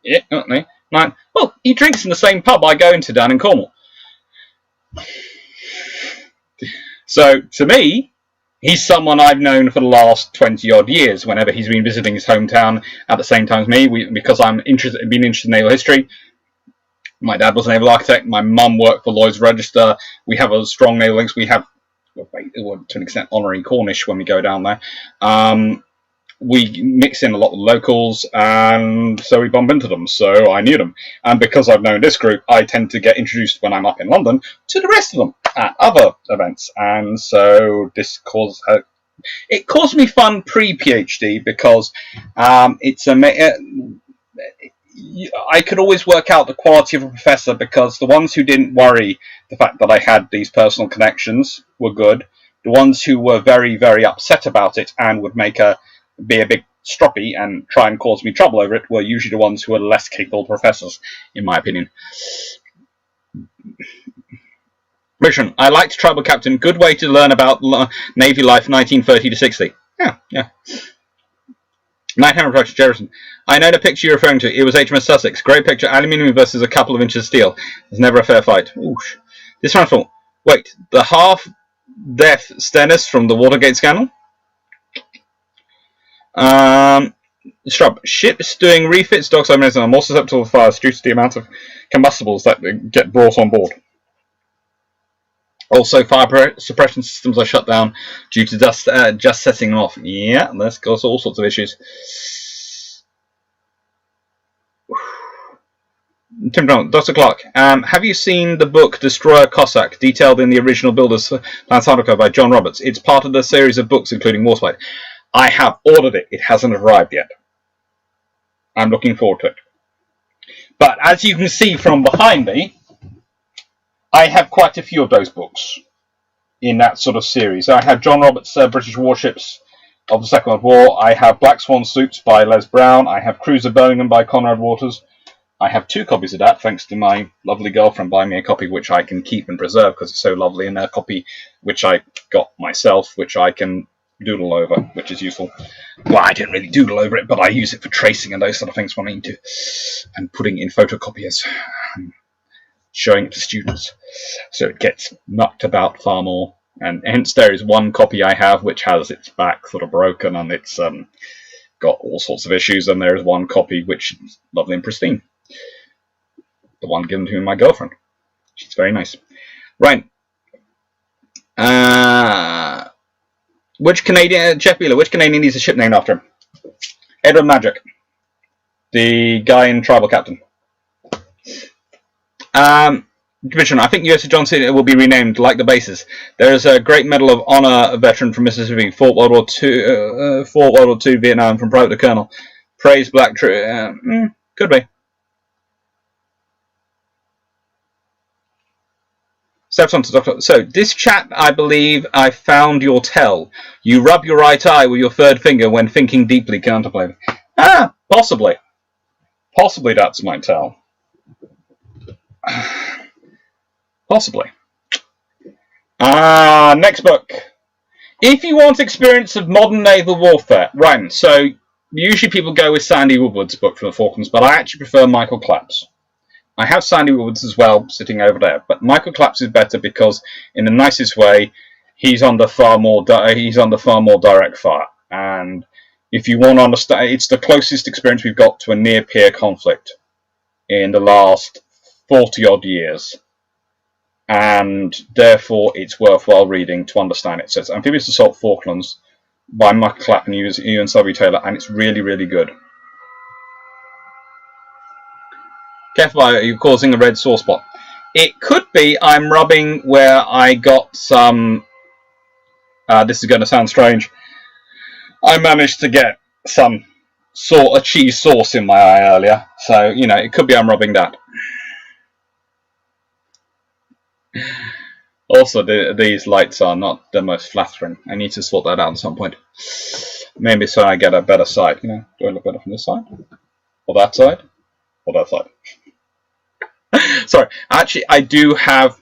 yeah, not me. Like, well, he drinks in the same pub I go into down in Cornwall. So, to me, he's someone I've known for the last 20-odd years, whenever he's been visiting his hometown at the same time as me, because I'm been interested in naval history. My dad was a naval architect, my mum worked for Lloyd's Register, we have a strong naval links, we have, to an extent, honorary Cornish when we go down there. We mix in a lot of locals, and so we bump into them, so I knew them. And because I've known this group, I tend to get introduced when I'm up in London to the rest of them at other events, and so this caused it caused me fun pre-PhD, because I could always work out the quality of a professor, because the ones who didn't worry the fact that I had these personal connections were good. The ones who were very, very upset about it and would be a big stroppy and try and cause me trouble over it were usually the ones who were less capable professors, in my opinion. Mission. I liked Tribal Captain. Good way to learn about Navy life 1930 to 60. Yeah. Night Hammer Production, Jefferson. I know the picture you're referring to. It was HMS Sussex. Great picture. Aluminium versus a couple of inches of steel. There's never a fair fight. Oosh. This one's full. Wait, the half-death Stennis from the Watergate scandal? Shrub. Ships doing refits, docks are more susceptible to fires due to the amount of combustibles that get brought on board. Also, fire suppression systems are shut down due to just setting them off. Yeah, that's caused all sorts of issues. Tim Brown, Dr. Clark, have you seen the book Destroyer Cossack, detailed in the original Builder's Plans article by John Roberts? It's part of the series of books, including Warspite. I have ordered it. It hasn't arrived yet. I'm looking forward to it. But as you can see from behind me, I have quite a few of those books in that sort of series. I have John Roberts' British Warships of the Second World War. I have Black Swan Suits by Les Brown. I have Cruiser Birmingham by Conrad Waters. I have 2 copies of that, thanks to my lovely girlfriend buying me a copy which I can keep and preserve because it's so lovely, and a copy which I got myself, which I can doodle over, which is useful. Well, I didn't really doodle over it, but I use it for tracing and those sort of things when I need to, and putting in photocopiers, showing it to students, so it gets mucked about far more. And hence there is one copy I have which has its back sort of broken and it's got all sorts of issues, and there is one copy which is lovely and pristine. The one given to my girlfriend. She's very nice. Right. Which Canadian, Jeff Beeler, which Canadian needs a ship named after him? Edward Madgwick, the guy in Tribal Captain. Commissioner, I think USS Johnson will be renamed like the bases. There is a great Medal of Honor veteran from Mississippi, fought World War II, Vietnam, from private to colonel. Praise Black True. Could be. Steps on to Dr. So, this chap, I believe, I found your tell. You rub your right eye with your third finger when thinking deeply contemplating. Possibly. Possibly that's my tell. Possibly. Next book. If you want experience of modern naval warfare, right, so usually people go with Sandy Woodward's book from the Falklands, but I actually prefer Michael Clapp's. I have Sandy Woodward's as well, sitting over there, but Michael Clapp's is better because, in the nicest way, he's under far more direct fire. And if you want to understand, it's the closest experience we've got to a near-peer conflict in the last 40-odd years. And therefore, it's worthwhile reading to understand it. So it's Amphibious Assault Falklands by Michael Clapp and Ewan Selby Taylor, and it's really, really good. Careful, are you causing a red sore spot? It could be I'm rubbing where I got some This is going to sound strange. I managed to get some sort of cheese sauce in my eye earlier, so, you know, it could be I'm robbing Dad. Also, these lights are not the most flattering. I need to sort that out at some point. Maybe so I get a better side. You know, do I look better from this side? Or that side? Or that side? Sorry, actually, I do have...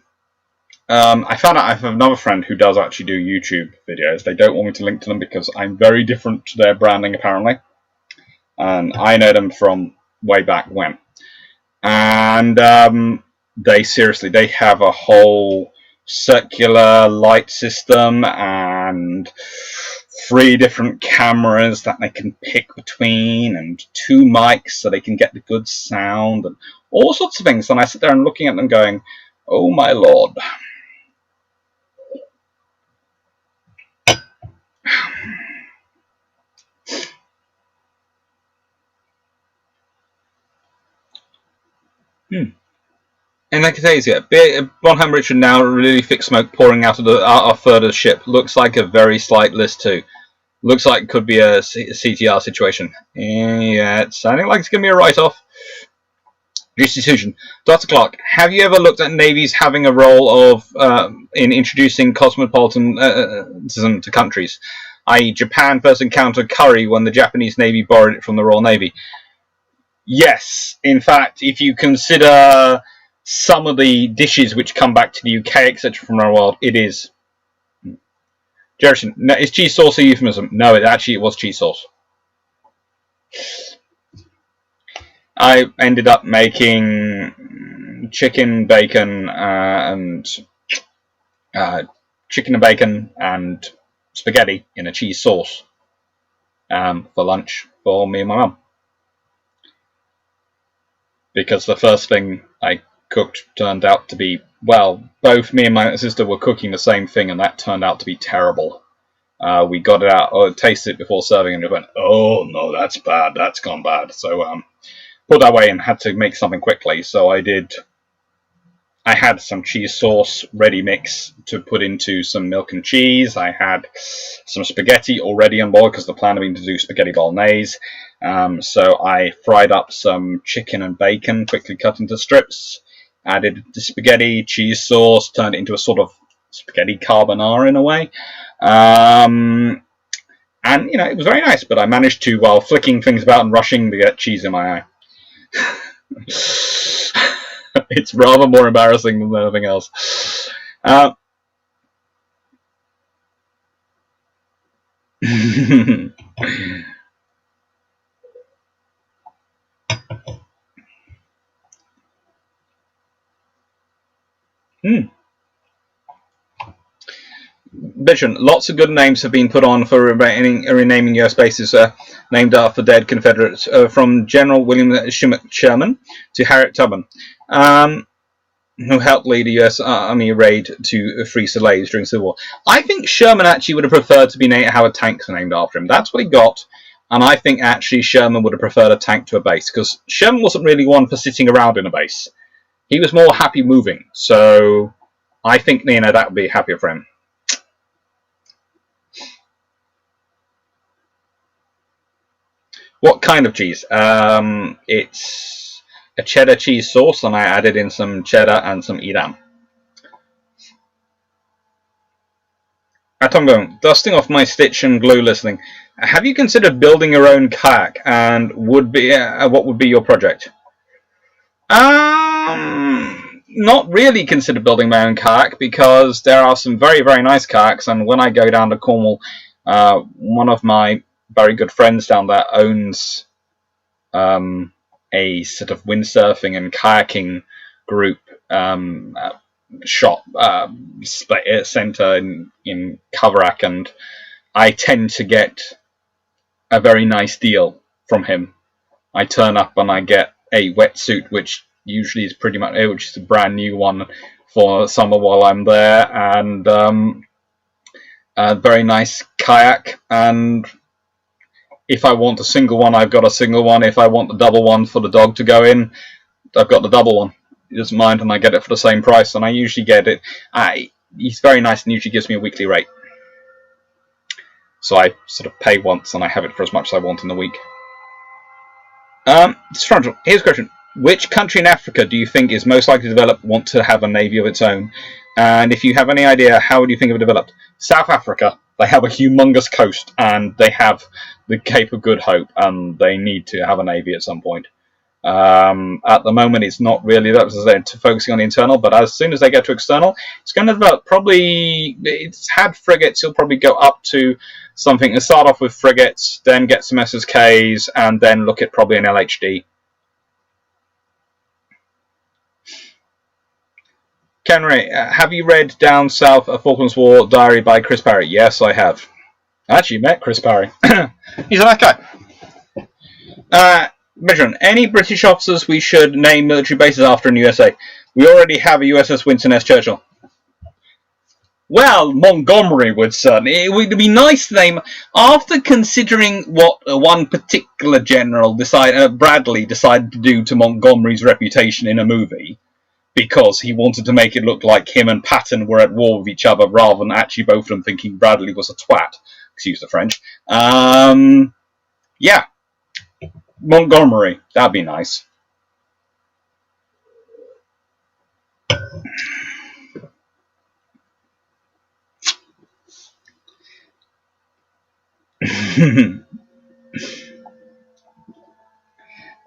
I found out I have another friend who does actually do YouTube videos. They don't want me to link to them because I'm very different to their branding, apparently. And I know them from way back when. And they have a whole circular light system and 3 different cameras that they can pick between and 2 mics so they can get the good sound and all sorts of things. And I sit there and looking at them going, oh my lord. And like I say, Bonham Richard now really thick smoke pouring out of our further ship. Looks like a very slight list too. Looks like it could be a CTR situation. Yeah, it's sounding like it's going to be a write-off. Decision. Dr. Clark, have you ever looked at navies having a role of in introducing cosmopolitanism to countries? I.e. Japan first encountered curry when the Japanese Navy borrowed it from the Royal Navy. Yes, in fact, if you consider some of the dishes which come back to the UK, etc., from our world, it is. Jerison, is cheese sauce a euphemism? No, it was cheese sauce. I ended up making chicken, bacon, and spaghetti in a cheese sauce for lunch for me and my mum. Because the first thing I cooked turned out to be, well, both me and my sister were cooking the same thing, and that turned out to be terrible. We got it out, or tasted it before serving, and it went, oh no, that's bad, that's gone bad. So put that away and had to make something quickly. So I had some cheese sauce ready mix to put into some milk and cheese. I had some spaghetti already on board because the plan had been to do spaghetti bolognese. So I fried up some chicken and bacon, quickly cut into strips, added the spaghetti, cheese sauce, turned it into a sort of spaghetti carbonara in a way. And, you know, it was very nice, but I managed to, while flicking things about and rushing, to get cheese in my eye. It's rather more embarrassing than anything else. Vision. Lots of good names have been put on for renaming US bases named after dead Confederates, from General William Sherman to Harriet Tubman, who helped lead a US Army raid to free slaves during the Civil War. I think Sherman actually would have preferred to be named, have a tank named after him. That's what he got, and I think actually Sherman would have preferred a tank to a base, because Sherman wasn't really one for sitting around in a base. He was more happy moving, so I think, you know, that would be happier for him. What kind of cheese? It's a cheddar cheese sauce, and I added in some cheddar and some Edam. Atombo, dusting off my stitch and glue listening. Have you considered building your own kayak, and what would be your project? Not really considered building my own kayak, because there are some very, very nice kayaks, and when I go down to Cornwall, one of my very good friends down there owns a sort of windsurfing and kayaking group shop centre in Coverack, and I tend to get a very nice deal from him. I turn up and I get a wetsuit, which usually is pretty much, which is a brand new one for summer while I'm there, and a very nice kayak, and if I want a single one, I've got a single one. If I want the double one for the dog to go in, I've got the double one. He doesn't mind, and I get it for the same price, and I usually get it. He's very nice and usually gives me a weekly rate. So I sort of pay once and I have it for as much as I want in the week. Here's a question. Which country in Africa do you think is most likely to develop, want to have a navy of its own? And if you have any idea, how would you think of it developed? South Africa. They have a humongous coast and they have the Cape of Good Hope, and they need to have a navy at some point. At the moment, it's not really that, they're focusing on the internal, but as soon as they get to external, it's going to develop. Probably, it's had frigates, it'll probably go up to something. It'll start off with frigates, then get some SSKs, and then look at probably an LHD. Kenry, have you read Down South, A Falklands War Diary by Chris Parry? Yes, I have. I actually met Chris Parry. He's a nice guy. Measuring, any British officers we should name military bases after in the USA? We already have a USS Winston S. Churchill. Well, Montgomery would certainly. It would be nice to name, after considering what one particular general, Bradley, decided to do to Montgomery's reputation in a movie, because he wanted to make it look like him and Patton were at war with each other, rather than actually both of them thinking Bradley was a twat. Excuse the French. Yeah. Montgomery. That'd be nice.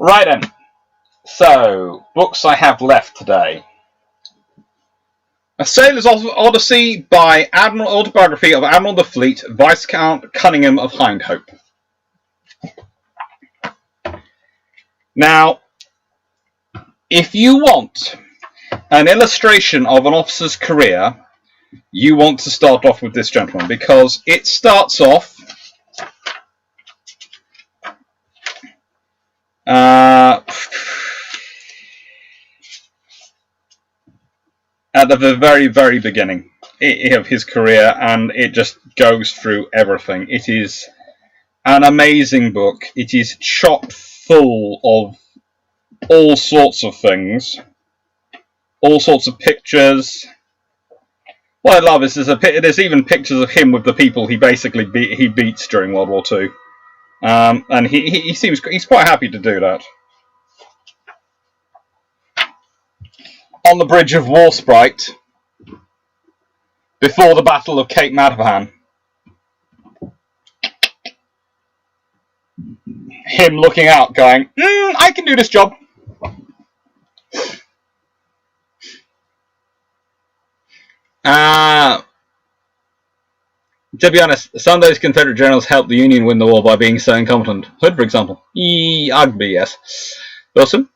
Right then. So, books I have left today. A Sailor's Odyssey by Admiral, autobiography of Admiral of the Fleet, Viscount Cunningham of Hyndhope. Now, if you want an illustration of an officer's career, you want to start off with this gentleman, because it starts off at the very, very beginning of his career, and it just goes through everything. It is an amazing book. It is chock full of all sorts of things, all sorts of pictures. What I love is there's even pictures of him with the people he basically beats during World War II, and he's quite happy to do that. On the bridge of Warsprite, before the Battle of Cape Madhavan, him looking out, going, "I can do this job." To be honest, some of those Confederate generals helped the Union win the war by being so incompetent. Hood, for example. Ugly, yes. Wilson.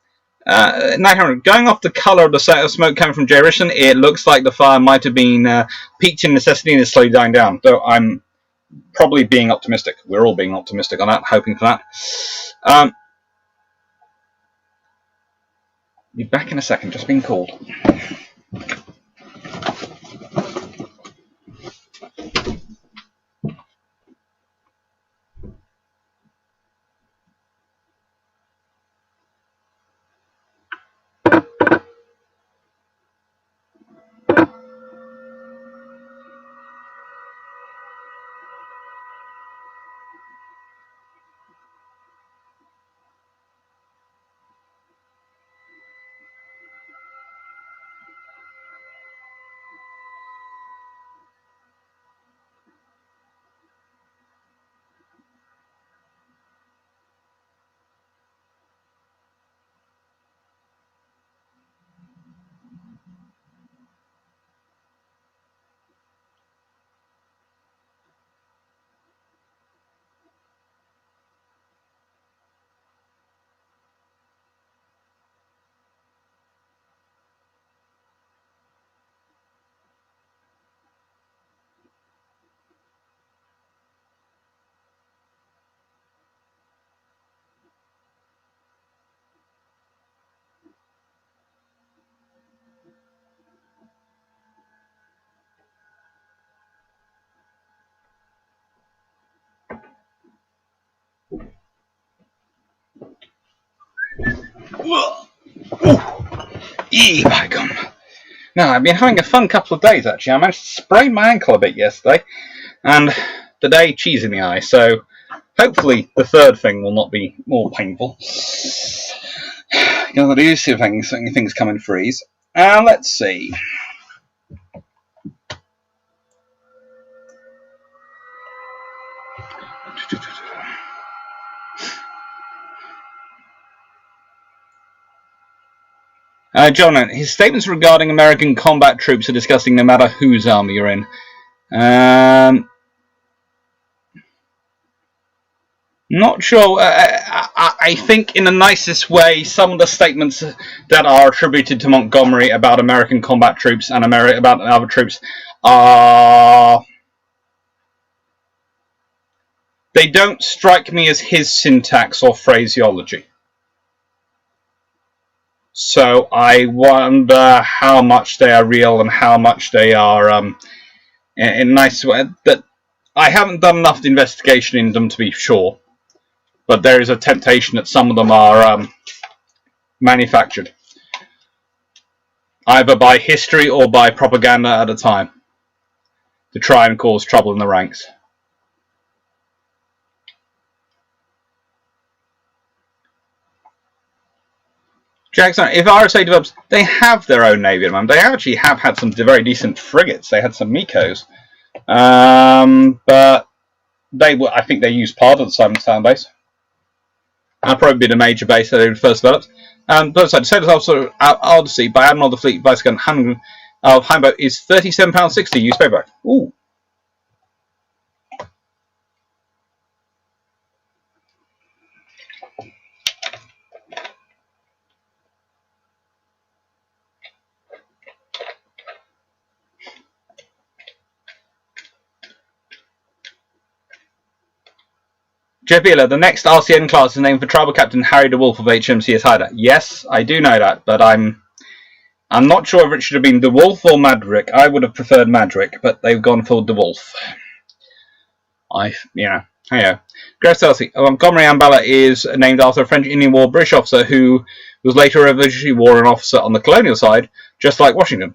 Going off the colour of the smoke coming from Jerison, it looks like the fire might have been peaked in necessity and is slowly dying down. Though I'm probably being optimistic. We're all being optimistic on that, hoping for that. Be back in a second, just being called. My God. Now, I've been having a fun couple of days, actually. I managed to sprain my ankle a bit yesterday, and the day, cheese in the eye. So hopefully the third thing will not be more painful. You know, these two things come in freeze. Let's see. John, his statements regarding American combat troops are disgusting no matter whose army you're in. Not sure. I think in the nicest way, some of the statements that are attributed to Montgomery about American combat troops and about other troops are... they don't strike me as his syntax or phraseology. So I wonder how much they are real and how much they are in a nice way. That I haven't done enough investigation in them to be sure, but there is a temptation that some of them are manufactured, either by history or by propaganda at a time, to try and cause trouble in the ranks. Jackson, if RSA develops, they have their own navy at the moment. They actually have had some very decent frigates. They had some Mikos, but I think they used part of the Simonstown base. That'll probably be the major base that they first developed. But side, Sailor's Officer Odyssey by Admiral of the Fleet Viscout of Hyndhope is £37.60 used paperback. Ooh. Jeff Beeler, the next RCN class is named for Tribal Captain Harry de Wolf of HMCS Hyder. Yes, I do know that, but I'm not sure if it should have been de Wolf or Madgwick. I would have preferred Madgwick, but they've gone for de Wolf. Hey, Grace Chelsea. Montgomery Ambala is named after a French Indian War British officer who was later a Revolutionary War officer on the colonial side, just like Washington.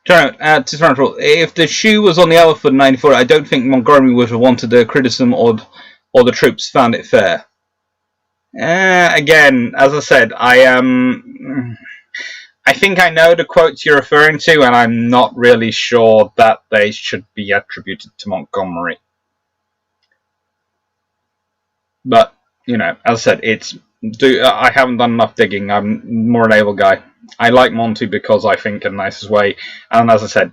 If the shoe was on the other foot in '94, I don't think Montgomery would have wanted the criticism or the troops found it fair. Again, as I said, I think I know the quotes you're referring to, and I'm not really sure that they should be attributed to Montgomery. But, you know, as I said, I haven't done enough digging. I'm more a naval guy. I like Monty because I think in the nicest way, and as I said,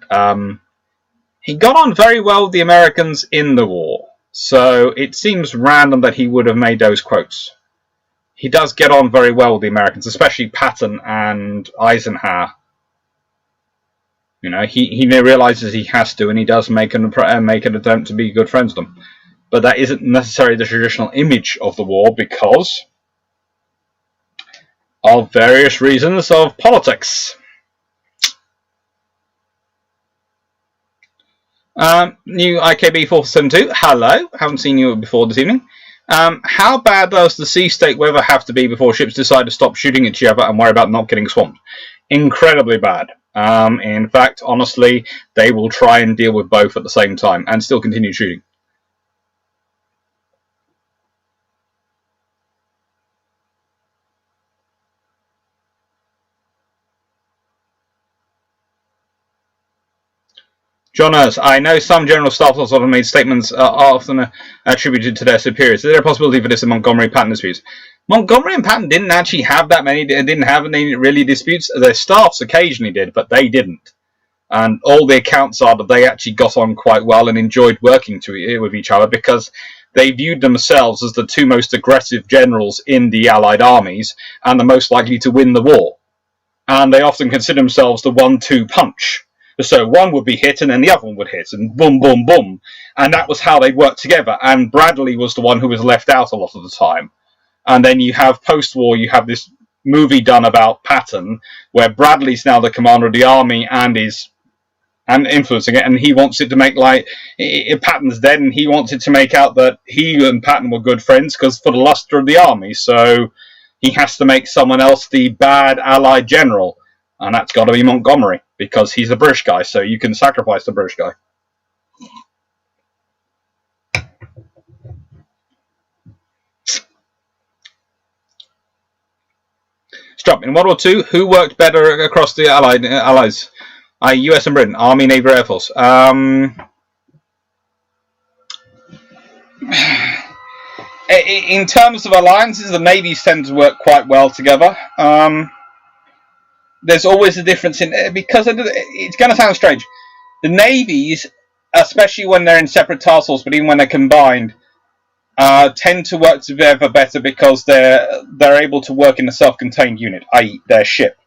he got on very well with the Americans in the war, so it seems random that he would have made those quotes. He does get on very well with the Americans, especially Patton and Eisenhower. You know, he realizes he has to, and he does make an attempt to be good friends with them. But that isn't necessarily the traditional image of the war because of various reasons of politics. New IKB 472, hello, haven't seen you before this evening. How bad does the sea state weather have to be before ships decide to stop shooting at each other and worry about not getting swamped? Incredibly bad. In fact, honestly, they will try and deal with both at the same time and still continue shooting. John Ernst, I know some general staff officers have made statements often attributed to their superiors. Is there a possibility for this in Montgomery and Patton disputes? Montgomery and Patton didn't actually have that many, didn't have any really disputes. Their staffs occasionally did, but they didn't. And all the accounts are that they actually got on quite well and enjoyed working with each other because they viewed themselves as the two most aggressive generals in the Allied armies and the most likely to win the war. And they often consider themselves the 1-2 punch. So one would be hit and then the other one would hit and boom, boom, boom. And that was how they worked together. And Bradley was the one who was left out a lot of the time. And then you have post-war, you have this movie done about Patton, where Bradley's now the commander of the army and is and influencing it, and he wants it to make like Patton's dead, and he wants it to make out that he and Patton were good friends because for the luster of the army. So he has to make someone else the bad Allied general, and that's got to be Montgomery because he's a British guy. So you can sacrifice the British guy. Stop. In World War II, who worked better across the Allies? US and Britain, Army, Navy, Air Force. In terms of alliances, the navies tend to work quite well together. There's always a difference in because it's going to sound strange. The navies, especially when they're in separate task forces, but even when they're combined, tend to work together better because they're able to work in a self-contained unit, i.e., their ship.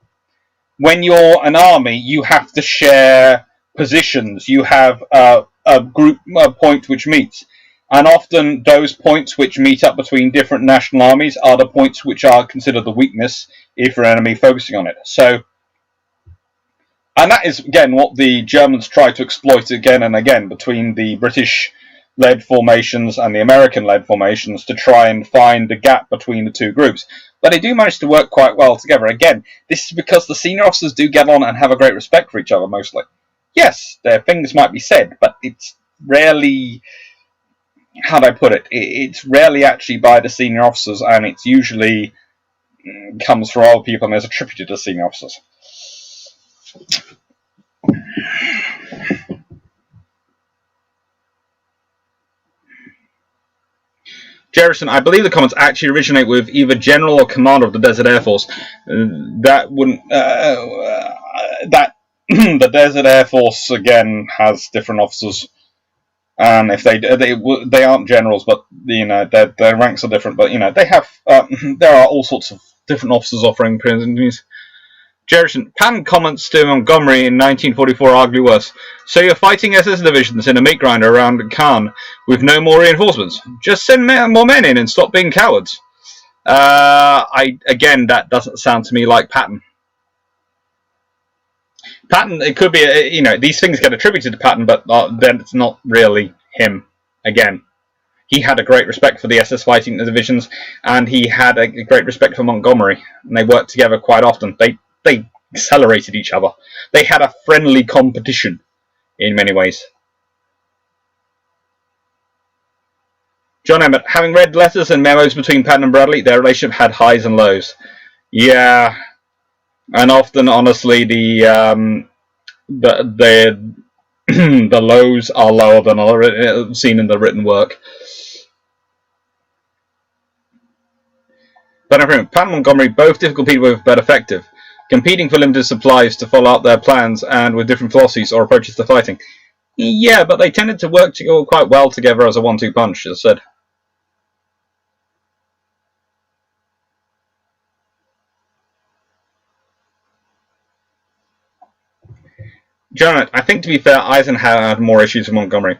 When you're an army, you have to share positions. You have a group point which meets. And often those points which meet up between different national armies are the points which are considered the weakness if you're an enemy focusing on it. So, and that is, again, what the Germans try to exploit again and again between the British-led formations and the American-led formations to try and find the gap between the two groups. But they do manage to work quite well together. Again, this is because the senior officers do get on and have a great respect for each other, mostly. Yes, their things might be said, but it's rarely, how do I put it? It's rarely actually by the senior officers, and it's usually comes from other people and is attributed to senior officers. Jerison, I believe the comments actually originate with either General or Commander of the Desert Air Force. That wouldn't... the Desert Air Force, again, has different officers. And if they aren't generals, but, you know, their ranks are different. But, you know, they have... there are all sorts of different officers offering prisons. Jerison, Patton comments to Montgomery in 1944 arguably worse. So you're fighting SS divisions in a meat grinder around Caen with no more reinforcements. Just send more men in and stop being cowards. Again, that doesn't sound to me like Patton. Patton, it could be, you know, these things get attributed to Patton, but then it's not really him. Again, he had a great respect for the SS fighting divisions, and he had a great respect for Montgomery, and they worked together quite often. They accelerated each other. They had a friendly competition in many ways. John Emmett, having read letters and memos between Patton and Bradley, their relationship had highs and lows. Yeah, and often, honestly, the lows are lower than seen in the written work. But Patton and Montgomery, both difficult people but effective, competing for limited supplies to follow up their plans and with different philosophies or approaches to fighting. Yeah, but they tended to work quite well together as a 1-2 punch, as I said. Jonathan, I think to be fair, Eisenhower had more issues with Montgomery.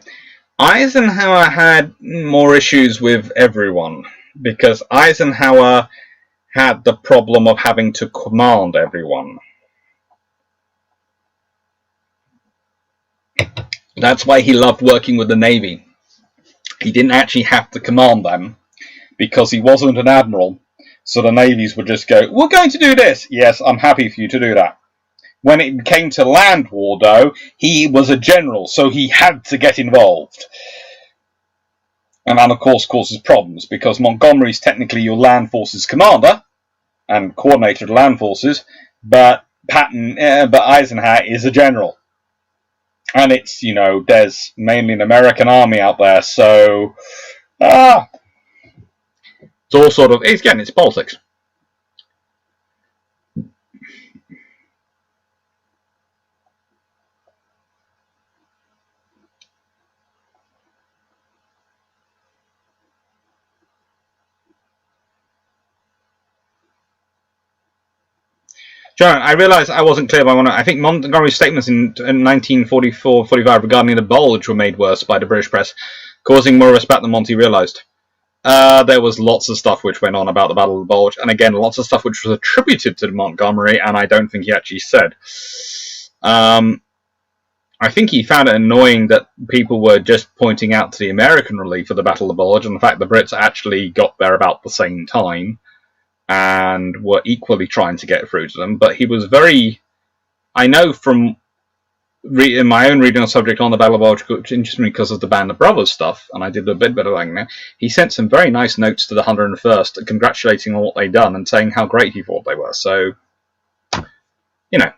Eisenhower had more issues with everyone, because Eisenhower had the problem of having to command everyone. That's why he loved working with the Navy. He didn't actually have to command them, because he wasn't an admiral, so the navies would just go, we're going to do this! Yes, I'm happy for you to do that. When it came to land war, though, he was a general, so he had to get involved. And that, of course, causes problems, because Montgomery's technically your land forces commander, and coordinator of land forces, but Eisenhower is a general. And it's, you know, there's mainly an American army out there, so... it's all sort of... Again, it's politics. John, I realised I wasn't clear by one. I think Montgomery's statements in 1944-45 regarding the Bulge were made worse by the British press, causing more of a spat than Monty realised. There was lots of stuff which went on about the Battle of the Bulge, and again, lots of stuff which was attributed to Montgomery, and I don't think he actually said. I think he found it annoying that people were just pointing out to the American relief of the Battle of the Bulge, and the fact the Brits actually got there about the same time and were equally trying to get through to them. But he was very... I know from in my own reading on the subject on the Battle of the Bulge, which interested me because of the Band of Brothers stuff, and I did a bit better than that, he sent some very nice notes to the 101st congratulating on what they'd done and saying how great he thought they were. So, you know.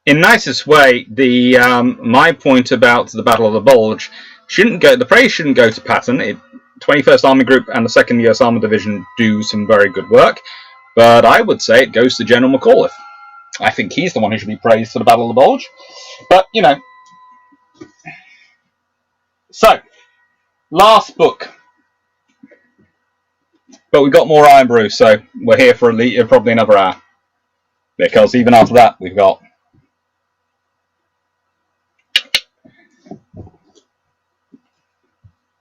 In nicest way, the my point about the Battle of the Bulge shouldn't go. The praise shouldn't go to Patton. 21st Army Group and the 2nd US Armored Division do some very good work, but I would say it goes to General McAuliffe. I think he's the one who should be praised for the Battle of the Bulge. But you know, so last book, but we've got more Iron Brew, so we're here for probably another hour, because even after that we've got.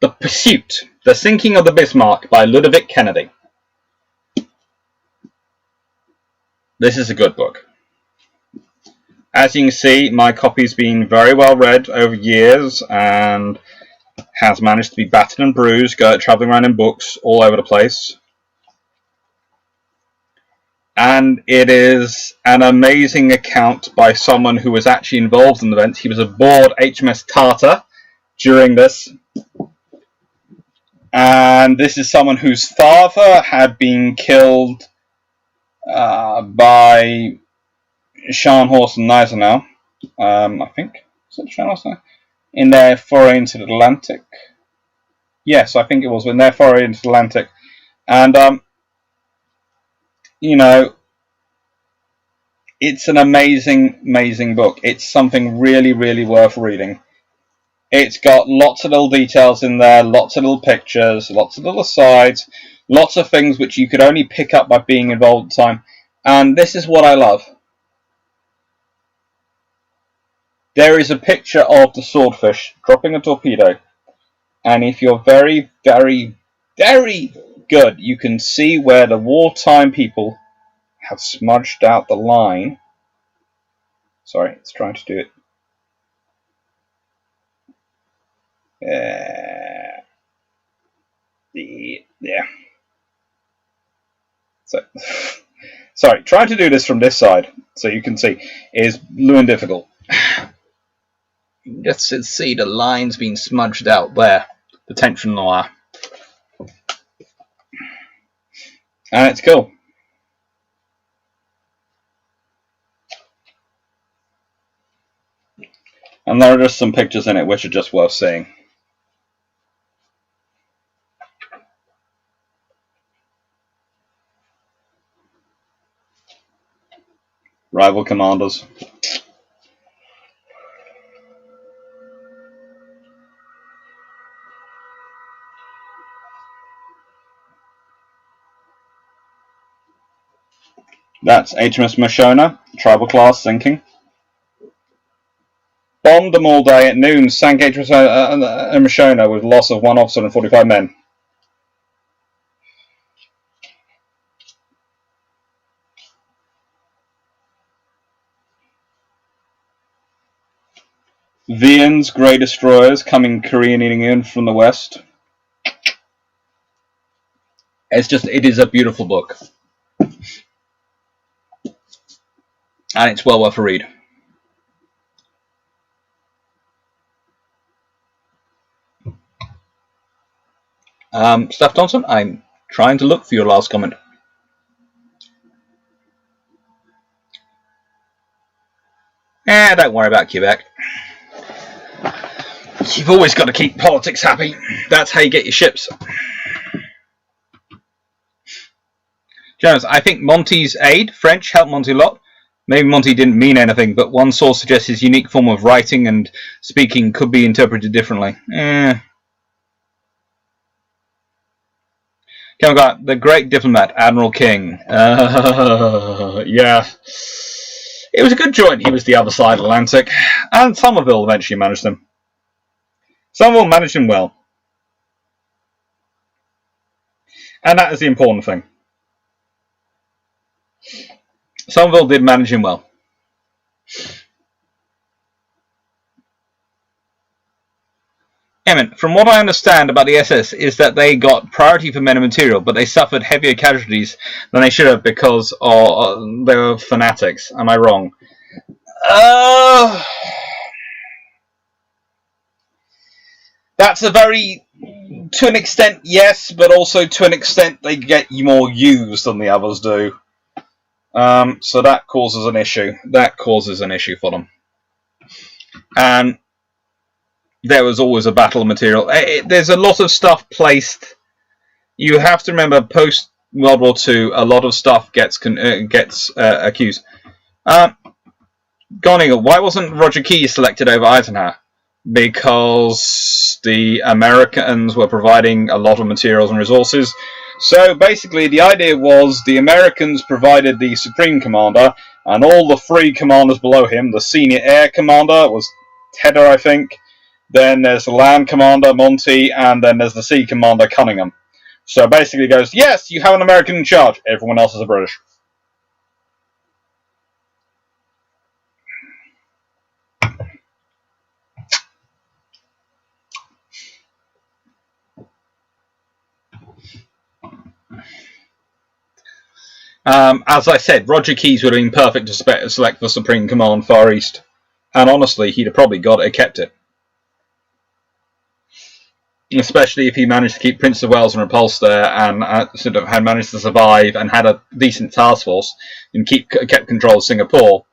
The Pursuit, The Sinking of the Bismarck by Ludovic Kennedy. This is a good book. As you can see, my copy's been very well read over years and has managed to be battered and bruised, travelling around in books all over the place. And it is an amazing account by someone who was actually involved in the event. He was aboard HMS Tartar during this. And this is someone whose father had been killed by Scharnhorst and Gneisenau, I think. Is it Scharnhorst? In their foray into the Atlantic. Yes, I think it was in their foray into the Atlantic. And, you know, it's an amazing, amazing book. It's something really, really worth reading. It's got lots of little details in there, lots of little pictures, lots of little asides, lots of things which you could only pick up by being involved at the time. And this is what I love. There is a picture of the Swordfish dropping a torpedo. And if you're very, very, very good, you can see where the wartime people have smudged out the line. Sorry, it's trying to do it. Yeah. So, sorry, trying to do this from this side so you can see is blue and difficult. You can just see the lines being smudged out there, the tension noir, and it's cool. And there are just some pictures in it which are just worth seeing. Rival commanders. That's HMS Mashona, tribal class, sinking. Bombed them all day. At noon, sank HMS Mashona with loss of 1 officer and 45 men. Vian's grey destroyers coming careening in from the west. It is a beautiful book. And it's well worth a read. Staff Thompson, I'm trying to look for your last comment. Don't worry about Quebec. You've always got to keep politics happy. That's how you get your ships. Jones, I think Monty's aide, French, helped Monty a lot. Maybe Monty didn't mean anything, but one source suggests his unique form of writing and speaking could be interpreted differently. The great diplomat, Admiral King. Yeah. It was a good joint. He was the other side of the Atlantic. And Somerville eventually managed them. Somerville managed him well. And that is the important thing. Somerville did manage him well. From what I understand about the SS is that they got priority for men and material, but they suffered heavier casualties than they should have because they were fanatics. Am I wrong? That's a very, to an extent, yes, but also to an extent they get more used than the others do. So that causes an issue. That causes an issue for them. And there was always a battle of material. There's a lot of stuff placed. You have to remember, post World War II, a lot of stuff gets accused. Gonigal, why wasn't Roger Keyes selected over Eisenhower? Because the Americans were providing a lot of materials and resources. So basically, the idea was the Americans provided the Supreme Commander, and all the three commanders below him. The Senior Air Commander was Tedder, I think. Then there's the Land Commander, Monty, and then there's the Sea Commander, Cunningham. So basically it goes, yes, you have an American in charge. Everyone else is a British. As I said, Roger Keyes would have been perfect to select the Supreme Command Far East. And honestly, he'd have probably got it, kept it. Especially if he managed to keep Prince of Wales and Repulse there, and sort of had managed to survive and had a decent task force and kept control of Singapore.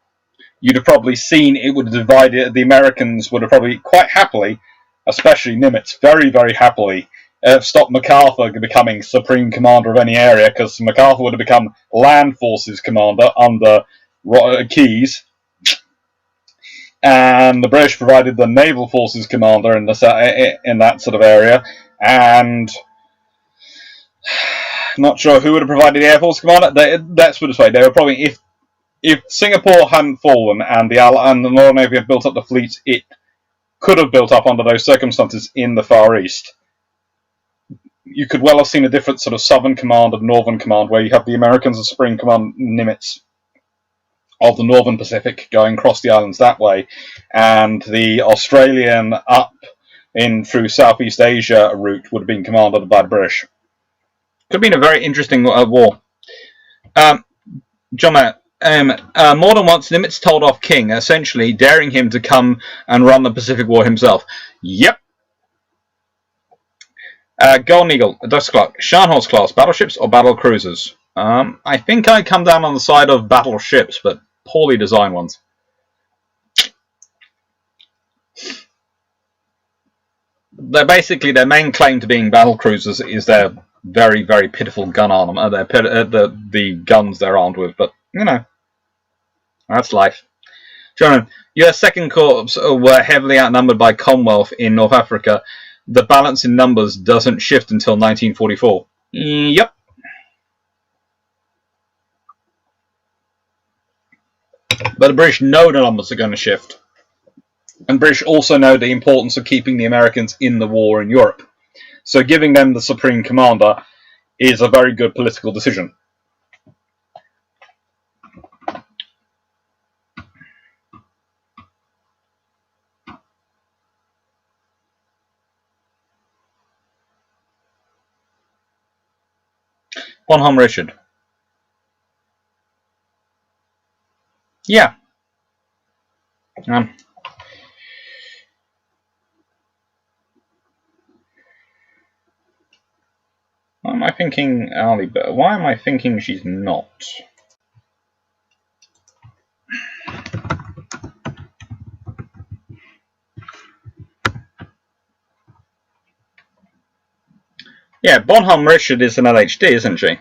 You'd have probably seen it would have divided. The Americans would have probably quite happily, especially Nimitz, very, very happily, stopped MacArthur becoming Supreme Commander of any area, because MacArthur would have become Land Forces Commander under Keyes. And the British provided the Naval Forces Commander in that sort of area, and not sure who would have provided the Air Force Commander. That's what it's like. They were probably, if Singapore hadn't fallen and the Royal Navy had built up the fleet it could have built up under those circumstances in the Far East, you could well have seen a different sort of Southern Command and Northern Command, where you have the Americans as Supreme Command Nimitz of the Northern Pacific going across the islands that way, and the Australian up in through Southeast Asia route would have been commanded by the British. Could have been a very interesting war. John, more than once Nimitz told off King, essentially daring him to come and run the Pacific War himself. Yep. Golden Eagle, Dust Clark, Scharnhorst class battleships or battle cruisers? I think I come down on the side of battleships, but poorly designed ones. Basically, their main claim to being battle cruisers is their very, very pitiful gun armor. The guns they're armed with, but you know, that's life. John, US Second Corps were heavily outnumbered by Commonwealth in North Africa. The balance in numbers doesn't shift until 1944. Yep. But the British know the numbers are going to shift. And British also know the importance of keeping the Americans in the war in Europe. So giving them the Supreme Commander is a very good political decision. Bonhomme Richard. Yeah. Why am I thinking Ali? But why am I thinking she's not? Yeah, Bonhomme Richard is an LHD, isn't she?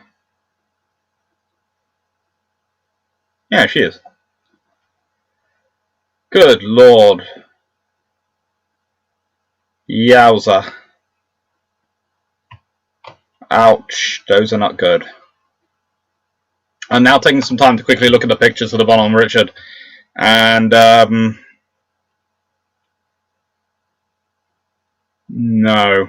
Yeah, she is. Good Lord. Yowza. Ouch, those are not good. I'm now taking some time to quickly look at the pictures of the Bonhomme Richard. And, No.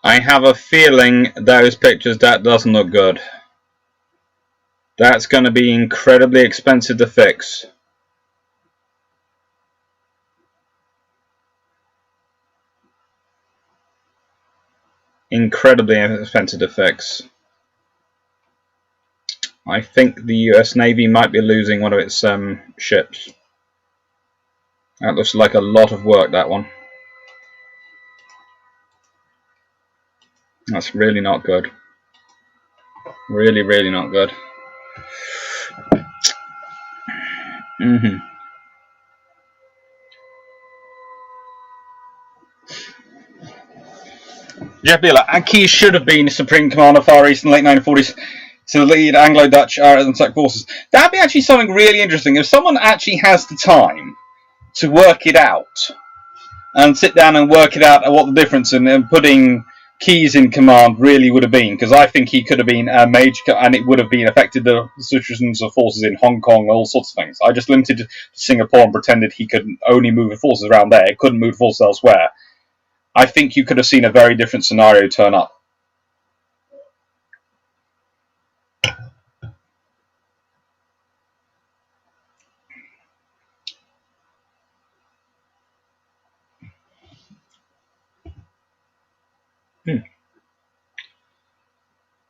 I have a feeling those pictures, that doesn't look good. That's going to be incredibly expensive to fix. Incredibly expensive to fix. I think the US Navy might be losing one of its ships. That looks like a lot of work, that one. That's really not good. Really, really not good. Jeff Beeler, Keyes should have been Supreme Commander Far East in the late 1940s to lead Anglo-Dutch attack forces. That'd be actually something really interesting. If someone actually has the time to work it out and sit down and work it out what the difference in putting Keyes in command really would have been, because I think he could have been a major, and it would have been affected the situations of forces in Hong Kong, all sorts of things. I just limited to Singapore and pretended he could only move the forces around there, couldn't move the forces elsewhere. I think you could have seen a very different scenario turn up.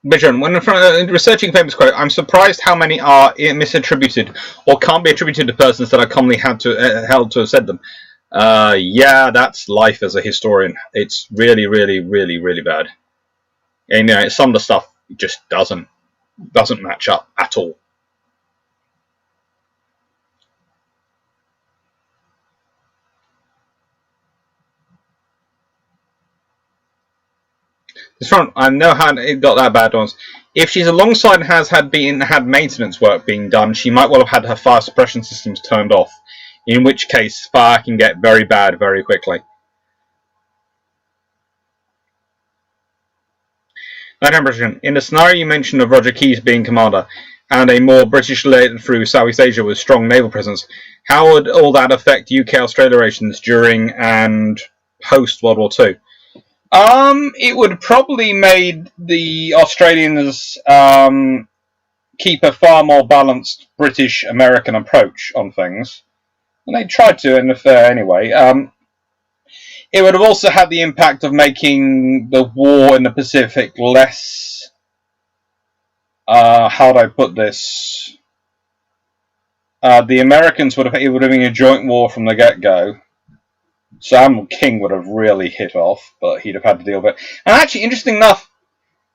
Vision, when researching famous quote, I'm surprised how many are misattributed or can't be attributed to persons that are commonly held to have said them. Yeah, that's life as a historian. It's really, really, really, really bad. And you know, some of the stuff just doesn't match up at all. This front, I know how it got that bad once. If she's alongside and has had maintenance work being done, she might well have had her fire suppression systems turned off. In which case, fire can get very bad very quickly. In the scenario you mentioned of Roger Keyes being commander, and a more British led through Southeast Asia with strong naval presence, how would all that affect UK-Australia relations during and post-World War II? It would probably made the Australians keep a far more balanced British-American approach on things. And they tried to in the fair anyway. It would have also had the impact of making the war in the Pacific less... how do I put this? The Americans would have... It would have been a joint war from the get-go. So Admiral King would have really hit off, but he'd have had to deal with it. And actually, interesting enough,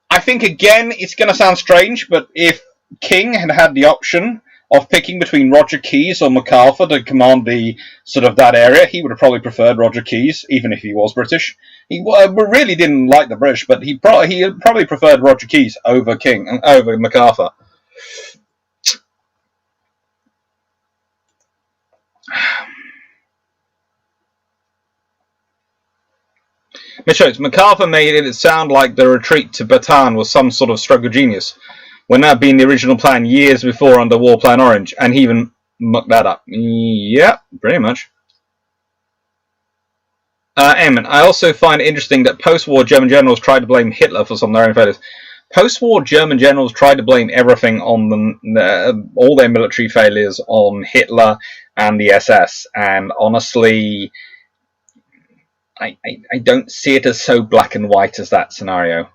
I think, again, it's going to sound strange, but if King had had the option of picking between Roger Keyes or MacArthur to command the sort of that area, he would have probably preferred Roger Keyes, even if he was British. He really didn't like the British, but he probably preferred Roger Keyes over MacArthur. Mitchell, MacArthur made it sound like the retreat to Bataan was some sort of struggle genius, when that had been the original plan years before under War Plan Orange, and he even mucked that up. Yeah, pretty much. Eamon, I also find it interesting that post-war German generals tried to blame Hitler for some of their own failures. Post-war German generals tried to blame everything on all their military failures on Hitler and the SS, and honestly, I don't see it as so black and white as that scenario.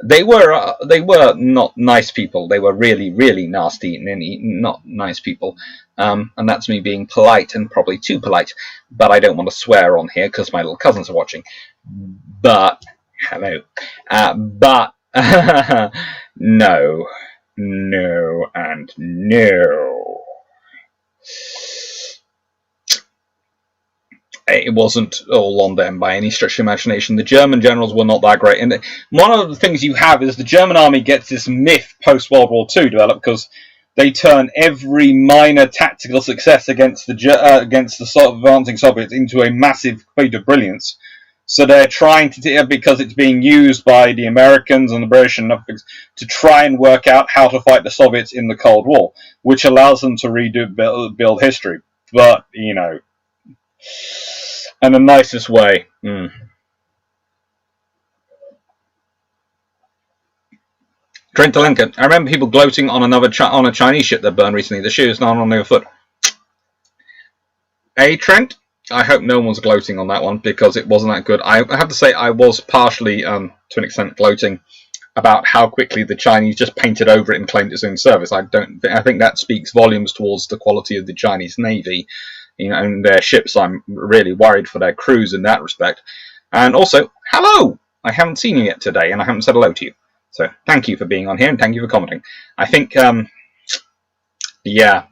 They were not nice people. They were really, really nasty and not nice people. And that's me being polite, and probably too polite. But I don't want to swear on here because my little cousins are watching. But hello. But no, and no. It wasn't all on them by any stretch of imagination. The German generals were not that great. And one of the things you have is the German army gets this myth post-World War II developed because they turn every minor tactical success against the sort of advancing Soviets into a massive feat of brilliance. So they're trying to, because it's being used by the Americans and the British and to try and work out how to fight the Soviets in the Cold War, which allows them to build history. But, you know, in the nicest way. Trent Alenka. I remember people gloating on on a Chinese ship that burned recently. The shoe is not on their foot. Hey, Trent. I hope no one's gloating on that one because it wasn't that good. I have to say I was partially, to an extent, gloating about how quickly the Chinese just painted over it and claimed its own service. I think that speaks volumes towards the quality of the Chinese Navy, you know, and their ships. I'm really worried for their crews in that respect. And also, hello! I haven't seen you yet today, and I haven't said hello to you. So thank you for being on here, and thank you for commenting. I think, yeah.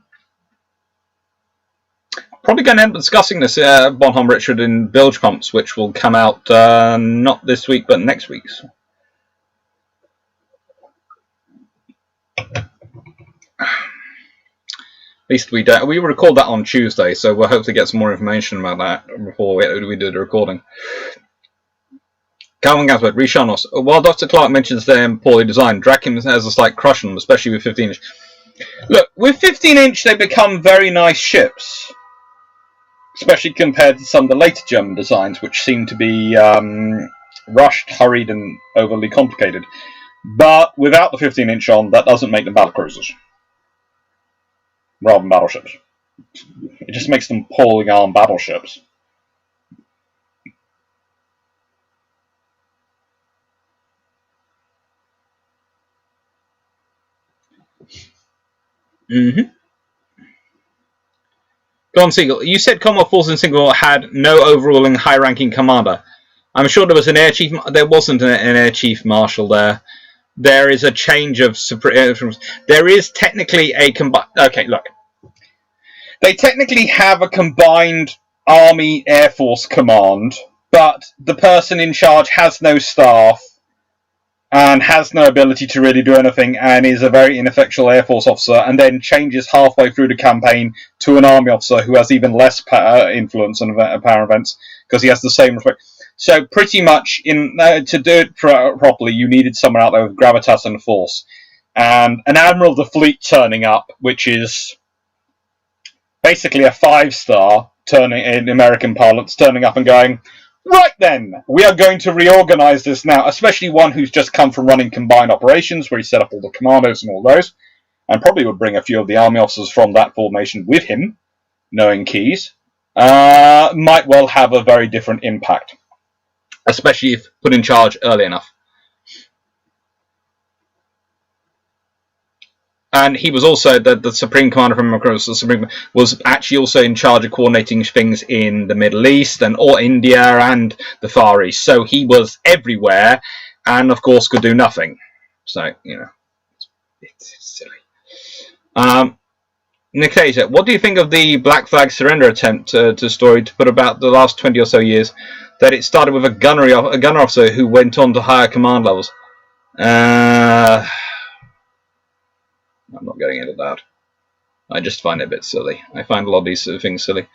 Probably going to end up discussing this Bonhomme Richard in Bilge Pumps, which will come out not this week, but next week. At least we don't. We record that on Tuesday, so we'll hopefully get some more information about that before we do the recording. Calvin Gansford, Rishanos. While Dr. Clark mentions them poorly designed, Draken has a slight crush on them, especially with 15-inch. Look, with 15-inch, they become very nice ships, especially compared to some of the later German designs, which seem to be rushed, hurried, and overly complicated. But without the 15-inch on, that doesn't make them battlecruisers, rather than battleships. It just makes them poorly armed battleships. Go on, Siegel. You said Commonwealth forces in Singapore had no overruling high-ranking commander. I'm sure there was an air chief. There wasn't an air chief marshal there. There is a change of there is technically a combined. Okay, look. They technically have a combined Army Air Force command, but the person in charge has no staff and has no ability to really do anything, and is a very ineffectual Air Force officer, and then changes halfway through the campaign to an Army officer who has even less influence on power events because he has the same respect. So pretty much, to do it properly, you needed someone out there with gravitas and force, and an Admiral of the Fleet turning up, which is basically a 5-star turning in American parlance, turning up and going, right then, we are going to reorganize this now, especially one who's just come from running combined operations, where he set up all the commandos and all those, and probably would bring a few of the army officers from that formation with him, knowing keys, might well have a very different impact, especially if put in charge early enough. And he was also the Supreme Commander from McCart, was actually also in charge of coordinating things in the Middle East and or India and the Far East. So he was everywhere, and of course could do nothing. So you know, it's silly. Nikita, what do you think of the Black Flag surrender attempt to story to put about the last 20 or so years? That it started with a gunner officer who went on to higher command levels. I'm not going into that. I just find it a bit silly. I find a lot of these sort of things silly.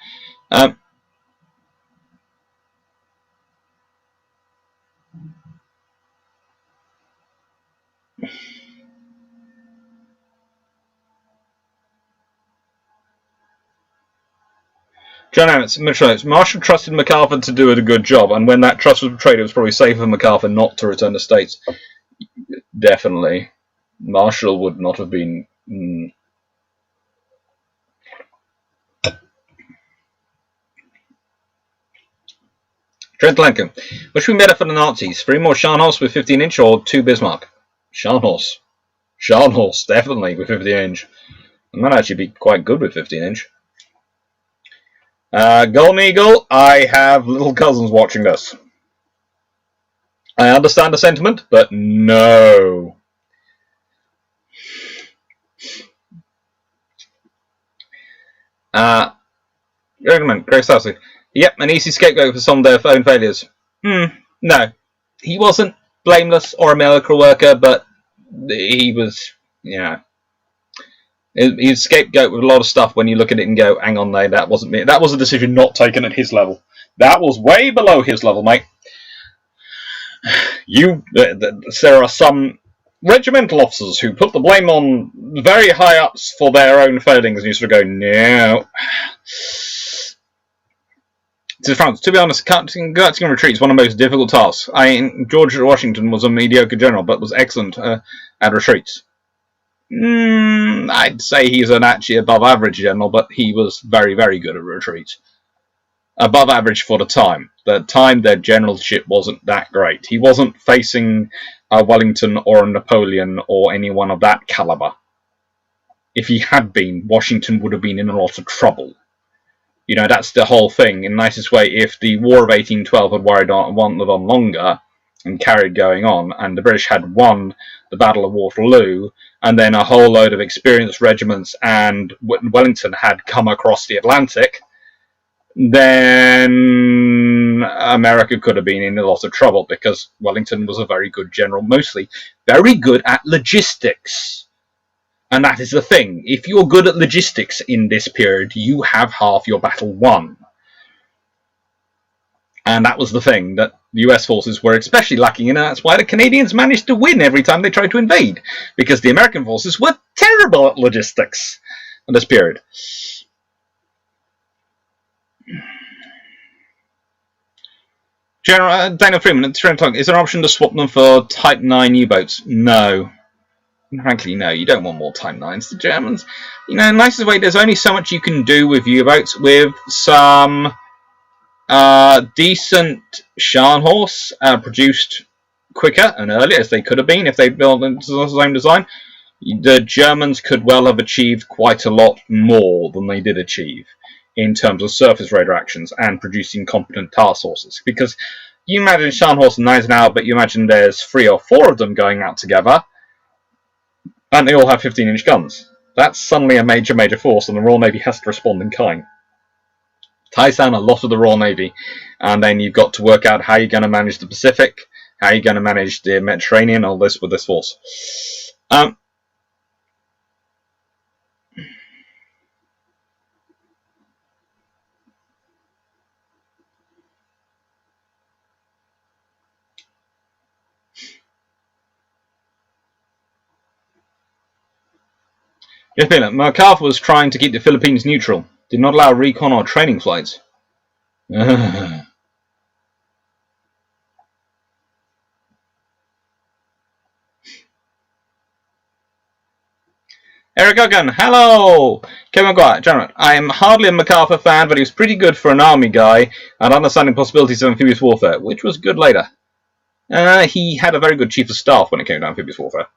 John Emmett, Marshall trusted MacArthur to do a good job, and when that trust was betrayed, it was probably safer for MacArthur not to return to States. Definitely. Marshall would not have been... Trent Lankin. Which would be better for the Nazis? 3 more Scharnhorst with 15-inch or 2 Bismarck? Scharnhorst. Scharnhorst, definitely, with 15-inch. It might actually be quite good with 15-inch. Golden Eagle, I have little cousins watching this. I understand the sentiment, but no. Grace Sassy. Yep, an easy scapegoat for some of their own failures. No. He wasn't blameless or a miracle worker, but he was, you know. He's scapegoat with a lot of stuff when you look at it and go, hang on, no, that wasn't me. That was a decision not taken at his level. That was way below his level, mate. There are some regimental officers who put the blame on very high ups for their own failings, and you sort of go, no. To France, to be honest, conducting retreats is one of the most difficult tasks. George Washington was a mediocre general, but was excellent at retreats. I'd say he's an actually above average general, but he was very, very good at retreats. Above average for the time. The time their generalship wasn't that great. He wasn't facing a Wellington or a Napoleon or anyone of that caliber. If he had been, Washington would have been in a lot of trouble. You know, that's the whole thing. In the nicest way, if the War of 1812 had wandered on longer and carried going on, and the British had won the Battle of Waterloo, and then a whole load of experienced regiments and Wellington had come across the Atlantic, then America could have been in a lot of trouble, because Wellington was a very good general, mostly very good at logistics. And that is the thing. If you're good at logistics in this period, you have half your battle won. And that was the thing that the US forces were especially lacking in, and that's why the Canadians managed to win every time they tried to invade, because the American forces were terrible at logistics in this period. General Daniel Freeman, is there an option to swap them for Type 9 U-boats? No. Frankly, no, you don't want more Type 9s. The Germans, you know, nicest way, there's only so much you can do with U-boats. With some decent Scharnhorst produced quicker and earlier, as they could have been if they built the same design, the Germans could well have achieved quite a lot more than they did achieve in terms of surface radar actions and producing competent task forces. Because you imagine Scharnhorst and Eisenhower, but you imagine there's 3 or 4 of them going out together, and they all have 15-inch guns. That's suddenly a major, major force, and the Royal Navy has to respond in kind. Ties down a lot of the Royal Navy, and then you've got to work out how you're going to manage the Pacific, how you're going to manage the Mediterranean, all this with this force. Yes, MacArthur was trying to keep the Philippines neutral. Did not allow recon or training flights. Eric Ogden, hello! Kevin McGuire, General, I am hardly a MacArthur fan, but he was pretty good for an army guy and understanding possibilities of amphibious warfare, which was good later. He had a very good chief of staff when it came to amphibious warfare.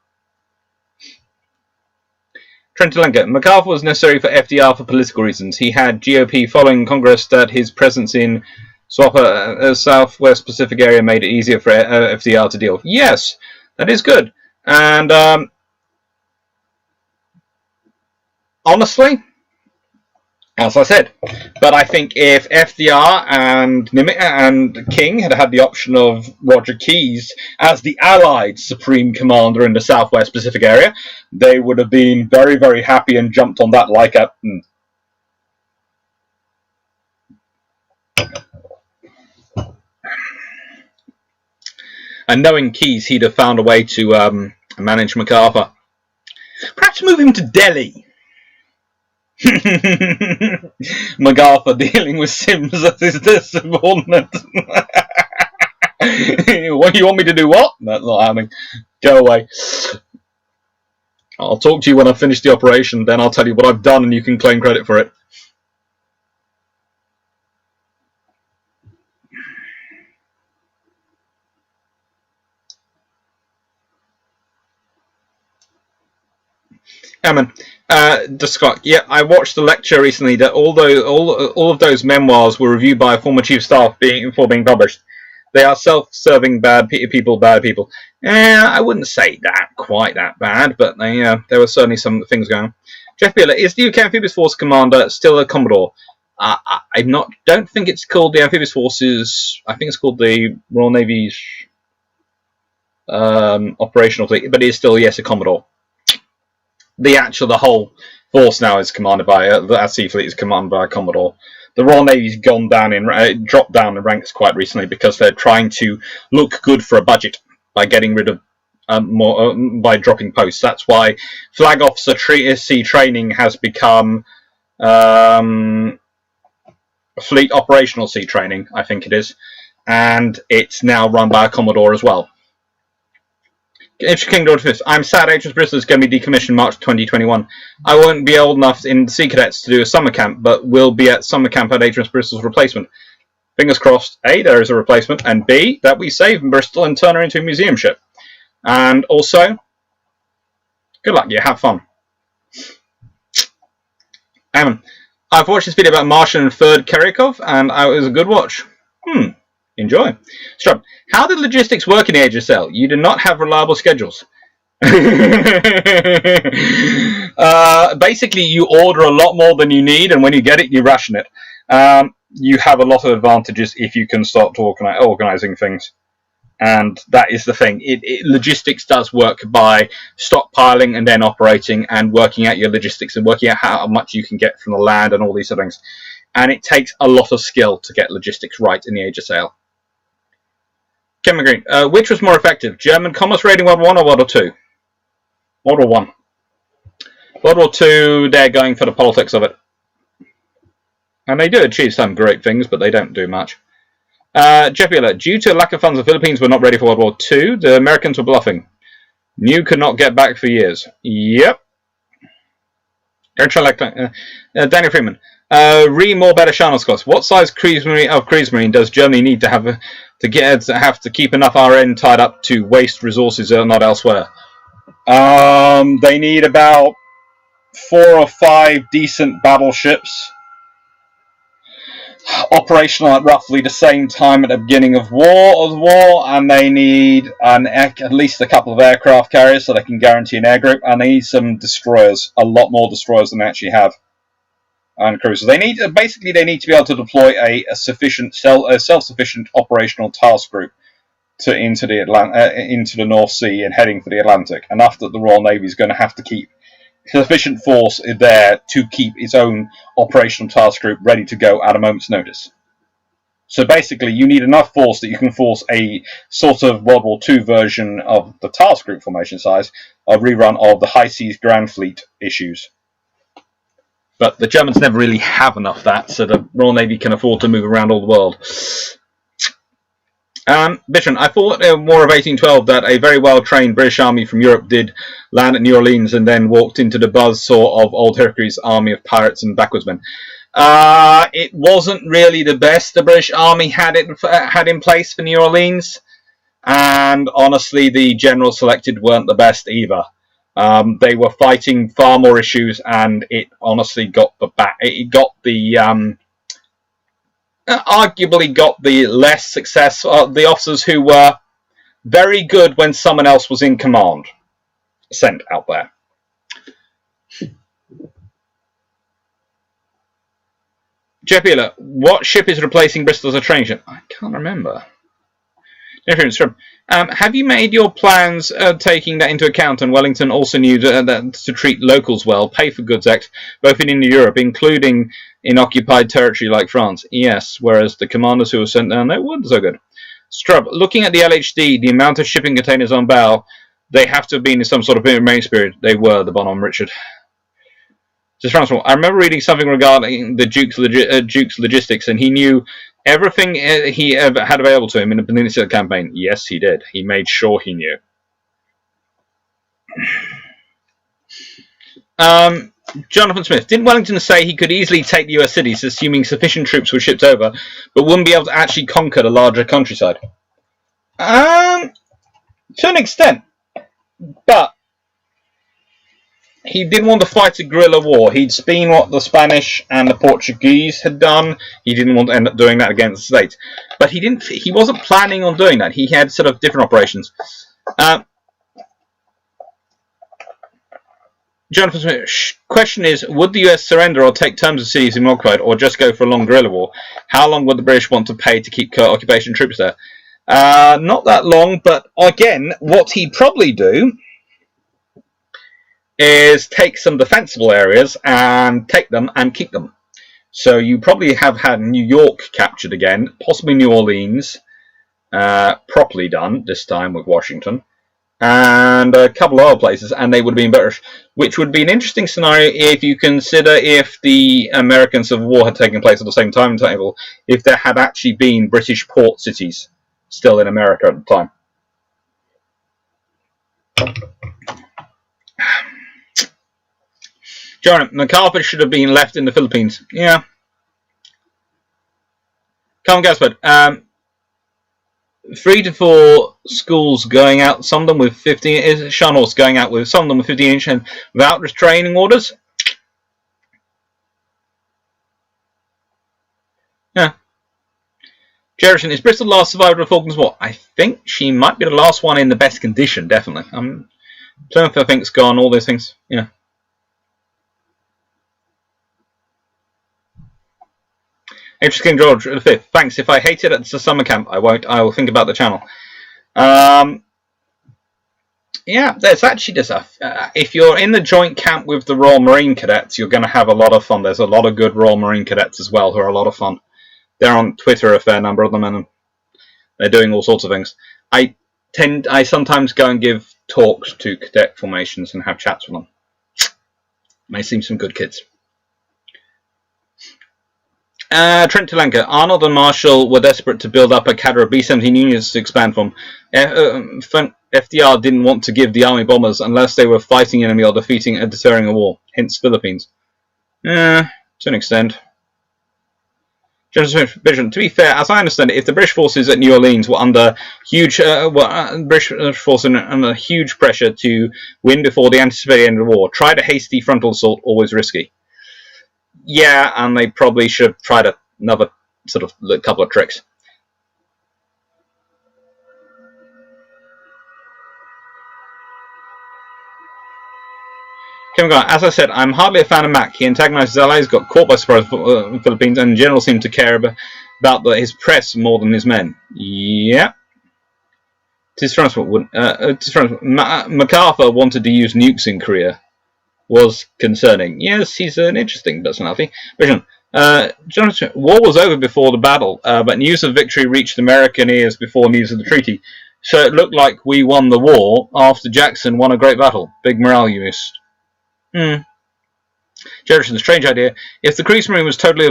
Trent Telenka, MacArthur was necessary for FDR for political reasons. He had GOP following Congress that his presence in Southwest Pacific area made it easier for FDR to deal with. Yes, that is good. And honestly, as I said, but I think if FDR and Nimitz and King had had the option of Roger Keyes as the Allied Supreme Commander in the Southwest Pacific area, they would have been very, very happy and jumped on that like a... And knowing Keyes, he'd have found a way to manage MacArthur. Perhaps move him to Delhi. MacArthur dealing with Sims as his subordinate. What you want me to do? What? That's not happening. Go away. I'll talk to you when I finish the operation. Then I'll tell you what I've done, and you can claim credit for it. Amen. Scott, yeah, I watched the lecture recently that all of those memoirs were reviewed by a former chief of staff before being published. They are self-serving bad people. I wouldn't say that quite that bad, but there were certainly some things going on. Jeff Beeler, is the UK Amphibious Force Commander still a Commodore? Don't think it's called the Amphibious Forces. I think it's called the Royal Navy's operational fleet, but it is still, yes, a Commodore. The whole force now is commanded by our sea fleet is commanded by a Commodore. The Royal Navy's gone down dropped down in ranks quite recently because they're trying to look good for a budget by getting rid of by dropping posts. That's why flag officer sea training has become fleet operational sea training, I think it is, and it's now run by a Commodore as well. King George V. I'm sad HMS Bristol is going to be decommissioned March 2021. I won't be old enough in Sea Cadets to do a summer camp, but will be at summer camp at HMS Bristol's replacement. Fingers crossed, A, there is a replacement, and B, that we save Bristol and turn her into a museum ship. And also, good luck, you have fun. I've watched this video about Martian and Third Kerikov, and it was a good watch. Enjoy. Strub, how did logistics work in the HSL? You do not have reliable schedules. Basically, you order a lot more than you need, and when you get it, you ration it. You have a lot of advantages if you can start organising things. And that is the thing. Logistics does work by stockpiling and then operating and working out your logistics and working out how much you can get from the land and all these other things. And it takes a lot of skill to get logistics right in the HSL. Kevin Green, which was more effective, German commerce raiding World War I or World War II? World War I. World War II, they're going for the politics of it. And they do achieve some great things, but they don't do much. Jeffy, due to lack of funds, the Philippines were not ready for World War II. The Americans were bluffing. New could not get back for years. Yep. Daniel Freeman. More better Shannon Scott. What size cruise marine does Germany need to have to keep enough RN tied up to waste resources not elsewhere? They need about 4 or 5 decent battleships, operational at roughly the same time at the beginning of war, and they need at least a couple of aircraft carriers so they can guarantee an air group, and they need some destroyers, a lot more destroyers than they actually have, and cruisers. They need to be able to deploy a self-sufficient operational task group into the North Sea and heading for the Atlantic. Enough that the Royal Navy is going to have to keep sufficient force there to keep its own operational task group ready to go at a moment's notice. So basically, you need enough force that you can force a sort of World War II version of the task group formation size, a rerun of the High Seas Grand Fleet issues. But the Germans never really have enough of that, so the Royal Navy can afford to move around all the world. Bittron, I thought in War of 1812 that a very well-trained British army from Europe did land at New Orleans and then walked into the buzzsaw of Old Hickory's army of pirates and backwoodsmen. It wasn't really the best the British army had in place for New Orleans, and honestly, the generals selected weren't the best either. They were fighting far more issues, and it honestly arguably got the less success, the officers who were very good when someone else was in command sent out there. Jeff Ealer, what ship is replacing Bristol as a training ship? I can't remember. Have you made your plans taking that into account? And Wellington also knew that to treat locals well, pay for goods act, both in Europe, including in occupied territory like France. Yes, whereas the commanders who were sent down there weren't so good. Strub, looking at the LHD, the amount of shipping containers on bow, they have to have been in some sort of maintenance period. They were, the Bonhomme Richard. Just I remember reading something regarding the Duke's logistics, and he knew everything he ever had available to him in the Peninsula campaign. Yes, he did. He made sure he knew. Jonathan Smith. Didn't Wellington say he could easily take the US cities, assuming sufficient troops were shipped over, but wouldn't be able to actually conquer the larger countryside? To an extent. But he didn't want to fight a guerrilla war. He'd seen what the Spanish and the Portuguese had done. He didn't want to end up doing that against the States. But he wasn't planning on doing that. He had sort of different operations. Jonathan Smith, question is, would the US surrender or take terms of cities in occupied, or just go for a long guerrilla war? How long would the British want to pay to keep occupation troops there? Not that long, but again, what he'd probably do is take some defensible areas and take them and keep them. So you probably have had New York captured again, possibly New Orleans, properly done this time with Washington, and a couple of other places, and they would have been British, which would be an interesting scenario if you consider if the American Civil War had taken place at the same timetable, if there had actually been British port cities still in America at the time. John, MacArthur should have been left in the Philippines. Yeah. Come on, Gaspard. 3 to 4 schools going out, some of them with 15, is Shannos going out with some of them with 15-inch and without restraining orders. Yeah. Jerison, is Bristol the last survivor of the Falklands War? I think she might be the last one in the best condition, definitely. Plymouth, I think, has gone, all those things. Yeah. Interesting, George V. Thanks. If I hate it at the summer camp, I won't. I will think about the channel. Yeah, there's actually if you're in the joint camp with the Royal Marine Cadets, you're going to have a lot of fun. There's a lot of good Royal Marine Cadets as well who are a lot of fun. They're on Twitter, a fair number of them, and they're doing all sorts of things. I sometimes go and give talks to cadet formations and have chats with them. They seem some good kids. Trent Telenka, Arnold and Marshall were desperate to build up a cadre of B-17 units to expand from. FDR didn't want to give the army bombers unless they were fighting enemy or defeating and deterring a war. Hence Philippines. To an extent. General Vision. To be fair, as I understand it, if the British forces at New Orleans were under huge, British forces under huge pressure to win before the anticipated end of the war, tried a hasty frontal assault, always risky. Yeah, and they probably should have tried another sort of couple of tricks. As I said, I'm hardly a fan of Mac. He antagonized his allies, got caught by surprise in the Philippines, and in general seemed to care about his press more than his men. Yeah. MacArthur wanted to use nukes in Korea. Was concerning. Yes, he's an interesting personality. Vision. Jonathan, war was over before the battle, but news of victory reached American ears before news of the treaty. So it looked like we won the war after Jackson won a great battle. Big morale you missed. Jefferson, strange idea. If the Kriegsmarine was totally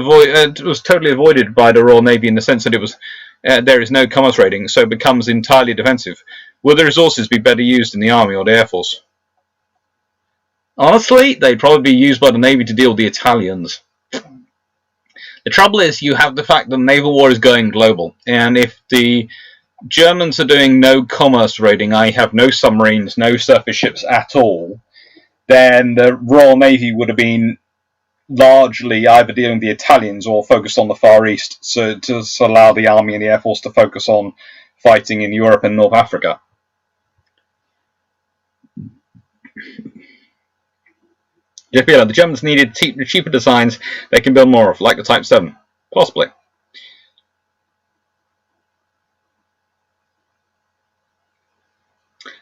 avoided by the Royal Navy in the sense that it was there is no commerce rating, so it becomes entirely defensive, would the resources be better used in the Army or the Air Force? Honestly, they'd probably be used by the Navy to deal with the Italians. The trouble is, you have the fact that the naval war is going global, and if the Germans are doing no commerce raiding, i.e. have no submarines, no surface ships at all, then the Royal Navy would have been largely either dealing with the Italians or focused on the Far East, so to allow the Army and the Air Force to focus on fighting in Europe and North Africa. The Germans needed cheaper designs they can build more of, like the Type 7. Possibly.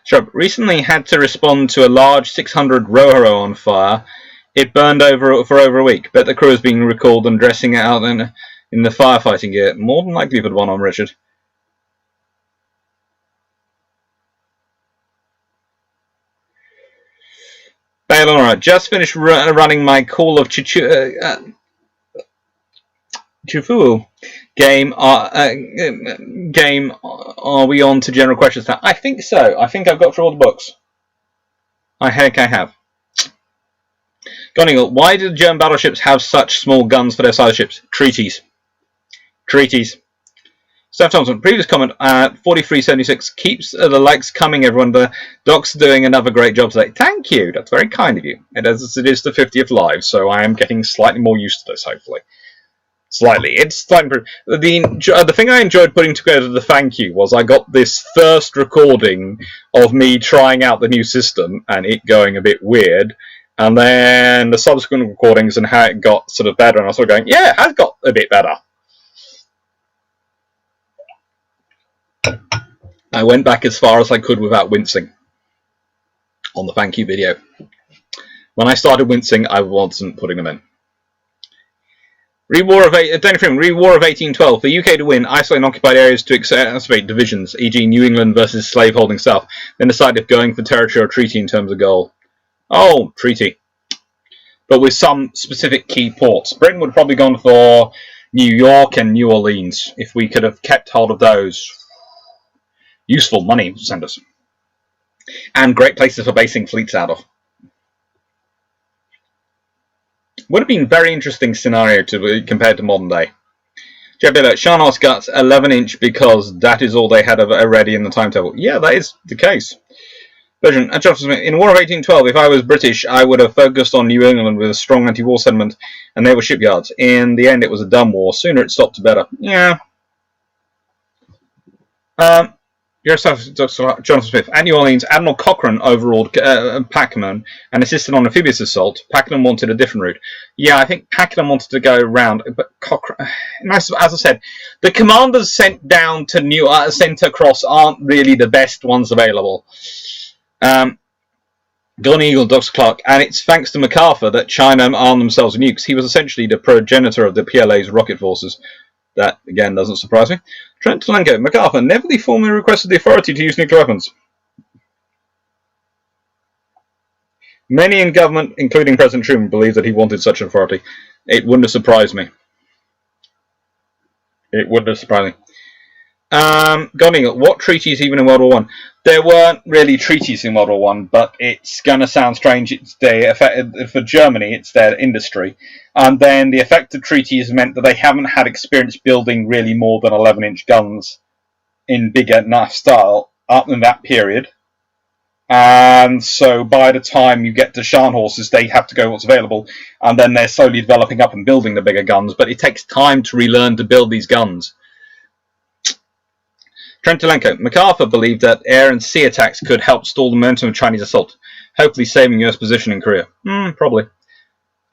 Shrub recently had to respond to a large 600 Rohoro on fire. It burned for over a week. Bet the crew is being recalled and dressing it out in the firefighting gear. More than likely for the one on Richard. Baylora, just finished running my Call of Chufu game. Are we on to general questions now? I think so. I think I've got through all the books. I have. Cunningham, why did German battleships have such small guns for their size ships? Treaties. Steph Thompson, previous comment at 4376 keeps the likes coming, everyone. The Doc's doing another great job today. Thank you. That's very kind of you. It is the 50th live, so I am getting slightly more used to this, hopefully. Slightly. It's slightly. The thing I enjoyed putting together the thank you was I got this first recording of me trying out the new system and it going a bit weird, and then the subsequent recordings and how it got sort of better, and I was sort of going, yeah, it has got a bit better. I went back as far as I could without wincing on the thank you video. When I started wincing, I wasn't putting them in. Re-war of 1812. For UK to win, isolate and occupied areas to exacerbate divisions, e.g. New England versus slave-holding South, then decide if going for territory or treaty in terms of goal. Oh, treaty. But with some specific key ports. Britain would have probably gone for New York and New Orleans, if we could have kept hold of those. Useful money, send us. And great places for basing fleets out of. Would have been a very interesting scenario compared to modern day. Shanghai's guts 11-inch because that is all they had already in the timetable. Yeah, that is the case. Version, in War of 1812, if I was British, I would have focused on New England with a strong anti-war sentiment and naval shipyards. In the end, it was a dumb war. Sooner it stopped, the better. Yeah. Jonathan Smith. At New Orleans, Admiral Cochrane overruled Pakenham and assisted on amphibious assault. Pakenham wanted a different route. Yeah, I think Pakenham wanted to go around, but Cochrane, as I said, the commanders sent down to sent across aren't really the best ones available. Gun Eagle, Dr. Clark, and it's thanks to MacArthur that China armed themselves with nukes. He was essentially the progenitor of the PLA's rocket forces. That, again, doesn't surprise me. Trent Telenko, MacArthur never formally requested the authority to use nuclear weapons. Many in government, including President Truman, believe that he wanted such an authority. It wouldn't have surprised me. It wouldn't have surprised me. Gun Eagle, what treaties even in World War I? There weren't really treaties in World War I, but it's going to sound strange. It's for Germany, it's their industry. And then the effect of treaties meant that they haven't had experience building really more than 11-inch guns in bigger enough style up in that period. And so by the time you get to Scharnhorsts, they have to go what's available. And then they're slowly developing up and building the bigger guns. But it takes time to relearn to build these guns. Trent Telenko, MacArthur believed that air and sea attacks could help stall the momentum of Chinese assault, hopefully saving US position in Korea. Probably.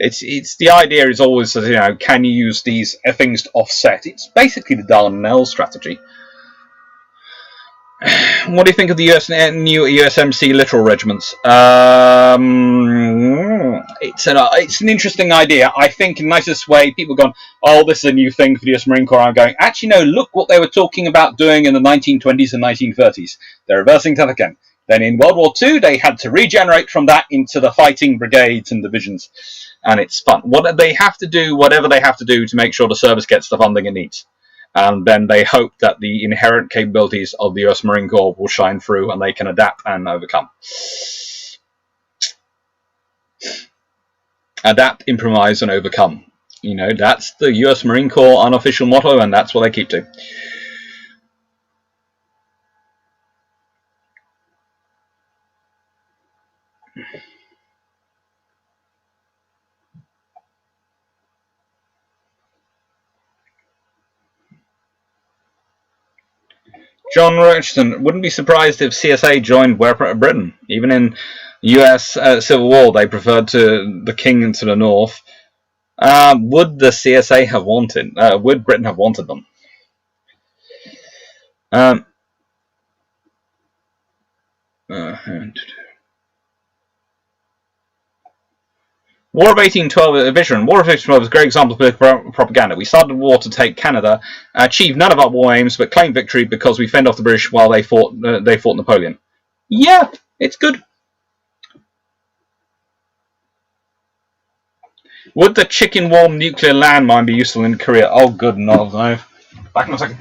It's the idea is always, can you use these things to offset? It's basically the Dardanelles strategy. What do you think of the new USMC littoral regiments? It's an interesting idea. I think in the nicest way, people have gone, oh, this is a new thing for the US Marine Corps. I'm going, actually, no, look what they were talking about doing in the 1920s and 1930s. They're reversing that again. Then in World War II, they had to regenerate from that into the fighting brigades and divisions. And it's fun. Whatever they have to do to make sure the service gets the funding it needs. And then they hope that the inherent capabilities of the US Marine Corps will shine through and they can adapt and overcome. Adapt, improvise, and overcome. That's the US Marine Corps unofficial motto, and that's what they keep to. John Richardson, wouldn't be surprised if CSA joined Britain. Even in US Civil War, they preferred to the king to the north. Would the CSA have wanted? Would Britain have wanted them? War of 1812, Vision. War of 1812 is a great example of political propaganda. We started the war to take Canada, achieved none of our war aims, but claimed victory because we fended off the British while they fought Napoleon. Yeah, it's good. Would the chicken warm nuclear landmine be useful in Korea? Oh, good no. Back in a second.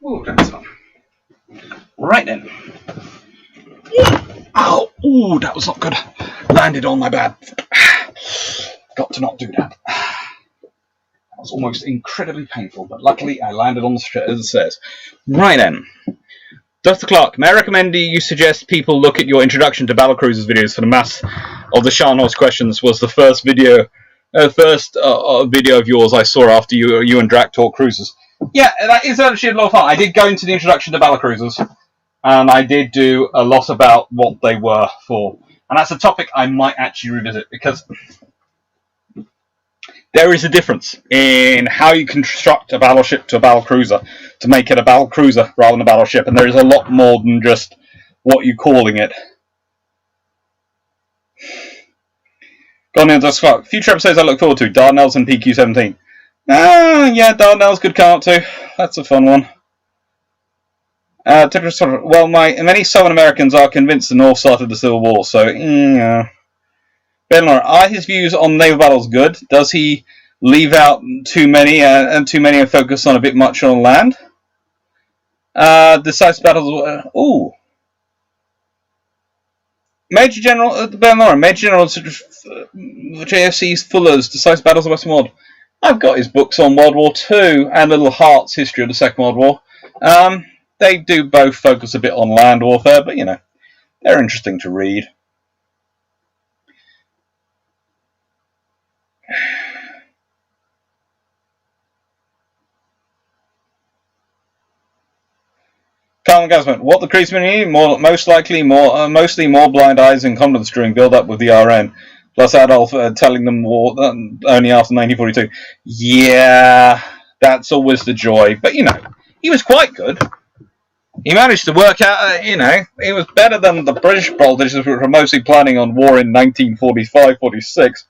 Ooh, that's on. Right then. Ow! Ooh, that was not good. Landed on my bad. Got to not do that. That was almost incredibly painful, but luckily I landed on the stairs. Right then. Dr. Clark, may I recommend you suggest people look at your introduction to battlecruisers videos for the mass of the Shahnaz questions was the first video of yours I saw after you and Drac talk cruisers. Yeah, that is actually a lot of fun. I did go into the introduction to battlecruisers, and I did do a lot about what they were for. And that's a topic I might actually revisit, because there is a difference in how you construct a battleship to a battlecruiser to make it a battlecruiser rather than a battleship, and there is a lot more than just what you're calling it. Gone into fuck. Future episodes I look forward to: Dardanelles and PQ-17. Yeah, Dardanelles could come up too. That's a fun one. Well, many Southern Americans are convinced the North started the Civil War, so yeah. Ben Laura, are his views on naval battles good? Does he leave out too many and focus on a bit much on land? Decisive battles. Ooh. Major General Ben Laura, Major General JFC's Fuller's Decisive Battles of Western World. I've got his books on World War II and Little Hart's History of the Second World War. They do both focus a bit on land warfare, but you know, they're interesting to read. Carl Gasman, what the crews need? Mostly more blind eyes and confidence during build-up with the RN. Plus Adolf telling them war only after 1942. Yeah, that's always the joy. But you know, he was quite good. He managed to work out, you know, he was better than the British politicians who were mostly planning on war in 1945-46.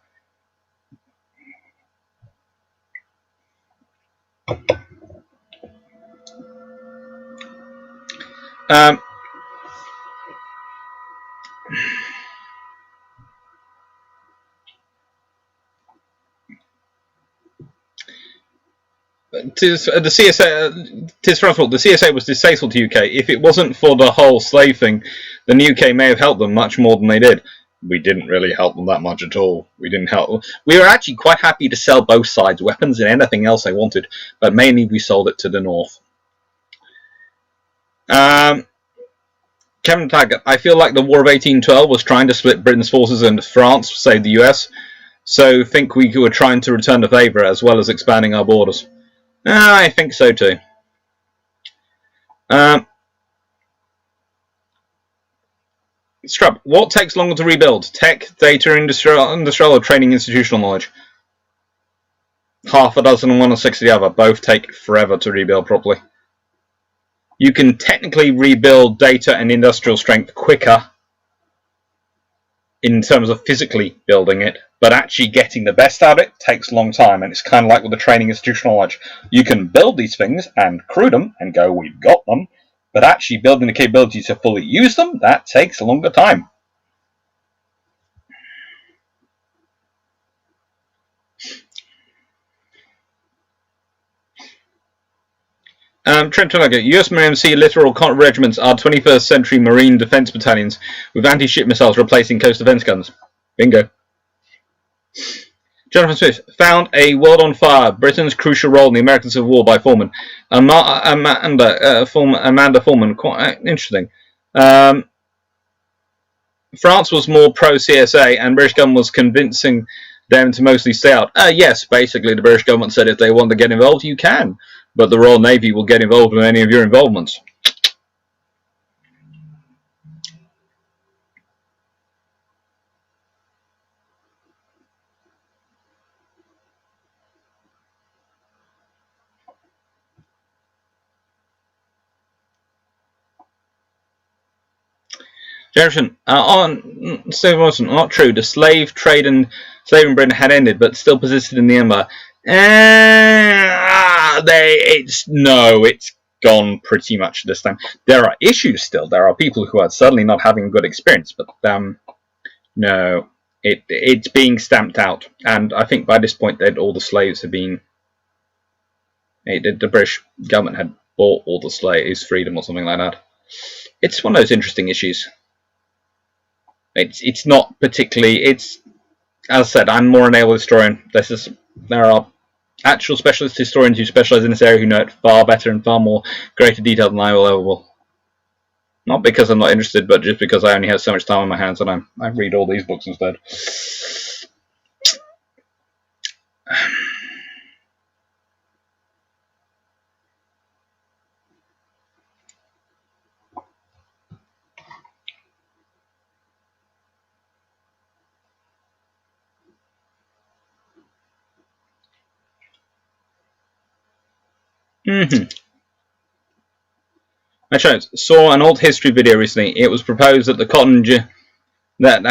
The CSA was distasteful to UK. If it wasn't for the whole slave thing, then the UK may have helped them much more than they did. We didn't really help them that much at all. We didn't help them. We were actually quite happy to sell both sides weapons and anything else they wanted, but mainly we sold it to the north. Kevin Taggart, I feel like the War of 1812 was trying to split Britain's forces and France saved the US, so think we were trying to return the favour as well as expanding our borders. I think so too. Strub, what takes longer to rebuild? Tech, data, industrial, or training institutional knowledge? Half a dozen and 1 or 6 of the other. Both take forever to rebuild properly. You can technically rebuild data and industrial strength quicker in terms of physically building it, but actually getting the best out of it takes a long time, and it's kind of like with the training institutional knowledge. You can build these things and crew them and go, we've got them, but actually building the capability to fully use them, that takes a longer time. Trent Tonaga, US Marine Sea littoral regiments are 21st century Marine defense battalions with anti-ship missiles replacing coast defense guns. Bingo. Jonathan Smith, found A World on Fire, Britain's crucial role in the American Civil War by Foreman. Amanda Foreman, quite interesting. France was more pro-CSA and British government was convincing them to mostly stay out. Yes, basically the British government said if they want to get involved, you can. But the Royal Navy will get involved in any of your involvements. Jefferson, Stephen Wilson, not true. The slave trade and slave in Britain had ended, but still persisted in the empire. It's gone pretty much this time. There are issues still. There are people who are suddenly not having a good experience, but no, it's being stamped out. And I think by this point, all the slaves have been. The British government had or the slave's freedom or something like that. It's one of those interesting issues. It's not particularly. It's, as I said, I'm more a naval historian. There are actual specialist historians who specialise in this area who know it far better and far more greater detail than I will ever will. Not because I'm not interested, but just because I only have so much time on my hands and I read all these books instead. I saw an old history video recently. It was proposed that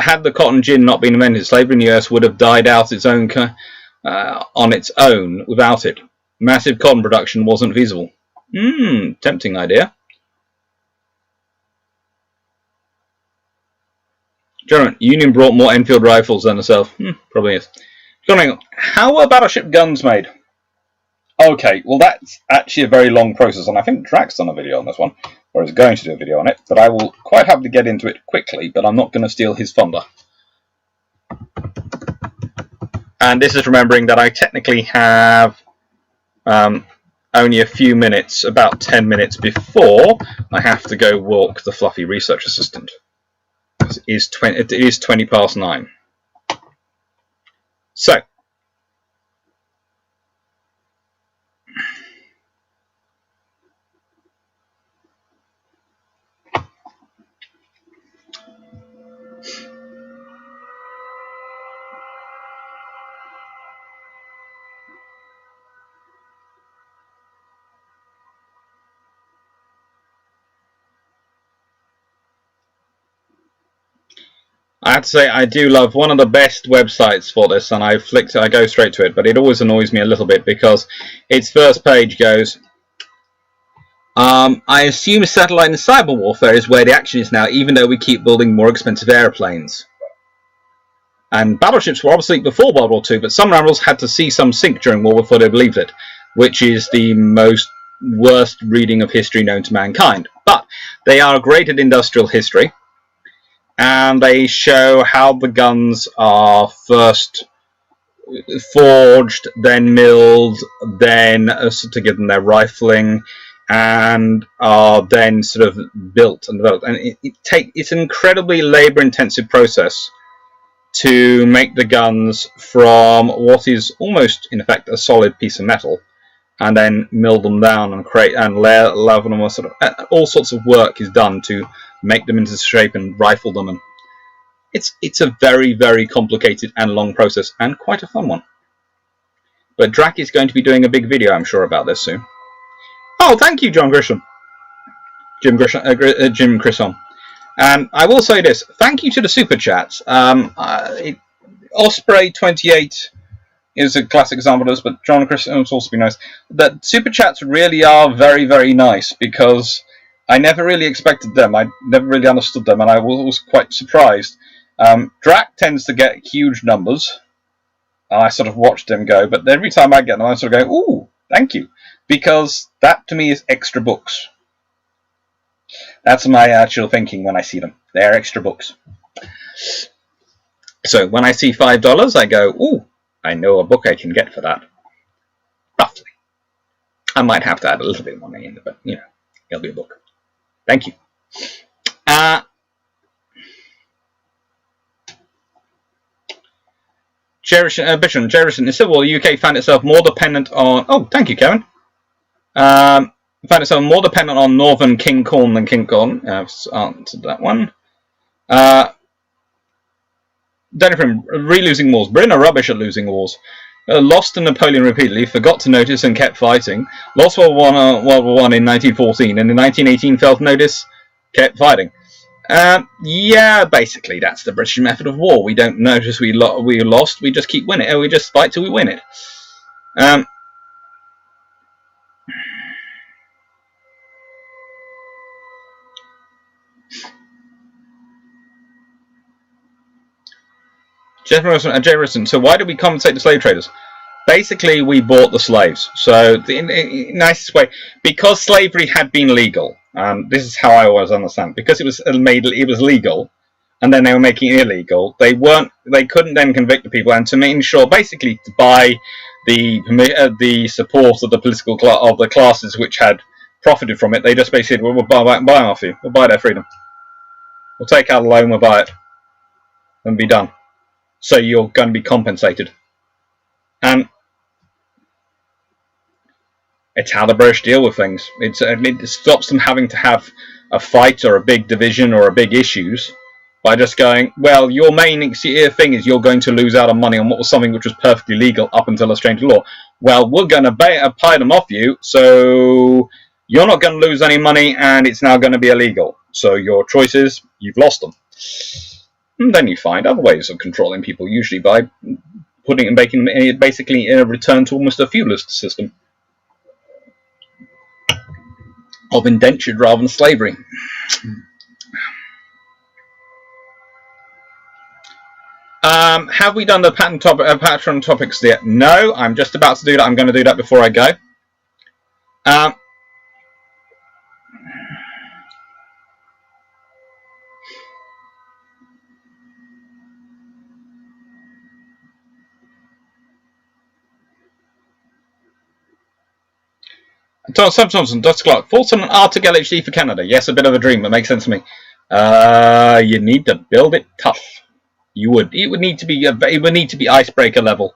had the cotton gin not been invented, slavery in the US would have died out on its own without it. Massive cotton production wasn't feasible. Tempting idea. Gentlemen, Union brought more Enfield rifles than herself. Probably is. Cunningham, how were battleship guns made? Okay, well that's actually a very long process, and I think Drax's done a video on this one, or is going to do a video on it, but I will quite happily get into it quickly, but I'm not going to steal his thunder. And this is remembering that I technically have only a few minutes, about 10 minutes before I have to go walk the fluffy research assistant. It is 20 past 9. So, I have to say I do love one of the best websites for this, and I go straight to it, but it always annoys me a little bit because its first page goes, I assume satellite and cyber warfare is where the action is now, even though we keep building more expensive airplanes. And battleships were obsolete before World War II, but some admirals had to see some sink during war before they believed it, which is the worst reading of history known to mankind. But they are great at industrial history, and they show how the guns are first forged, then milled, then to give them their rifling, and are then sort of built and developed. And it's an incredibly labour-intensive process to make the guns from what is almost, in effect, a solid piece of metal, and then mill them down and create and level them. All sorts of work is done to make them into shape and rifle them, and it's a very, very complicated and long process, and quite a fun one. But Drac is going to be doing a big video, I'm sure, about this soon. Oh, thank you, Jim Grissom. And I will say this: thank you to the super chats. Osprey 28 is a classic example of this, but John Grissom has also been nice. That super chats really are very, very nice, because I never really expected them. I never really understood them, and I was quite surprised. Drac tends to get huge numbers, and I sort of watched them go, but every time I get them, I sort of go, ooh, thank you, because that to me is extra books. That's my actual thinking when I see them. They're extra books. So when I see $5, I go, ooh, I know a book I can get for that. Roughly. I might have to add a little bit more money in, but, you know, it'll be a book. Thank you. Jerison, in Civil War, the UK found itself more dependent on... Oh, thank you, Kevin. Found itself more dependent on northern King Corn than King Corn. I've answered that one. Denifrim, re-losing wars. Britain are rubbish at losing wars. Lost to Napoleon repeatedly, forgot to notice and kept fighting. Lost World War I in 1914, and in 1918 failed to notice, kept fighting. Yeah, basically that's the British method of war. We don't notice we lost, we just keep winning. We just fight till we win it. Jay Wilson, so why do we compensate the slave traders? Basically, we bought the slaves. So the nicest way, because slavery had been legal. This is how I always understand. Because it was legal, and then they were making it illegal. They couldn't then convict the people, and to make sure, basically, to buy the support of the political of the classes which had profited from it. They just basically said, "Well, we'll buy them off you. We'll buy their freedom. We'll take out a loan. We'll buy it, and be done." So you're going to be compensated, and it's how the British deal with things. It stops them having to have a fight or a big division or a big issues by just going, well, your main thing is you're going to lose out on money on what was something which was perfectly legal up until a strange law. Well, we're going to pay them off you, so you're not going to lose any money, and it's now going to be illegal. So your choice is you've lost them. And then you find other ways of controlling people, usually by putting and making them basically in a return to almost a feudalist system of indentured rather than slavery. Have we done the patron topics yet? No, I'm just about to do that. I'm going to do that before I go. Thompson, Dr. Clark, thoughts on an Arctic LHD for Canada? Yes, a bit of a dream. That makes sense to me. You need to build it tough. You would. It would need to be icebreaker level,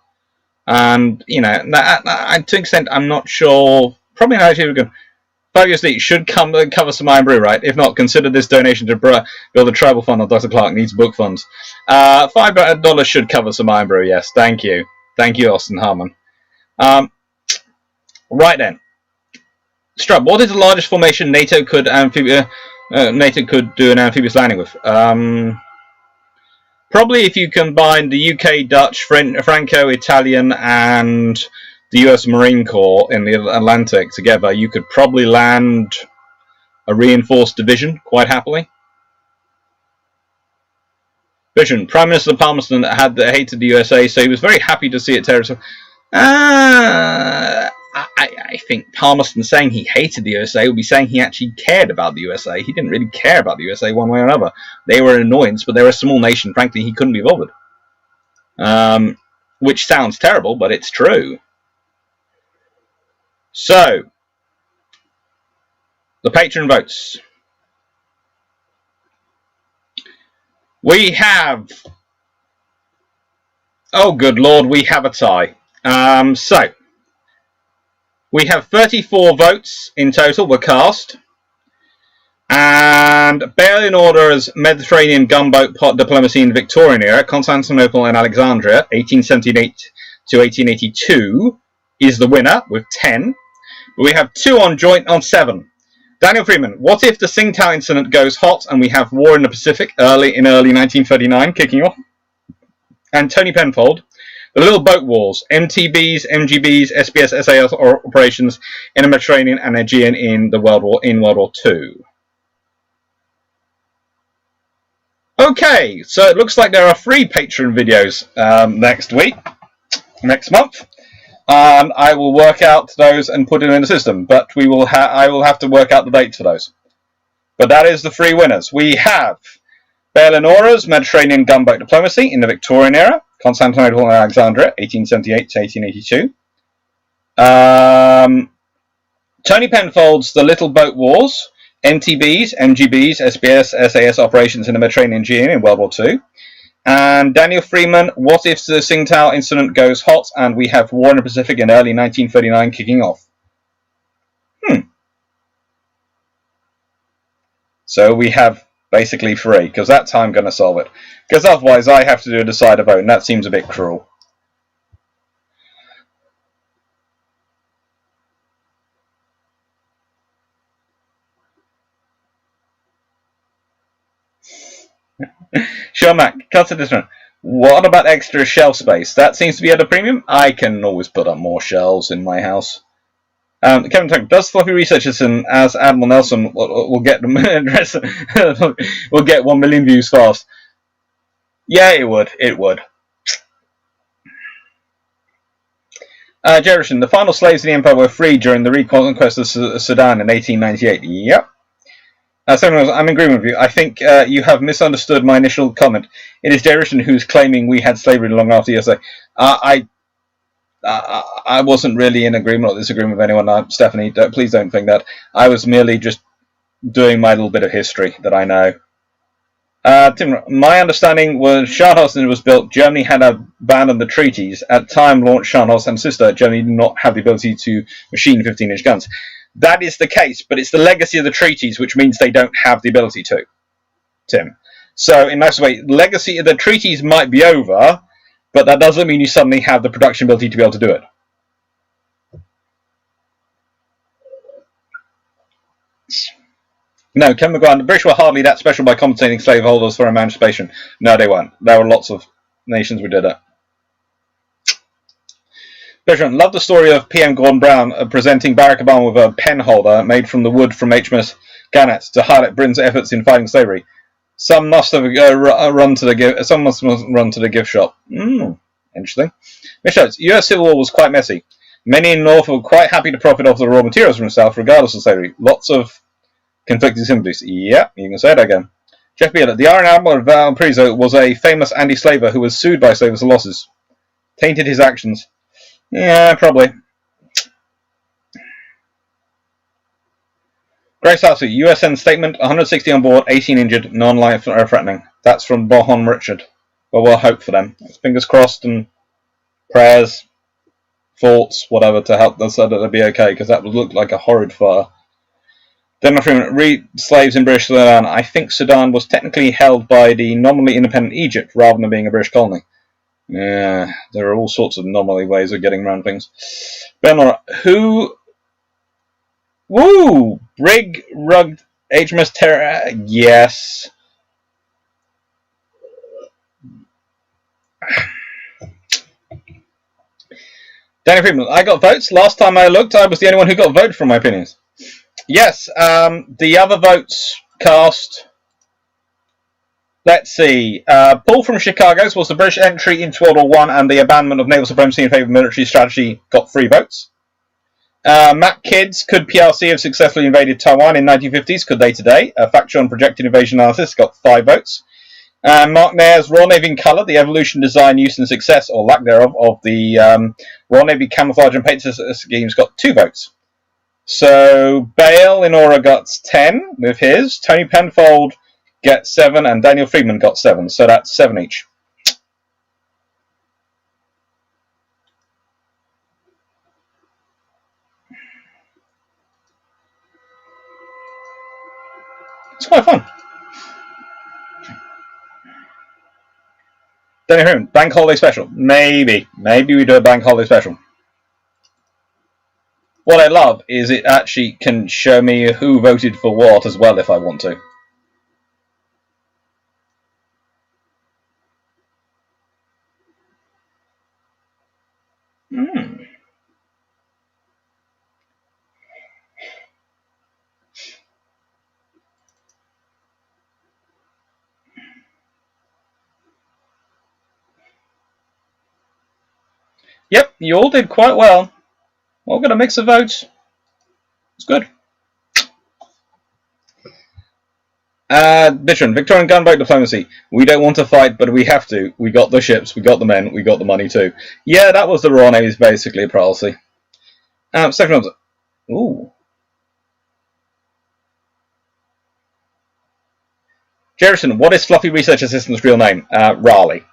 and you know that to an extent I'm not sure. Probably not actually good. Obviously, it should cover some iron brew, right? If not, consider this donation to build a tribal fund on Dr. Clark needs book funds. $5 should cover some iron brew. Yes, thank you, Austin Harmon. Right then. Strub, what is the largest formation NATO could do an amphibious landing with? Probably if you combine the UK, Dutch, Franco-Italian, and the US Marine Corps in the Atlantic together, you could probably land a reinforced division quite happily. Vision, Prime Minister Palmerston hated the USA, so he was very happy to see it tear itself. I think Palmerston saying he hated the USA would be saying he actually cared about the USA. He didn't really care about the USA one way or another. They were an annoyance, but they were a small nation. Frankly, he couldn't be bothered. Which sounds terrible, but it's true. So, the patron votes. We have... Oh, good Lord, we have a tie. So... We have 34 votes in total were cast, and Bail in Order as Mediterranean gunboat diplomacy in the Victorian era, Constantinople and Alexandria, 1878 to 1882, is the winner with 10. But we have 2 on joint on 7. Daniel Freeman, what if the Tsingtao incident goes hot and we have war in the Pacific early 1939 kicking off? And Tony Penfold, the Little Boat Wars, MTBs, MGBs, SBS, SAS operations in the Mediterranean and Aegean in World War II. Okay, so it looks like there are 3 Patreon videos next month. I will work out those and put them in the system, but I will have to work out the dates for those. But that is the 3 winners. We have Bail and Aura's Mediterranean gunboat diplomacy in the Victorian era, Constantinople and Alexandria, 1878 to 1882. Tony Penfold's The Little Boat Wars, MTBs, MGBs, SBS, SAS operations in the Mediterranean and Aegean in World War II. And Daniel Freeman, what if the Tsingtao incident goes hot and we have war in the Pacific in early 1939 kicking off? So we have basically 3, because that's how I'm going to solve it. Because otherwise I have to do a decider vote, and that seems a bit cruel. Sure, Mac, cut to this one. What about extra shelf space? That seems to be at a premium. I can always put up more shelves in my house. Kevin Tuck, does Floppy Researchers as Admiral Nelson will get them will get 1 million views fast? Yeah, it would. It would. Jefferson, the final slaves in the Empire were freed during the reconquest of Sudan in 1898. Yep. Someone else, I'm in agreement with you. I think you have misunderstood my initial comment. It is Jefferson who's claiming we had slavery long after USA. I wasn't really in agreement or disagreement with anyone. Stephanie, please don't think that. I was merely just doing my little bit of history that I know. Tim, my understanding was Scharnhorst was built. Germany had abandoned the treaties. At the time launched Scharnhorst and sister, Germany did not have the ability to machine 15-inch guns. That is the case, but it's the legacy of the treaties, which means they don't have the ability to, Tim. So, in that way, legacy of the treaties might be over, but that doesn't mean you suddenly have the production ability to be able to do it. No, Ken McGuire, the British were hardly that special by compensating slaveholders for emancipation. No, they weren't. There were lots of nations who did it. Bertrand, love the story of PM Gordon Brown presenting Barack Obama with a pen holder made from the wood from HMS Gannett to highlight Britain's efforts in fighting slavery. Some must have run to the gift shop. Interesting. Bishop's U.S. Civil War was quite messy. Many in the North were quite happy to profit off the raw materials from the South, regardless of slavery. Lots of conflicting sympathies. Yeah, you can say that again. Jeff Beard, the Iron Admiral of Valparaiso was a famous anti-slaver who was sued by slavers for losses. Tainted his actions. Yeah, probably. Grace Halsey, USN statement, 160 on board, 18 injured, non-life threatening. That's from Bohon Richard. Well, we'll hope for them. Fingers crossed and prayers, thoughts, whatever, to help them so that they'll be okay, because that would look like a horrid fire. Denmark Freeman, slaves in British Sudan. I think Sudan was technically held by the nominally independent Egypt rather than being a British colony. Yeah, there are all sorts of nominally ways of getting around things. Benmore, who? Woo! Brig, Rugged, HMS Terror. Yes. Danny Freeman, I got votes. Last time I looked, I was the only one who got voted for my opinions. Yes, the other votes cast. Let's see. Paul from Chicago's was the British entry into World War I and the abandonment of naval supremacy in favour of military strategy, got 3 votes. Matt Kids, could PRC have successfully invaded Taiwan in 1950s? Could they today? Factual and projected invasion analysis got 5 votes. Mark Nair's Royal Navy in colour, the evolution, design, use and success, or lack thereof, of the Royal Navy camouflage and paint schemes got 2 votes. So Bale in Aura got 10 with his. Tony Penfold gets 7 and Daniel Freeman got 7. So that's 7 each. It's quite fun. Daniel Freeman, bank holiday special. Maybe we do a bank holiday special. What I love is it actually can show me who voted for what as well if I want to. Yep, you all did quite well. All got a mix of votes. It's good. Bittron, Victorian gunboat diplomacy. We don't want to fight, but we have to. We got the ships, we got the men, we got the money too. Yeah, that was the Royal Navy's basically policy. Second answer. Ooh. Jerison, what is Fluffy Research Assistant's real name? Raleigh.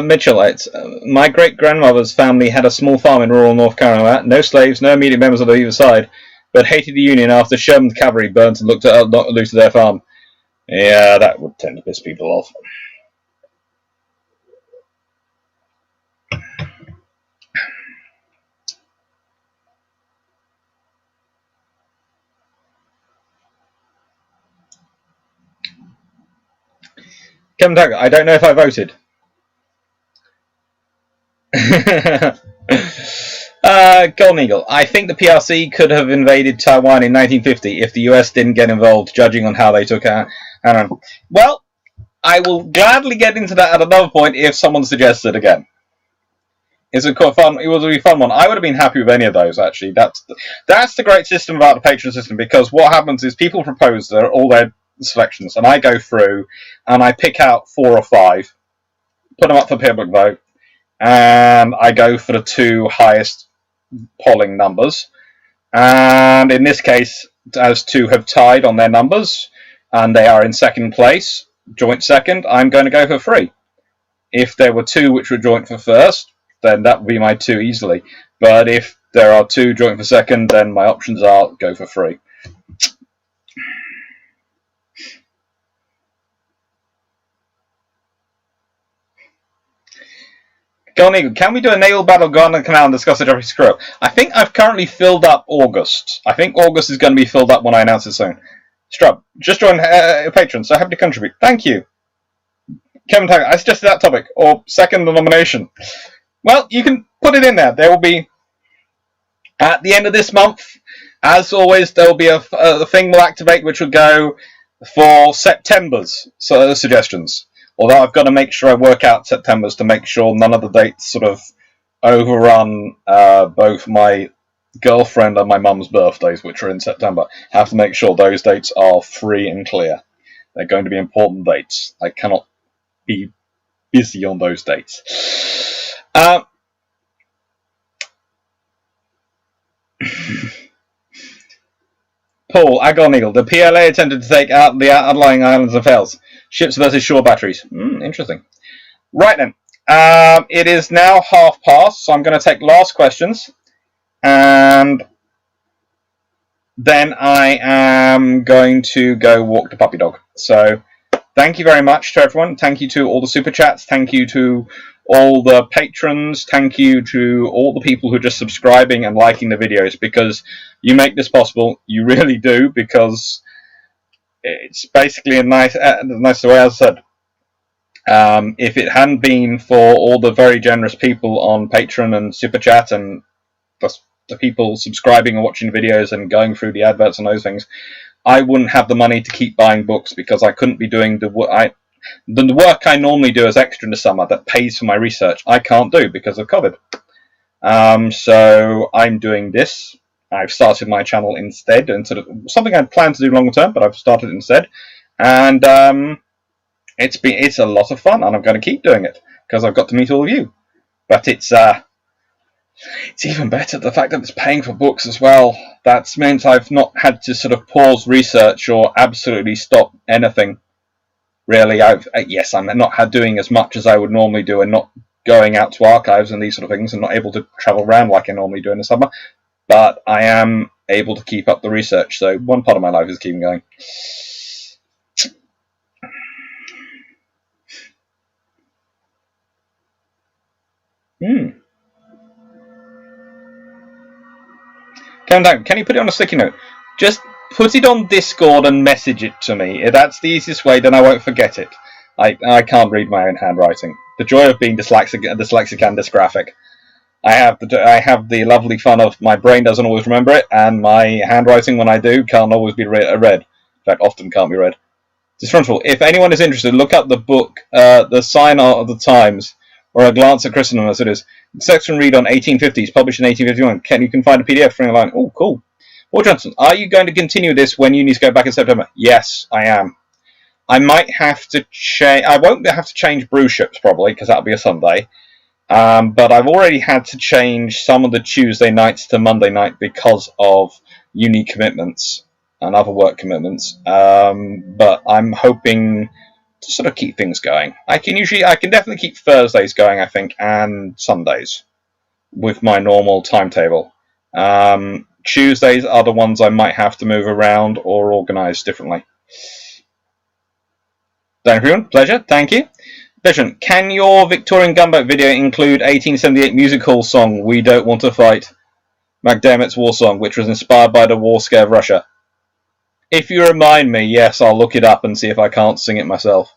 Mitchell, it's, my great-grandmother's family had a small farm in rural North Carolina. No slaves, no immediate members of either side, but hated the Union after Sherman's cavalry burnt and looted their farm. Yeah, that would tend to piss people off. Kevin Tucker, I don't know if I voted. Golden Eagle, I think the PRC could have invaded Taiwan in 1950 if the US didn't get involved, judging on how they took out. Well, I will gladly get into that at another point if someone suggests it again. It's a quite fun. It was a really fun one. I would have been happy with any of those. Actually, that's the great system about the Patreon system, because what happens is people propose all their selections, and I go through and I pick out 4 or 5, put them up for public vote, and I go for the 2 highest polling numbers. And in this case, as 2 have tied on their numbers, and they are in second place, joint second, I'm going to go for 3. If there were 2 which were joint for first, then that would be my 2 easily. But if there are 2 joint for second, then my options are go for 3. Can we do a naval battle Guadalcanal and discuss the Geoffrey screw? I think I've currently filled up August. I think August is going to be filled up when I announce it soon. Strub, just join Patreon, so happy to contribute. Thank you. Kevin Taggart, I suggested that topic, or second the nomination. Well, you can put it in there. There will be, at the end of this month, as always, there will be a thing will activate which will go for September's suggestions. Although I've got to make sure I work out September's to make sure none of the dates sort of overrun both my girlfriend and my mum's birthdays, which are in September. I have to make sure those dates are free and clear. They're going to be important dates. I cannot be busy on those dates. Paul, Agon Eagle. The PLA attempted to take out the outlying islands and Fells. Ships versus shore batteries. Interesting. Right then. It is now past, so I'm going to take last questions. And then I am going to go walk the puppy dog. So thank you very much to everyone. Thank you to all the super chats. Thank you to all the patrons. Thank you to all the people who are just subscribing and liking the videos, because you make this possible. You really do, because it's basically a nice way, as I said. If it hadn't been for all the very generous people on Patreon and super chat and the people subscribing and watching the videos and going through the adverts and those things, I wouldn't have the money to keep buying books, because I couldn't be doing the work I normally do as extra in the summer that pays for my research. I can't do because of COVID. So I'm doing this. I've started my channel instead, and sort of something I'd planned to do longer term, but I've started instead, and it's a lot of fun, and I'm going to keep doing it because I've got to meet all of you. But it's even better the fact that it's paying for books as well. That's meant I've not had to sort of pause research or absolutely stop anything. Really, yes, I'm not doing as much as I would normally do, and not going out to archives and these sort of things, and not able to travel around like I normally do in the summer. But I am able to keep up the research, so one part of my life is keeping going. Can you put it on a sticky note? Just put it on Discord and message it to me. That's the easiest way, then I won't forget it. I can't read my own handwriting. The joy of being dyslexic and dysgraphic. I have the lovely fun of my brain doesn't always remember it, and my handwriting, when I do, can't always be read. In fact, often can't be read. Disfrontable. If anyone is interested, look up the book, The Sign of the Times, or A Glance at Christendom, as it is. Section read on 1850s, published in 1851. You can find a PDF for online. Oh, cool. Paul Johnson, are you going to continue this when unis go back in September? Yes, I am. I might have to change. I won't have to change Bru Ships probably, because that'll be a Sunday. But I've already had to change some of the Tuesday nights to Monday night because of uni commitments and other work commitments. But I'm hoping to sort of keep things going. I can definitely keep Thursdays going, I think, and Sundays with my normal timetable. Tuesdays are the ones I might have to move around or organise differently. Thank you, everyone. Pleasure. Thank you. Vision, can your Victorian gunboat video include 1878 music hall song We Don't Want to Fight, McDermott's war song, which was inspired by the war scare of Russia? If you remind me, yes, I'll look it up and see if I can't sing it myself.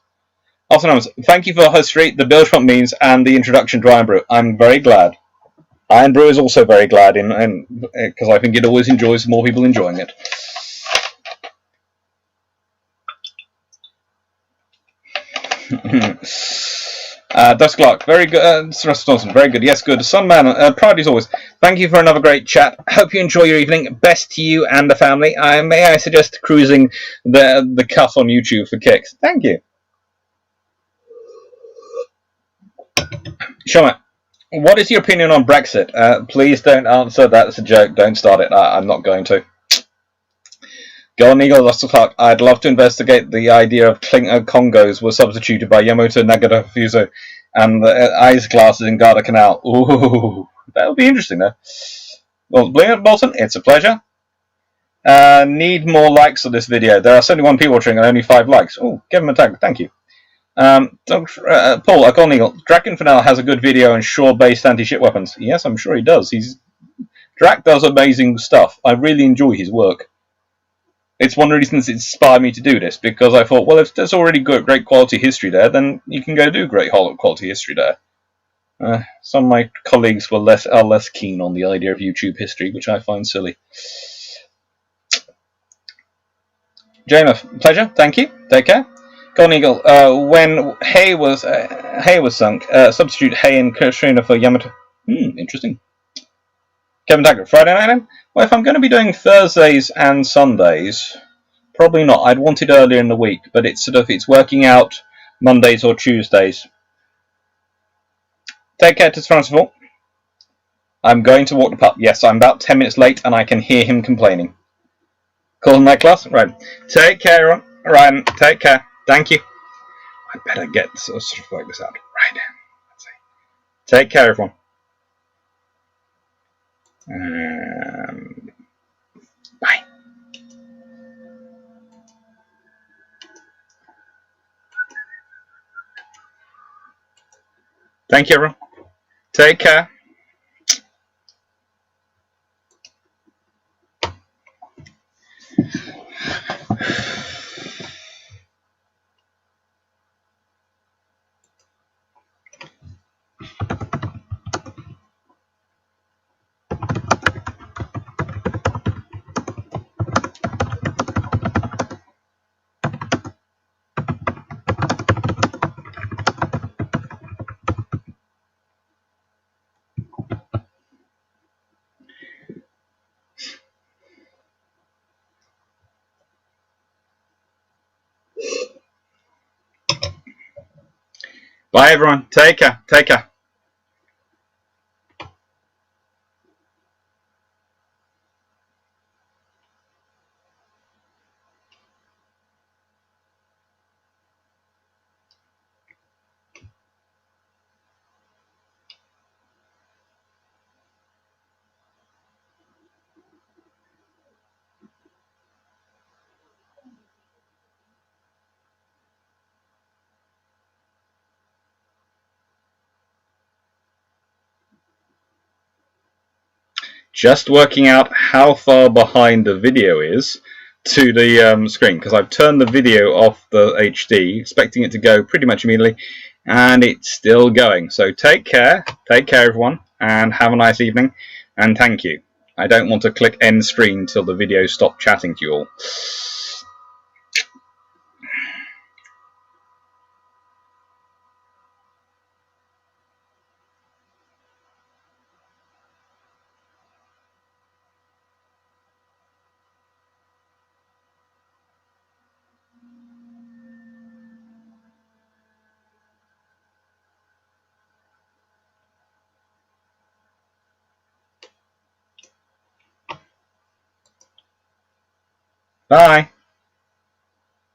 Oftentimes, thank you for history, the bilge pump means, and the introduction to Iron Brew. I'm very glad. Iron Brew is also very glad, because I think it always enjoys more people enjoying it. Dusk Clark, very good. Sir Johnson, very good. Yes, good. Sunman, proud as always. Thank you for another great chat. Hope you enjoy your evening. Best to you and the family. May I suggest cruising the cuff on YouTube for kicks? Thank you. Shoma, what is your opinion on Brexit? Please don't answer. That's a joke. Don't start it. I'm not going to. Golden Eagle, Russell Clark. I'd love to investigate the idea of Congos were substituted by Yamato Nagatafuso and the ice glasses in Guadalcanal. Ooh, that would be interesting, though. Well, Bolton, it's a pleasure. Need more likes on this video. There are 71 people watching and only 5 likes. Oh, give him a tag. Thank you. Paul, Golden Eagle. Drakenfinal has a good video on shore-based anti-ship weapons. Yes, I'm sure he does. Drak does amazing stuff. I really enjoy his work. It's one of the reasons it inspired me to do this, because I thought, well, if there's already great quality history there, then you can go do great quality history there. Some of my colleagues are less keen on the idea of YouTube history, which I find silly. Jameff, pleasure. Thank you. Take care. Golden Eagle. When Hay was sunk, substitute Hay and Katrina for Yamato. Interesting. Kevin Taggart, Friday night then? Well, if I'm going to be doing Thursdays and Sundays, probably not. I'd want it earlier in the week, but it's working out Mondays or Tuesdays. Take care to Transvault. I'm going to walk the pup. Yes, I'm about 10 minutes late, and I can hear him complaining. Calling that class? Right. Take care, Ryan. Take care. Thank you. I better get sort of work this out. Right. Let's see. Take care, everyone. Bye. Thank you, everyone. Take care. Bye, everyone. Take care. Take care. Just working out how far behind the video is to the screen, because I've turned the video off the HD, expecting it to go pretty much immediately, and it's still going. So take care, everyone, and have a nice evening, and thank you. I don't want to click end screen till the video stops chatting to you all. Bye.